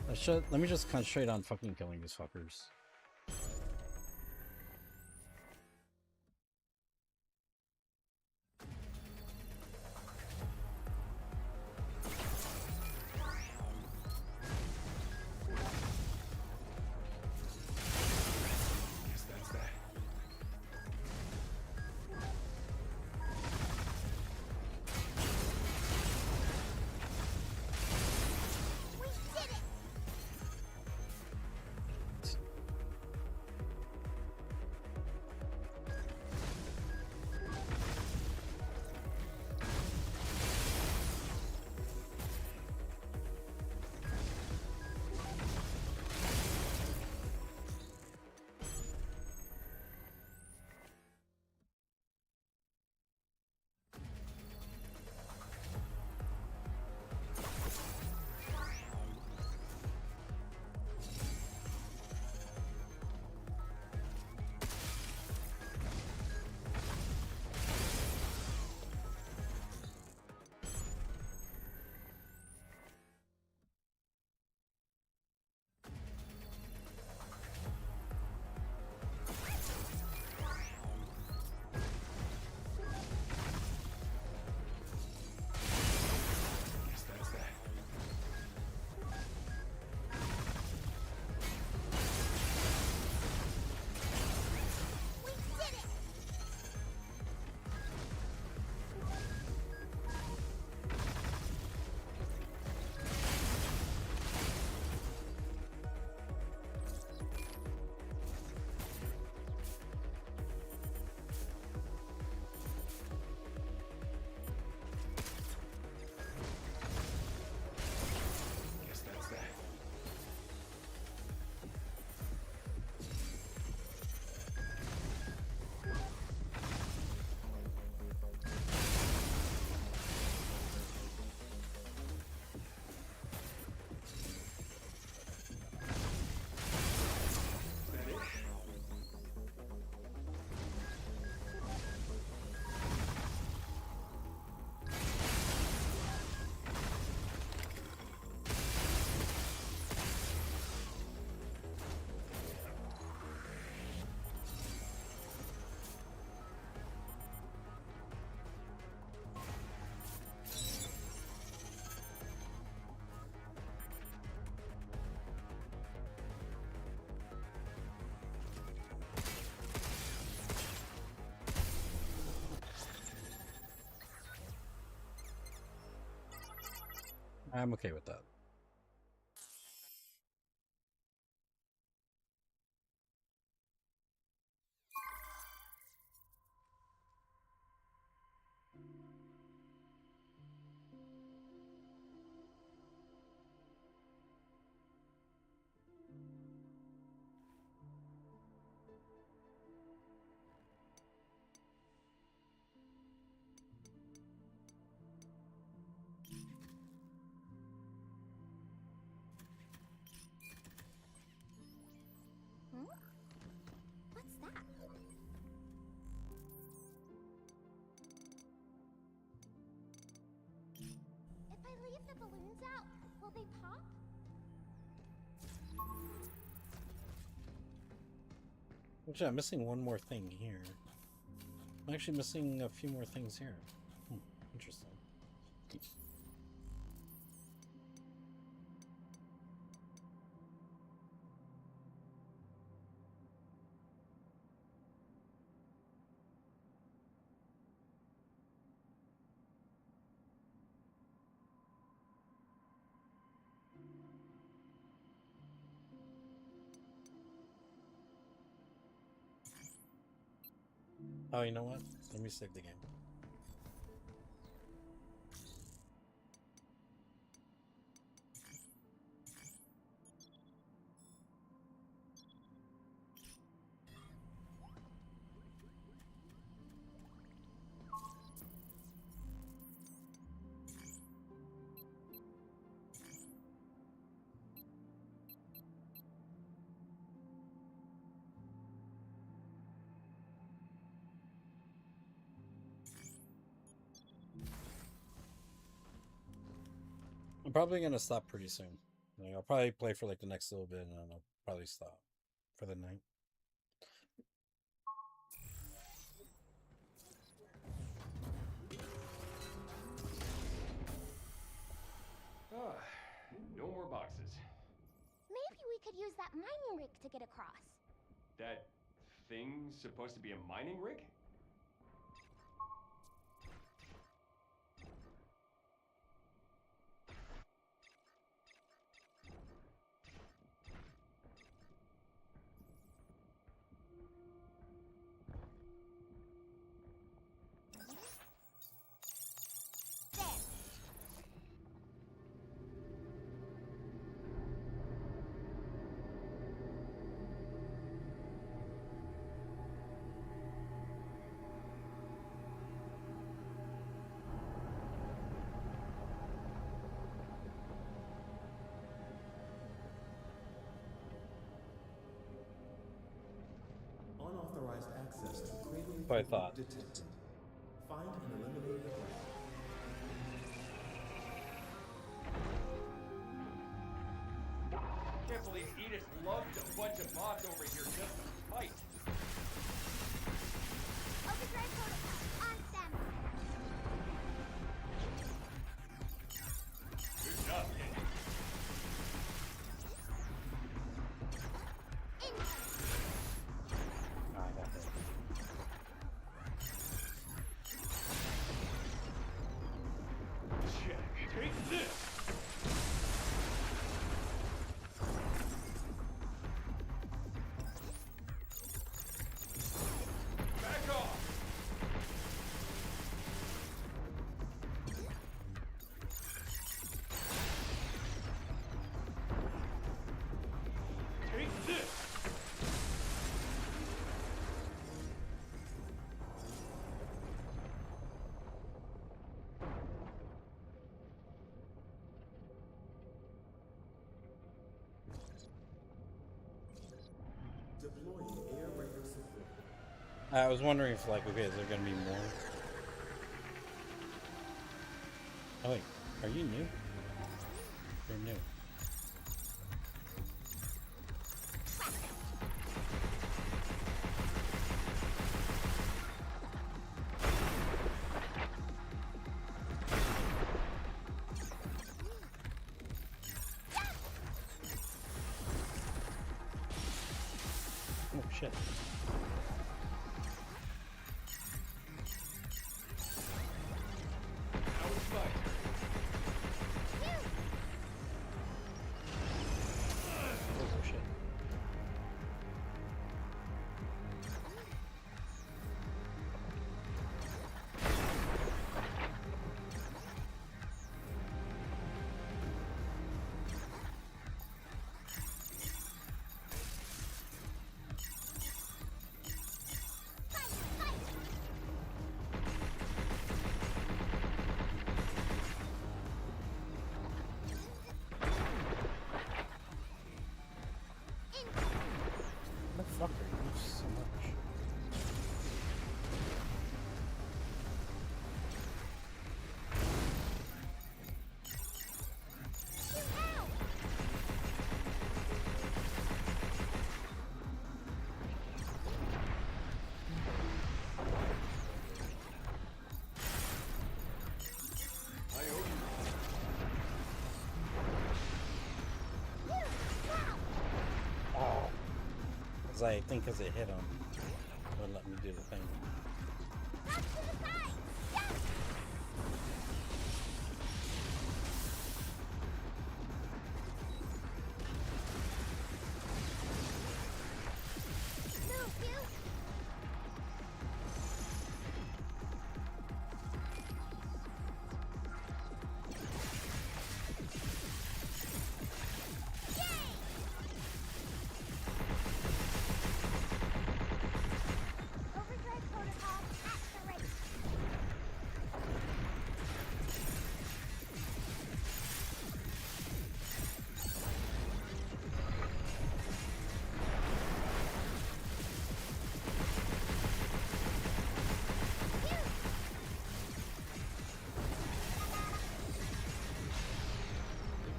Alright. Let me just concentrate on fucking killing these fuckers. Guess that's that. We did it! I'm okay with that. Hmm? What's that? If I leave the balloons out, will they pop? Actually, I'm missing one more thing here. I'm actually missing a few more things here. Interesting. Oh, you know what? Let me save the game. I'm probably gonna stop pretty soon. Like, I'll probably play for like the next little bit, and then I'll probably stop for the night. Ah, no more boxes. Maybe we could use that mining rig to get across. That thing's supposed to be a mining rig? There. Unauthorized access to cradle What I thought. detected. Find and eliminate the threat. Can't believe Edith lugged a bunch of bots over here just to fight. Overdrive protocol on standby. Good job, kid. Ah, I got that. Check. Take this! Back off! Take this! Deploying air raider support. I was wondering if, like, okay, is there gonna be more? Oh wait, are you new? You're new. Oh shit. Now it's my turn. Cause I think cause it hit him, it would let me do the thing. Back to the side! Yes! Move, you! Overdrive protocol at the ready.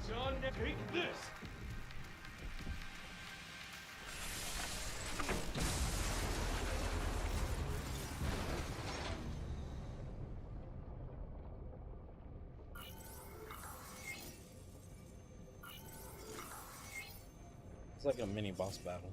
John, take this! It's like a mini boss battle.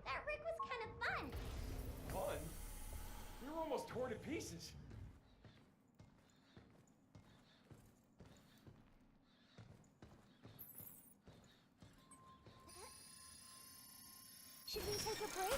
That rig was kind of fun. Fun? We were almost torn to pieces. Should we take a break?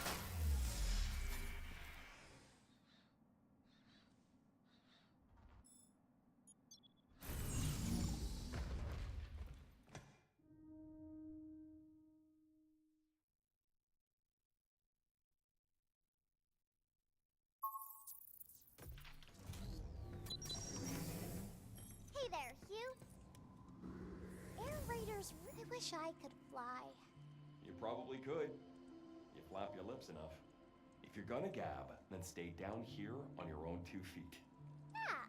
Hey there, Hugh. Air Raiders really wish I could fly. You probably could. You flap your lips enough. If you're gonna gab, then stay down here on your own 2 feet. Yeah,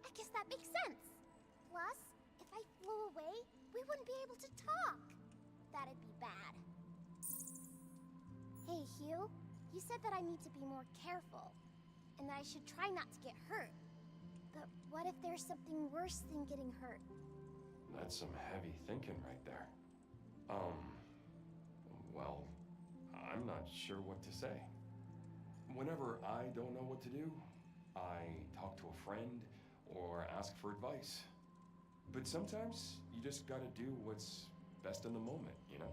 I guess that makes sense. Plus, if I flew away, we wouldn't be able to talk. That'd be bad. Hey, Hugh, you said that I need to be more careful, and that I should try not to get hurt. But what if there's something worse than getting hurt? That's some heavy thinking right there. Well, I'm not sure what to say. Whenever I don't know what to do, I talk to a friend or ask for advice. But sometimes you just gotta do what's best in the moment, you know?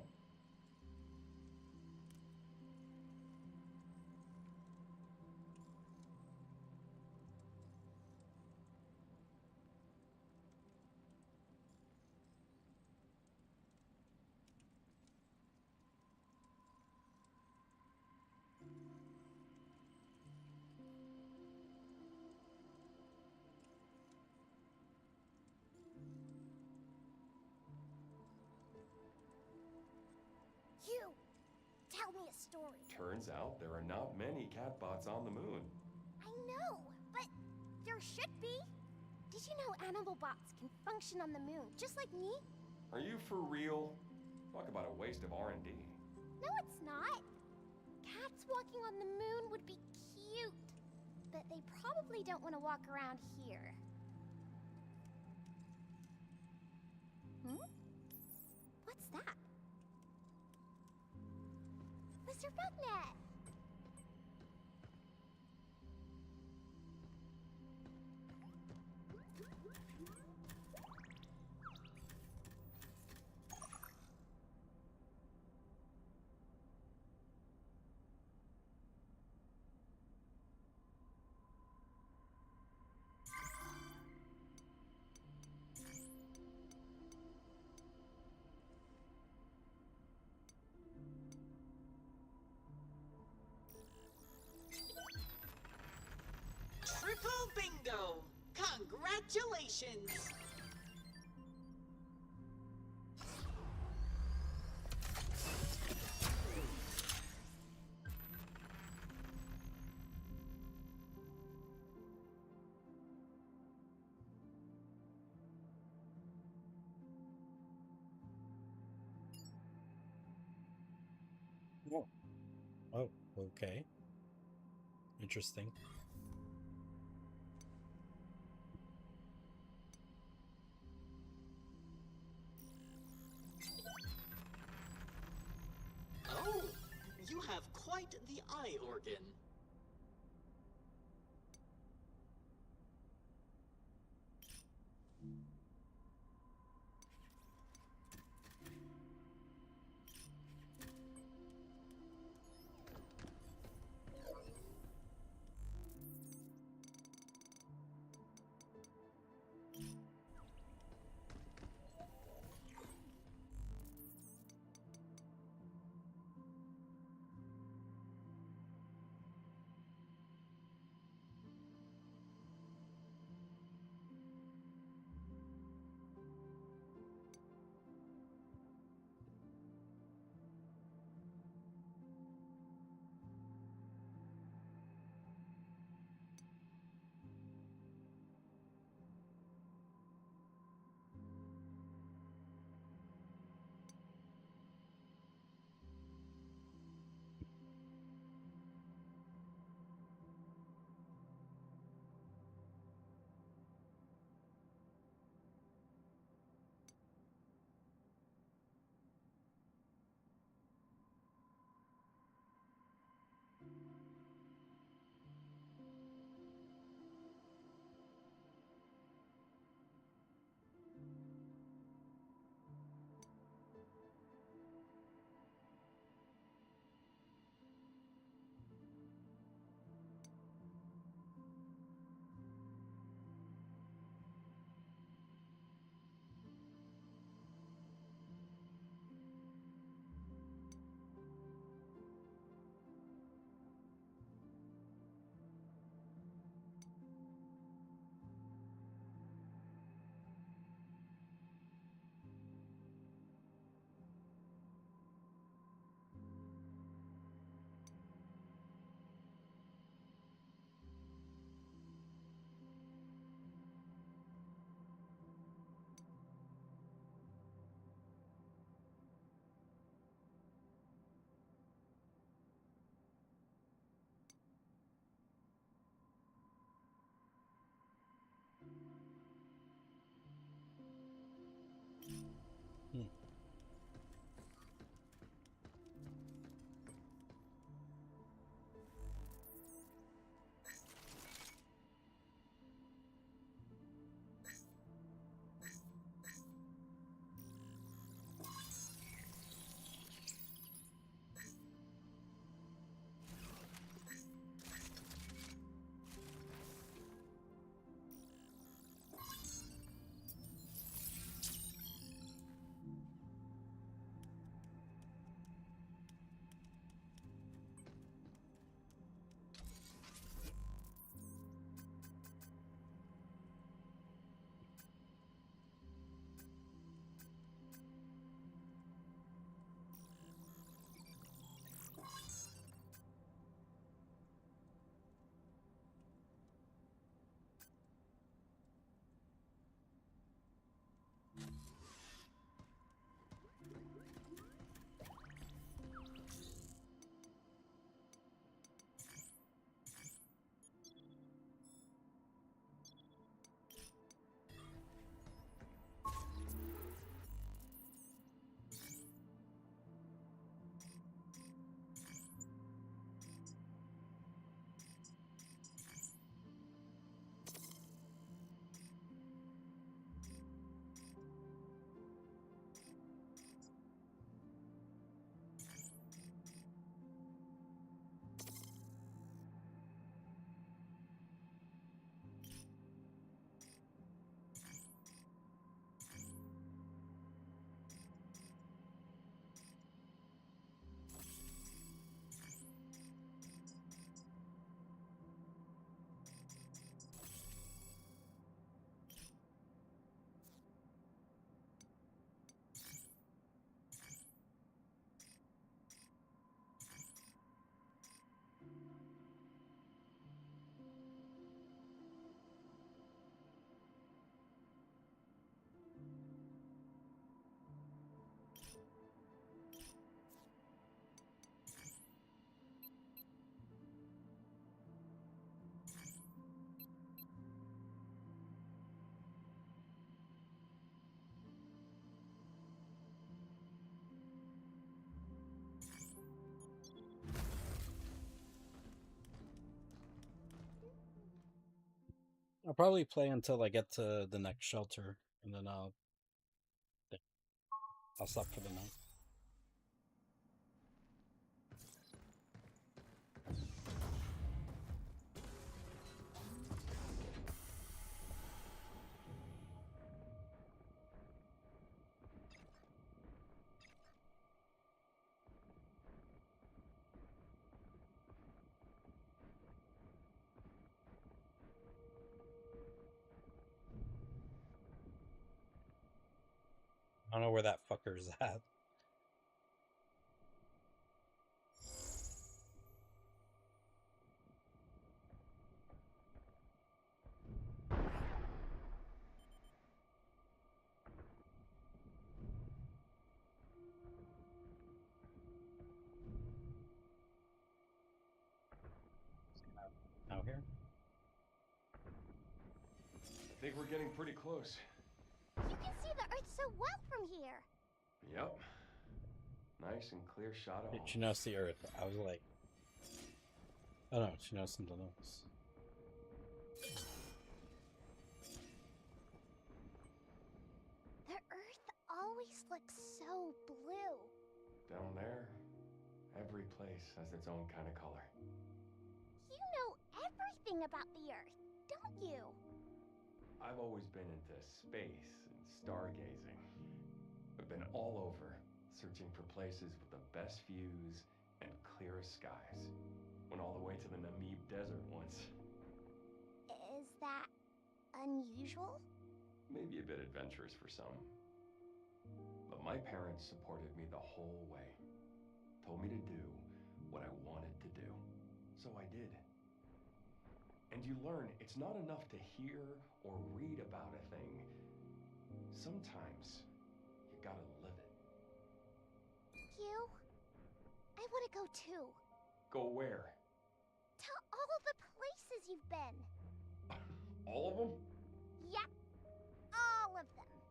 Hugh, tell me a story. Turns out there are not many catbots on the moon. I know, but there should be. Did you know animal bots can function on the moon just like me? Are you for real? Talk about a waste of R&D. No, it's not. Cats walking on the moon would be cute, but they probably don't want to walk around here. Hmm? What's that? Mr. Bugnet! Triple bingo! Congratulations! Oh, okay. Interesting. Oh, you have quite the eye organ. I'll probably play until I get to the next shelter, and then I'll stop for the night. I don't know where that fucker's at. Out here? I think we're getting pretty close. You can see the Earth so well from here. Yep. Nice and clear shot of Did home. you notice the Earth? I was like, oh no, she knows something else. The Earth always looks so blue. Down there, every place has its own kind of color. You know everything about the Earth, don't you? I've always been into space and stargazing. I've been all over, searching for places with the best views and clearest skies. Went all the way to the Namib Desert once. Is that unusual? Maybe a bit adventurous for some. But my parents supported me the whole way. Told me to do what I wanted to do. So I did. And you learn it's not enough to hear or read about a thing. Sometimes you gotta live it. You? I want to go too. Go where? To all the places you've been. All of them? Yep, all of them.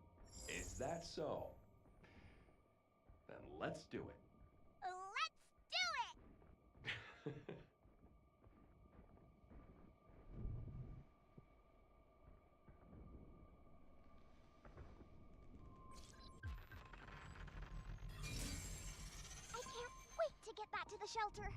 Is that so? Then let's do it. Let's do it! I can't wait to get back to the shelter.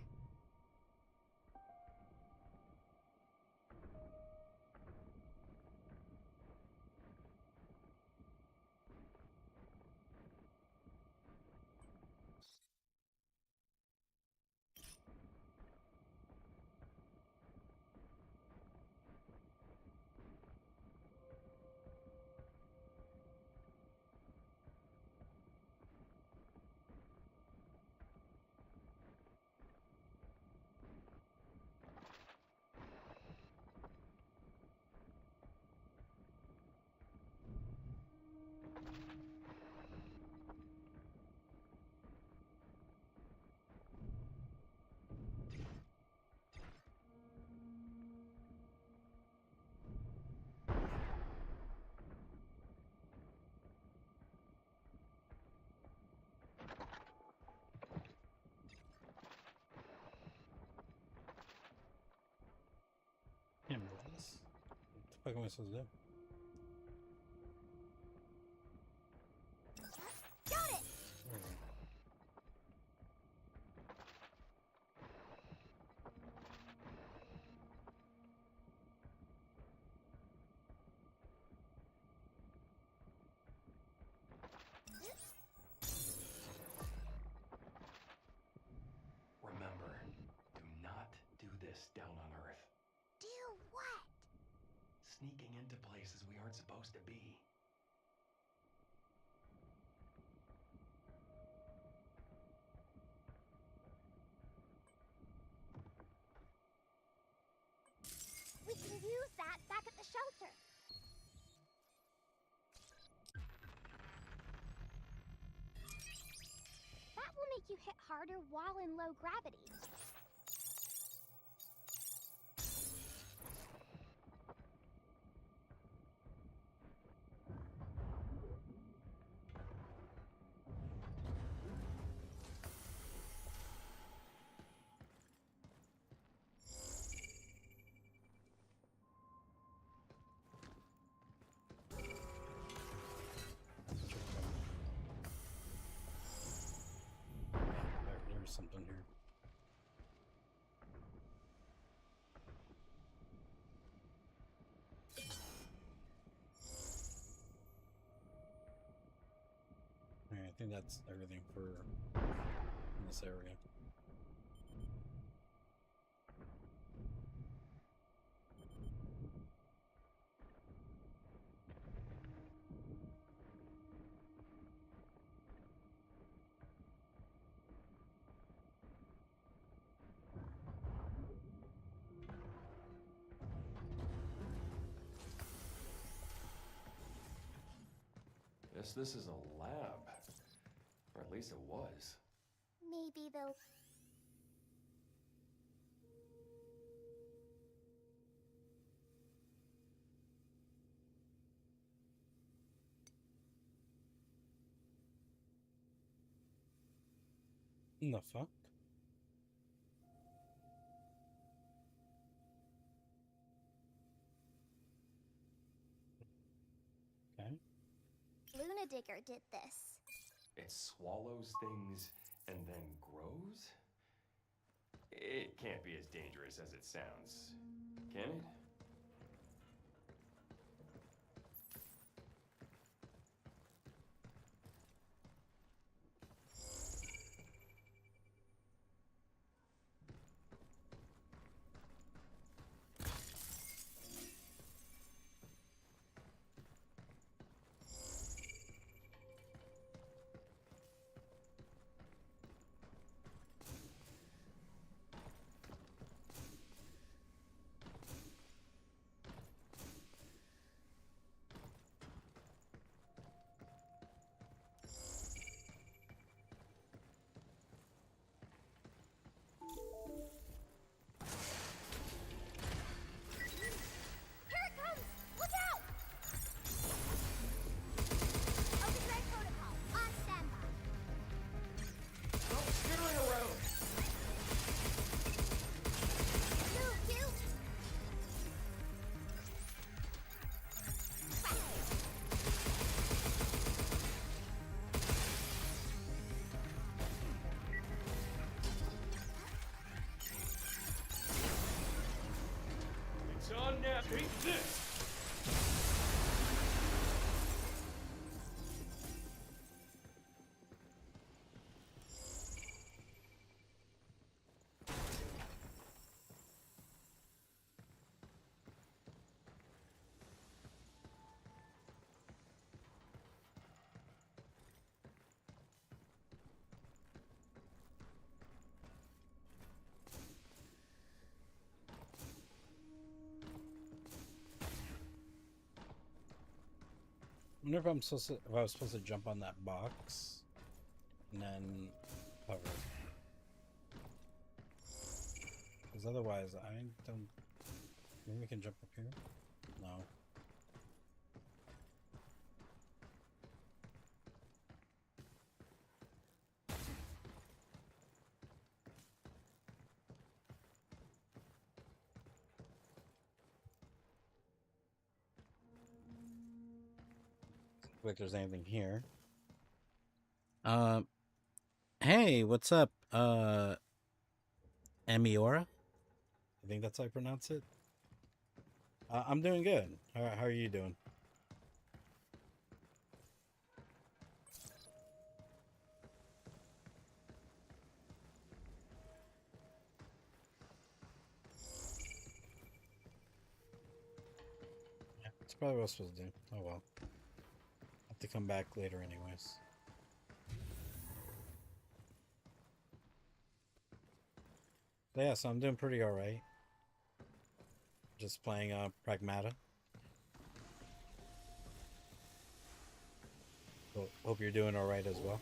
Can't move this. What the fuck am I supposed to do? Got it! Remember, do not do this down on Earth. Do what? Sneaking into places we aren't supposed to be. We can use that back at the shelter. That will make you hit harder while in low gravity. something here. Alright, I think that's everything for this area. Guess this is a lab. Or at least it was. Maybe they'll. The fuck? Okay. Luna Digger did this. It swallows things and then grows? It can't be as dangerous as it sounds, can it? Here it comes! Look out! Open Red Protocol, on standby. Stop skittering around! Move, Q! It's on now! Take this! I wonder if if I was supposed to jump on that box and then hover. Because otherwise, I don't. Maybe we can jump up here. No. Like there's anything here. Hey, what's up? Emiora? I think that's how I pronounce it. I'm doing good. How are you doing? Yeah, that's probably what I was supposed to do. Oh well. Have to come back later anyways. But yeah, so I'm doing pretty alright. Just playing Pragmata. Hope you're doing alright as well.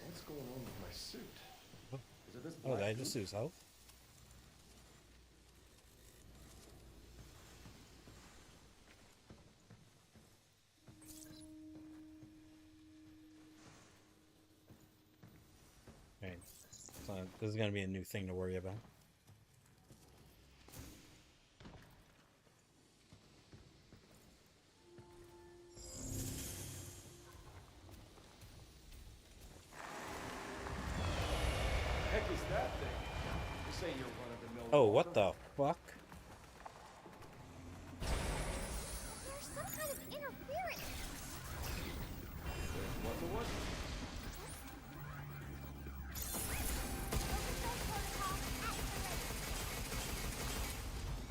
What's going on with my suit? Oh. Is it this Oh, black did I goop? just lose health? Right. So this is gonna be a new thing to worry about. Oh, what the fuck? There's some kind of interference. What the what? Overflow protocol activated.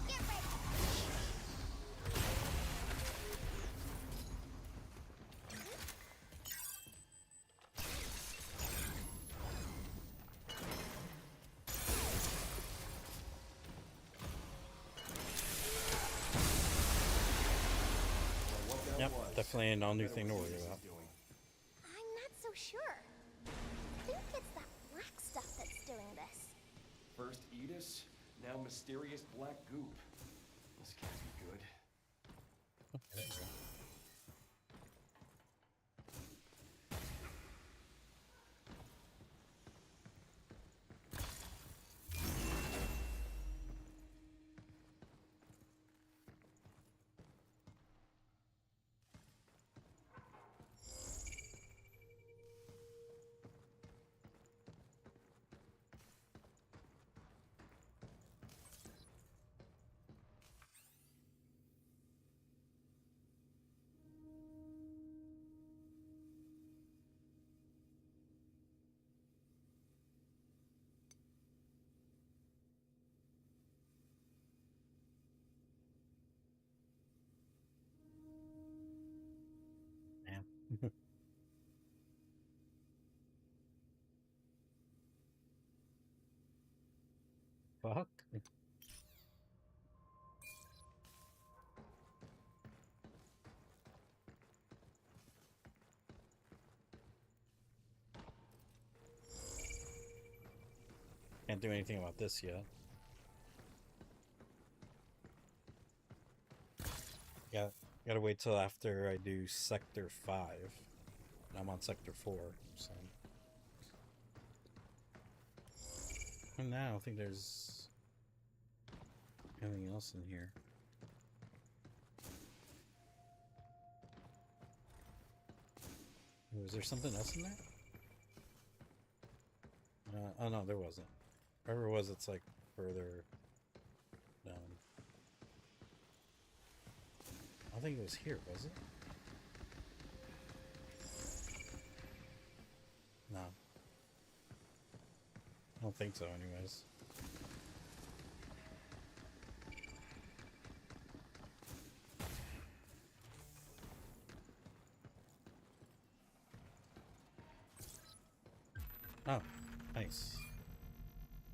Get ready. What that Yep, was, definitely an all new that thing to was worry Edis about. doing. I'm not so sure. I think it's that black stuff that's doing this. First Edis, now mysterious black goop. This can't be good. There you go. Man. Fuck. Can't do anything about this yet. Yeah, gotta wait till after I do Sector 5. And I'm on Sector 4, so. And now I don't think there's anything else in here. Was there something else in there? Oh no, there wasn't. Wherever it was, it's like further down. I don't think it was here, was it? No. I don't think so, anyways. Oh, nice.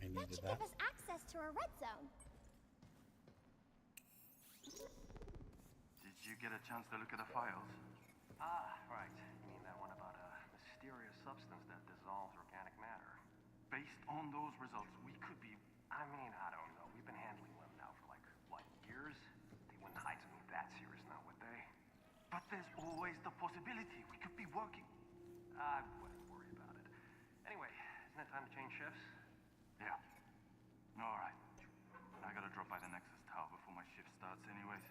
I That needed should that. give us access to a red zone. Did you get a chance to look at the files? Ah, right. You mean that one about a mysterious substance that dissolves organic matter? Based on those results, we could be... I mean, I don't know. We've been handling them now for like, what, years? They wouldn't hide something that serious now, would they? But there's always the possibility we could be working. I wouldn't worry about it. Anyway, isn't it time to change shifts? Yeah. Alright. I gotta drop by the Nexus Tower before my shift starts anyways.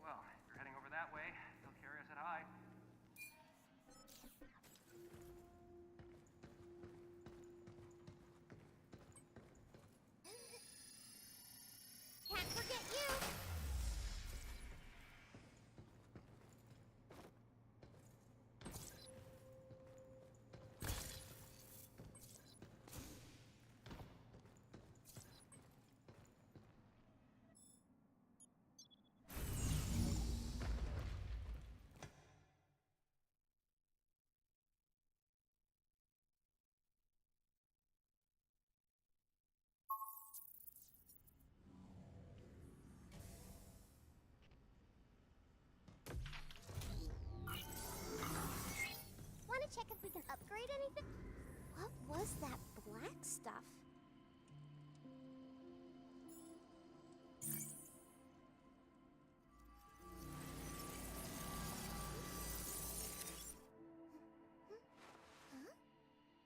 Well, if you're heading over that way, you'll carry us at high. Can't forget you. Want to check if we can upgrade anything? What was that black stuff?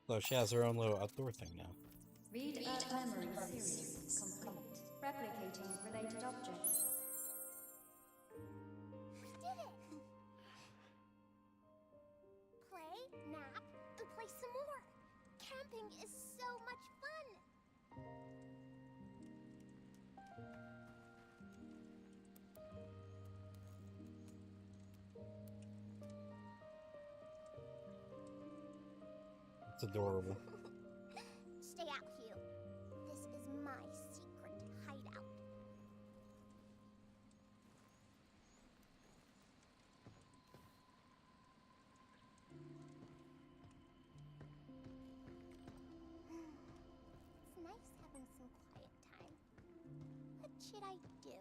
So she has her own little outdoor thing now. Read Earth Memory Series complete. Replicating related objects. We did it! Play, nap, and play some more. Camping is so much fun. It's adorable. Stay out, Hugh. This is my secret hideout. It's nice having some quiet time. What should I do?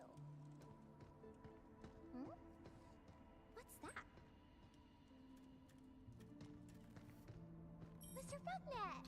What's that? Mr. Bugnet!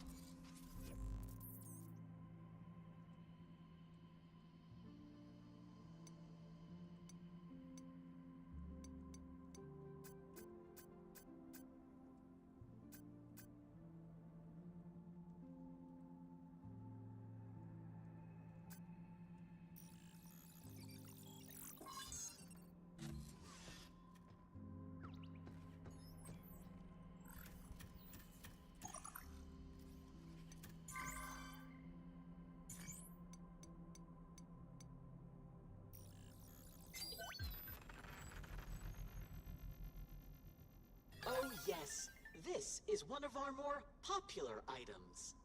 Oh yes, this is one of our more popular items.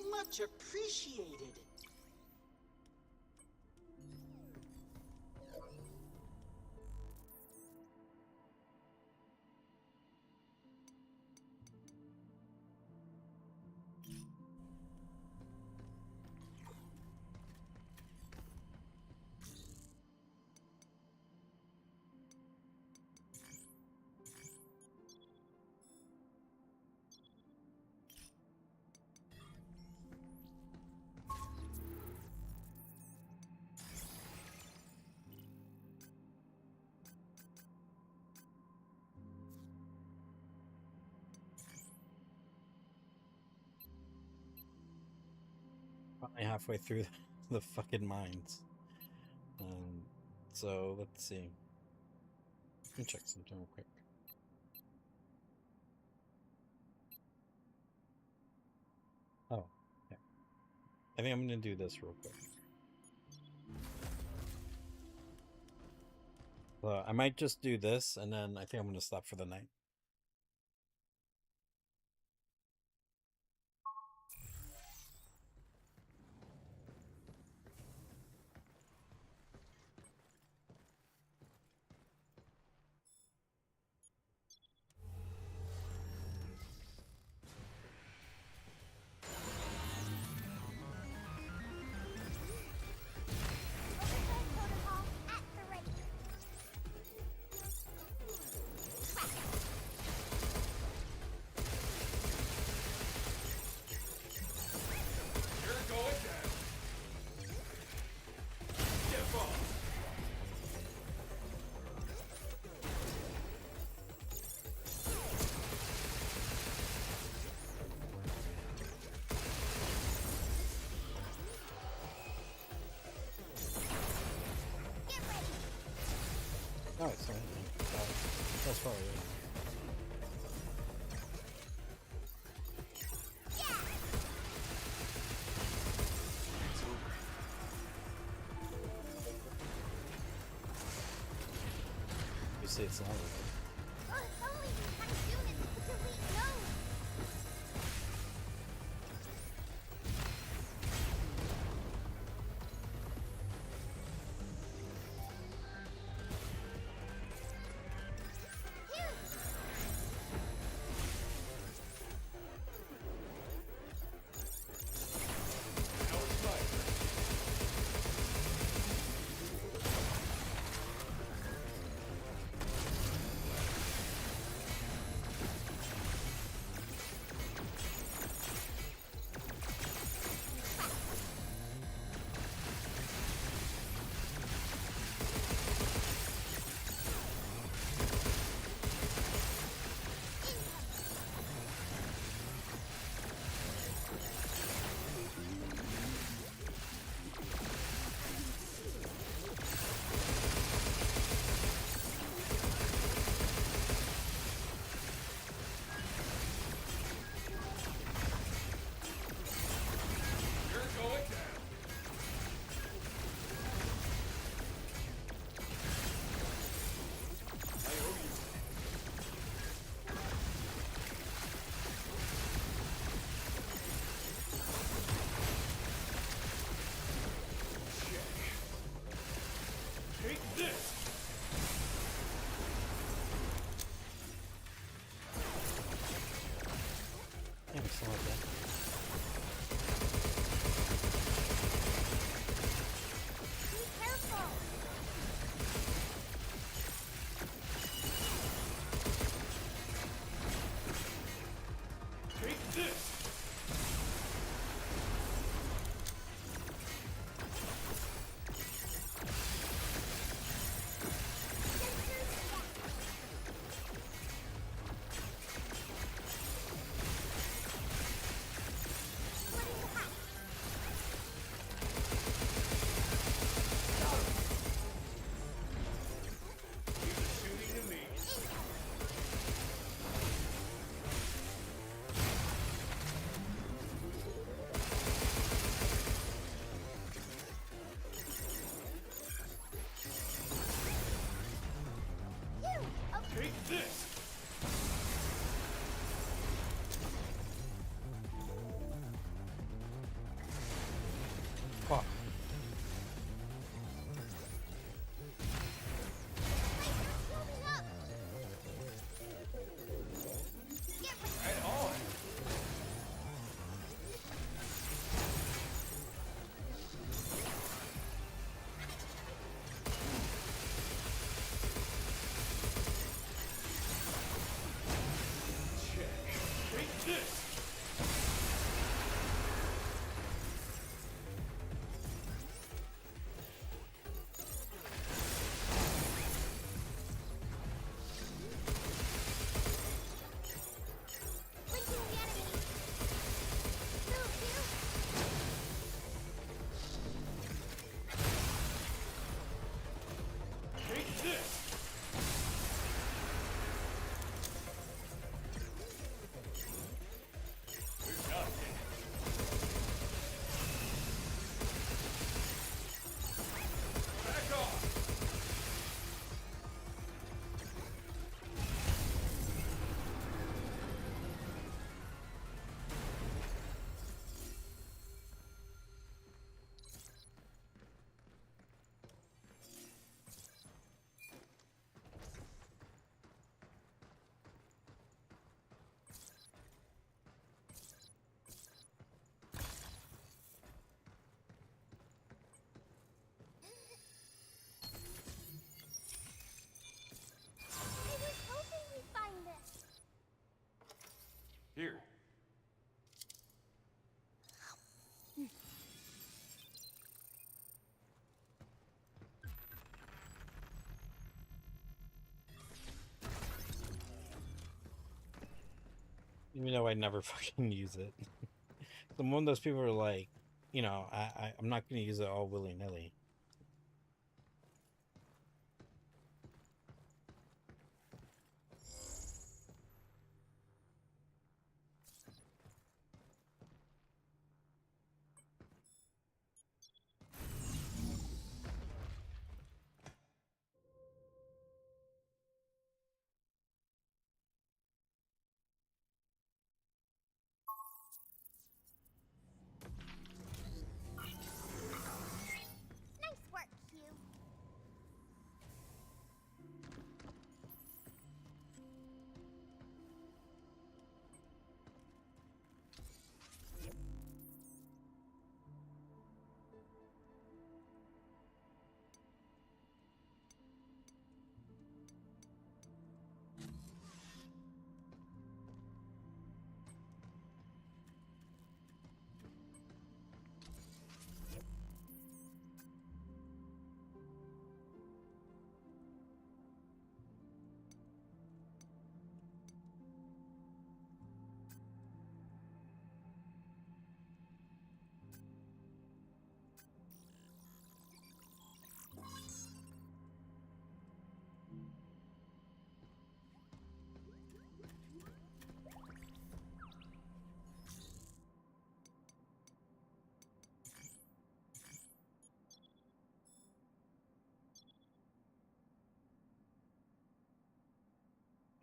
Much appreciated. Probably halfway through the fucking mines. So let's see. Let me check something real quick. Oh, yeah. I think I'm gonna do this real quick. I might just do this, and then I think I'm gonna stop for the night. Overhead protocol at the ready. Crack it. You're going down. Get off. Get ready. Oh, it's fine. That's far away. Yeah. It's over. You say it's not over. Oh, if only we had units with delete nodes. Now it's my turn. Even though I never fucking use it. I'm one of those people who are like, you know, I'm not gonna use it all willy-nilly. Nice work, Hugh.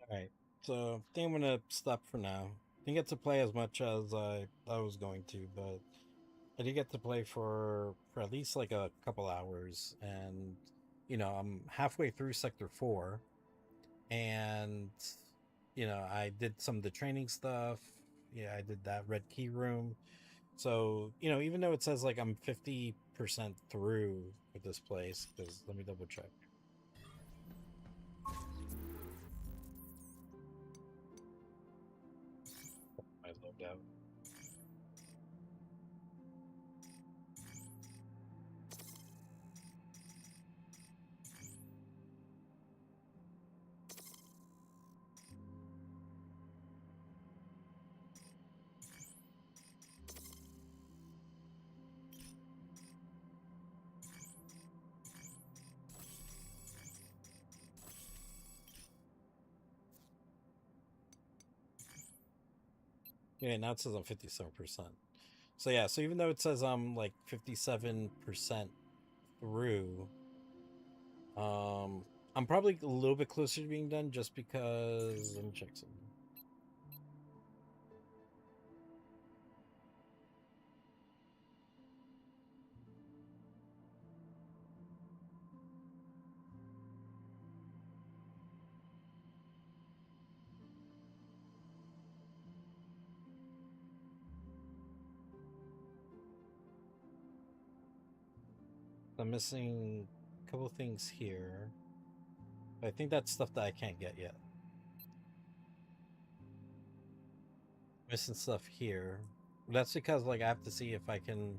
Alright, so I think I'm gonna stop for now. Didn't get to play as much as I thought I was going to, but I did get to play for at least like a couple hours, and you know, I'm halfway through Sector 4, and you know, I did some of the training stuff. Yeah, I did that red key room. So, you know, even though it says like I'm 50% through with this place, because let me double check. I logged out. Yeah, now it says I'm 57%. So yeah, so even though it says I'm like 57% through, I'm probably a little bit closer to being done just because let me check something. I'm missing a couple things here. But I think that's stuff that I can't get yet. Missing stuff here. That's because like I have to see if I can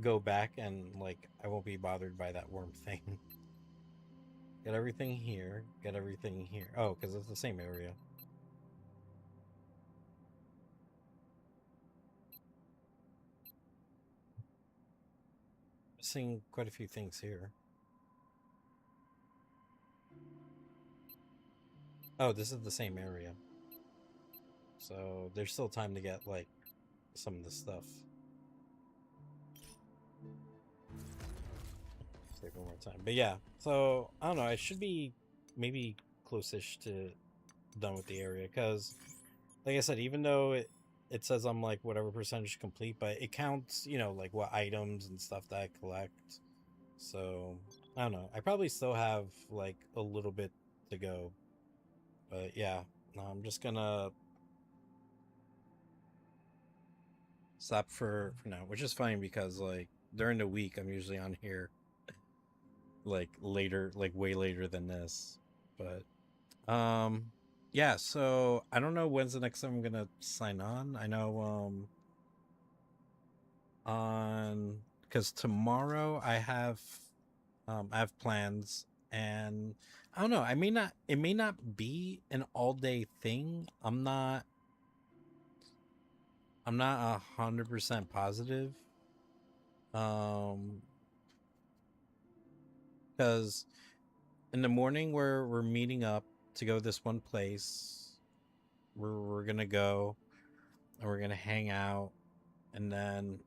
go back and like I won't be bothered by that worm thing. Get everything here. Get everything here. Oh, because it's the same area. Missing quite a few things here. Oh, this is the same area. So there's still time to get like some of the stuff. Take one more time. But yeah, so I don't know. I should be maybe close-ish to done with the area because, like I said, even though it says I'm like whatever percentage complete, but it counts, you know, like what items and stuff that I collect. So I don't know. I probably still have like a little bit to go, but yeah, no, I'm just gonna stop for now, which is fine because like during the week I'm usually on here like later, like way later than this. But yeah, so I don't know when's the next time I'm gonna sign on. I know on because tomorrow I have plans, and I don't know, I may not, it may not be an all day thing. I'm not I'm not 100% positive. Because in the morning we're meeting up to go this one place. We're gonna go and we're gonna hang out, and then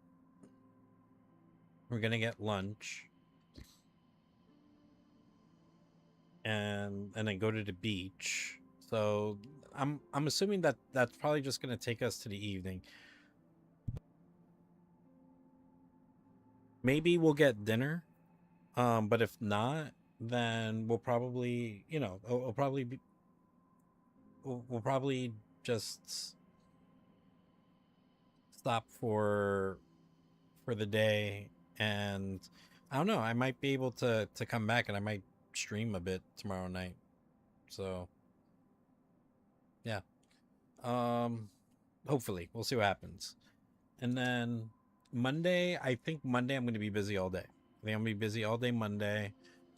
we're gonna get lunch, and then go to the beach. So I'm assuming that that's probably just gonna take us to the evening. Maybe we'll get dinner, but if not, then we'll probably, it'll probably be, we'll probably just stop for the day, and I don't know, I might be able to come back and I might stream a bit tomorrow night. So yeah. Hopefully. We'll see what happens. And then Monday, I think Monday I'm gonna be busy all day. I think I'm gonna be busy all day Monday.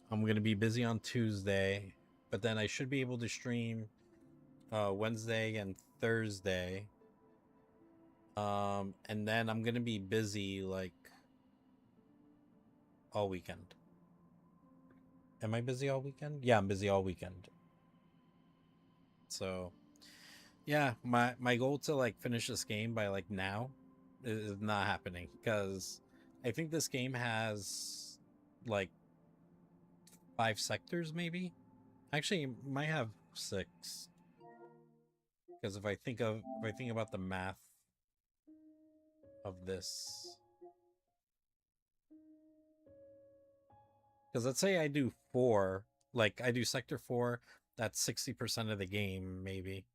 I'm gonna be busy on Tuesday, but then I should be able to stream Wednesday and Thursday. And then I'm gonna be busy like all weekend. Am I busy all weekend? Yeah, I'm busy all weekend. So yeah, my goal to like finish this game by like now is not happening, because I think this game has like 5 sectors maybe. Actually, it might have 6. Because if I think about the math of this, because let's say I do 4, like I do sector 4, that's 60% of the game maybe.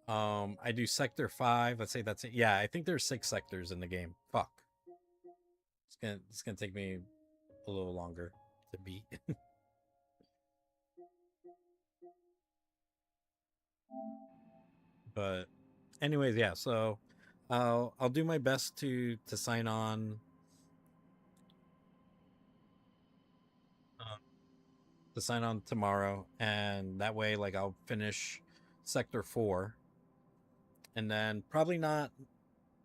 I do sector 5, let's say that's it. Yeah, I think there's 6 sectors in the game. Fuck. It's gonna take me a little longer to beat. But anyways, yeah, so I'll do my best to sign on tomorrow, and that way like I'll finish sector 4, and then probably not,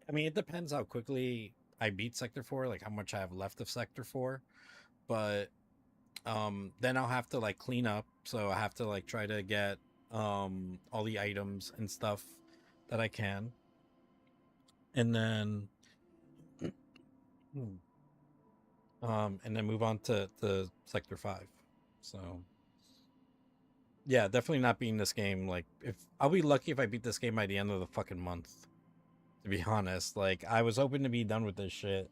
I mean, it depends how quickly I beat sector 4, like how much I have left of sector 4, but then I'll have to like clean up, so I have to like try to get all the items and stuff that I can, and then and then move on to sector 5. So yeah, definitely not beating this game. Like, if I'll be lucky if I beat this game by the end of the fucking month, to be honest. Like, I was hoping to be done with this shit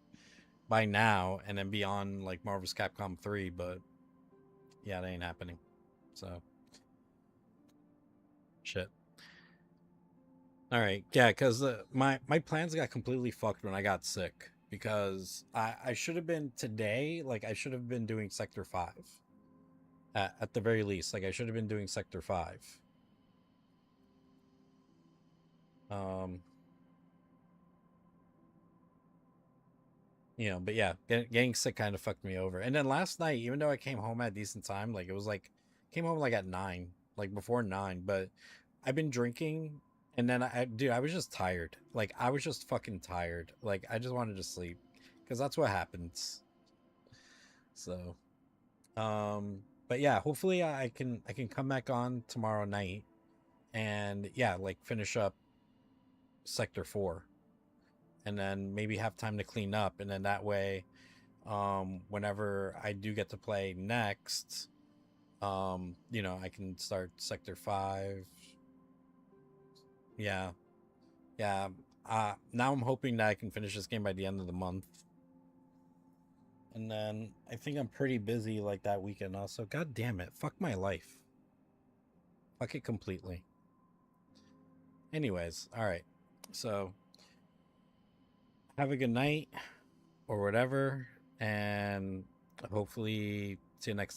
by now and then be on like Marvel's Capcom 3, but yeah, that ain't happening. So shit. All right, yeah, because my plans got completely fucked when I got sick, because I should have been today, like I should have been doing sector 5 at the very least. Like I should have been doing sector 5. But yeah, getting sick kind of fucked me over. And then last night, even though I came home at a decent time, like it was like came home like at 9, like before 9, but I've been drinking, and then I was just tired. Like I was just fucking tired. Like I just wanted to sleep, because that's what happens. So, but yeah, hopefully I can come back on tomorrow night, and yeah, like finish up sector 4, and then maybe have time to clean up, and then that way whenever I do get to play next, I can start sector 5. Yeah. Now I'm hoping that I can finish this game by the end of the month, and then I think I'm pretty busy like that weekend also. God damn it, fuck my life, fuck it completely. Anyways, all right, so have a good night or whatever, and hopefully see you next time.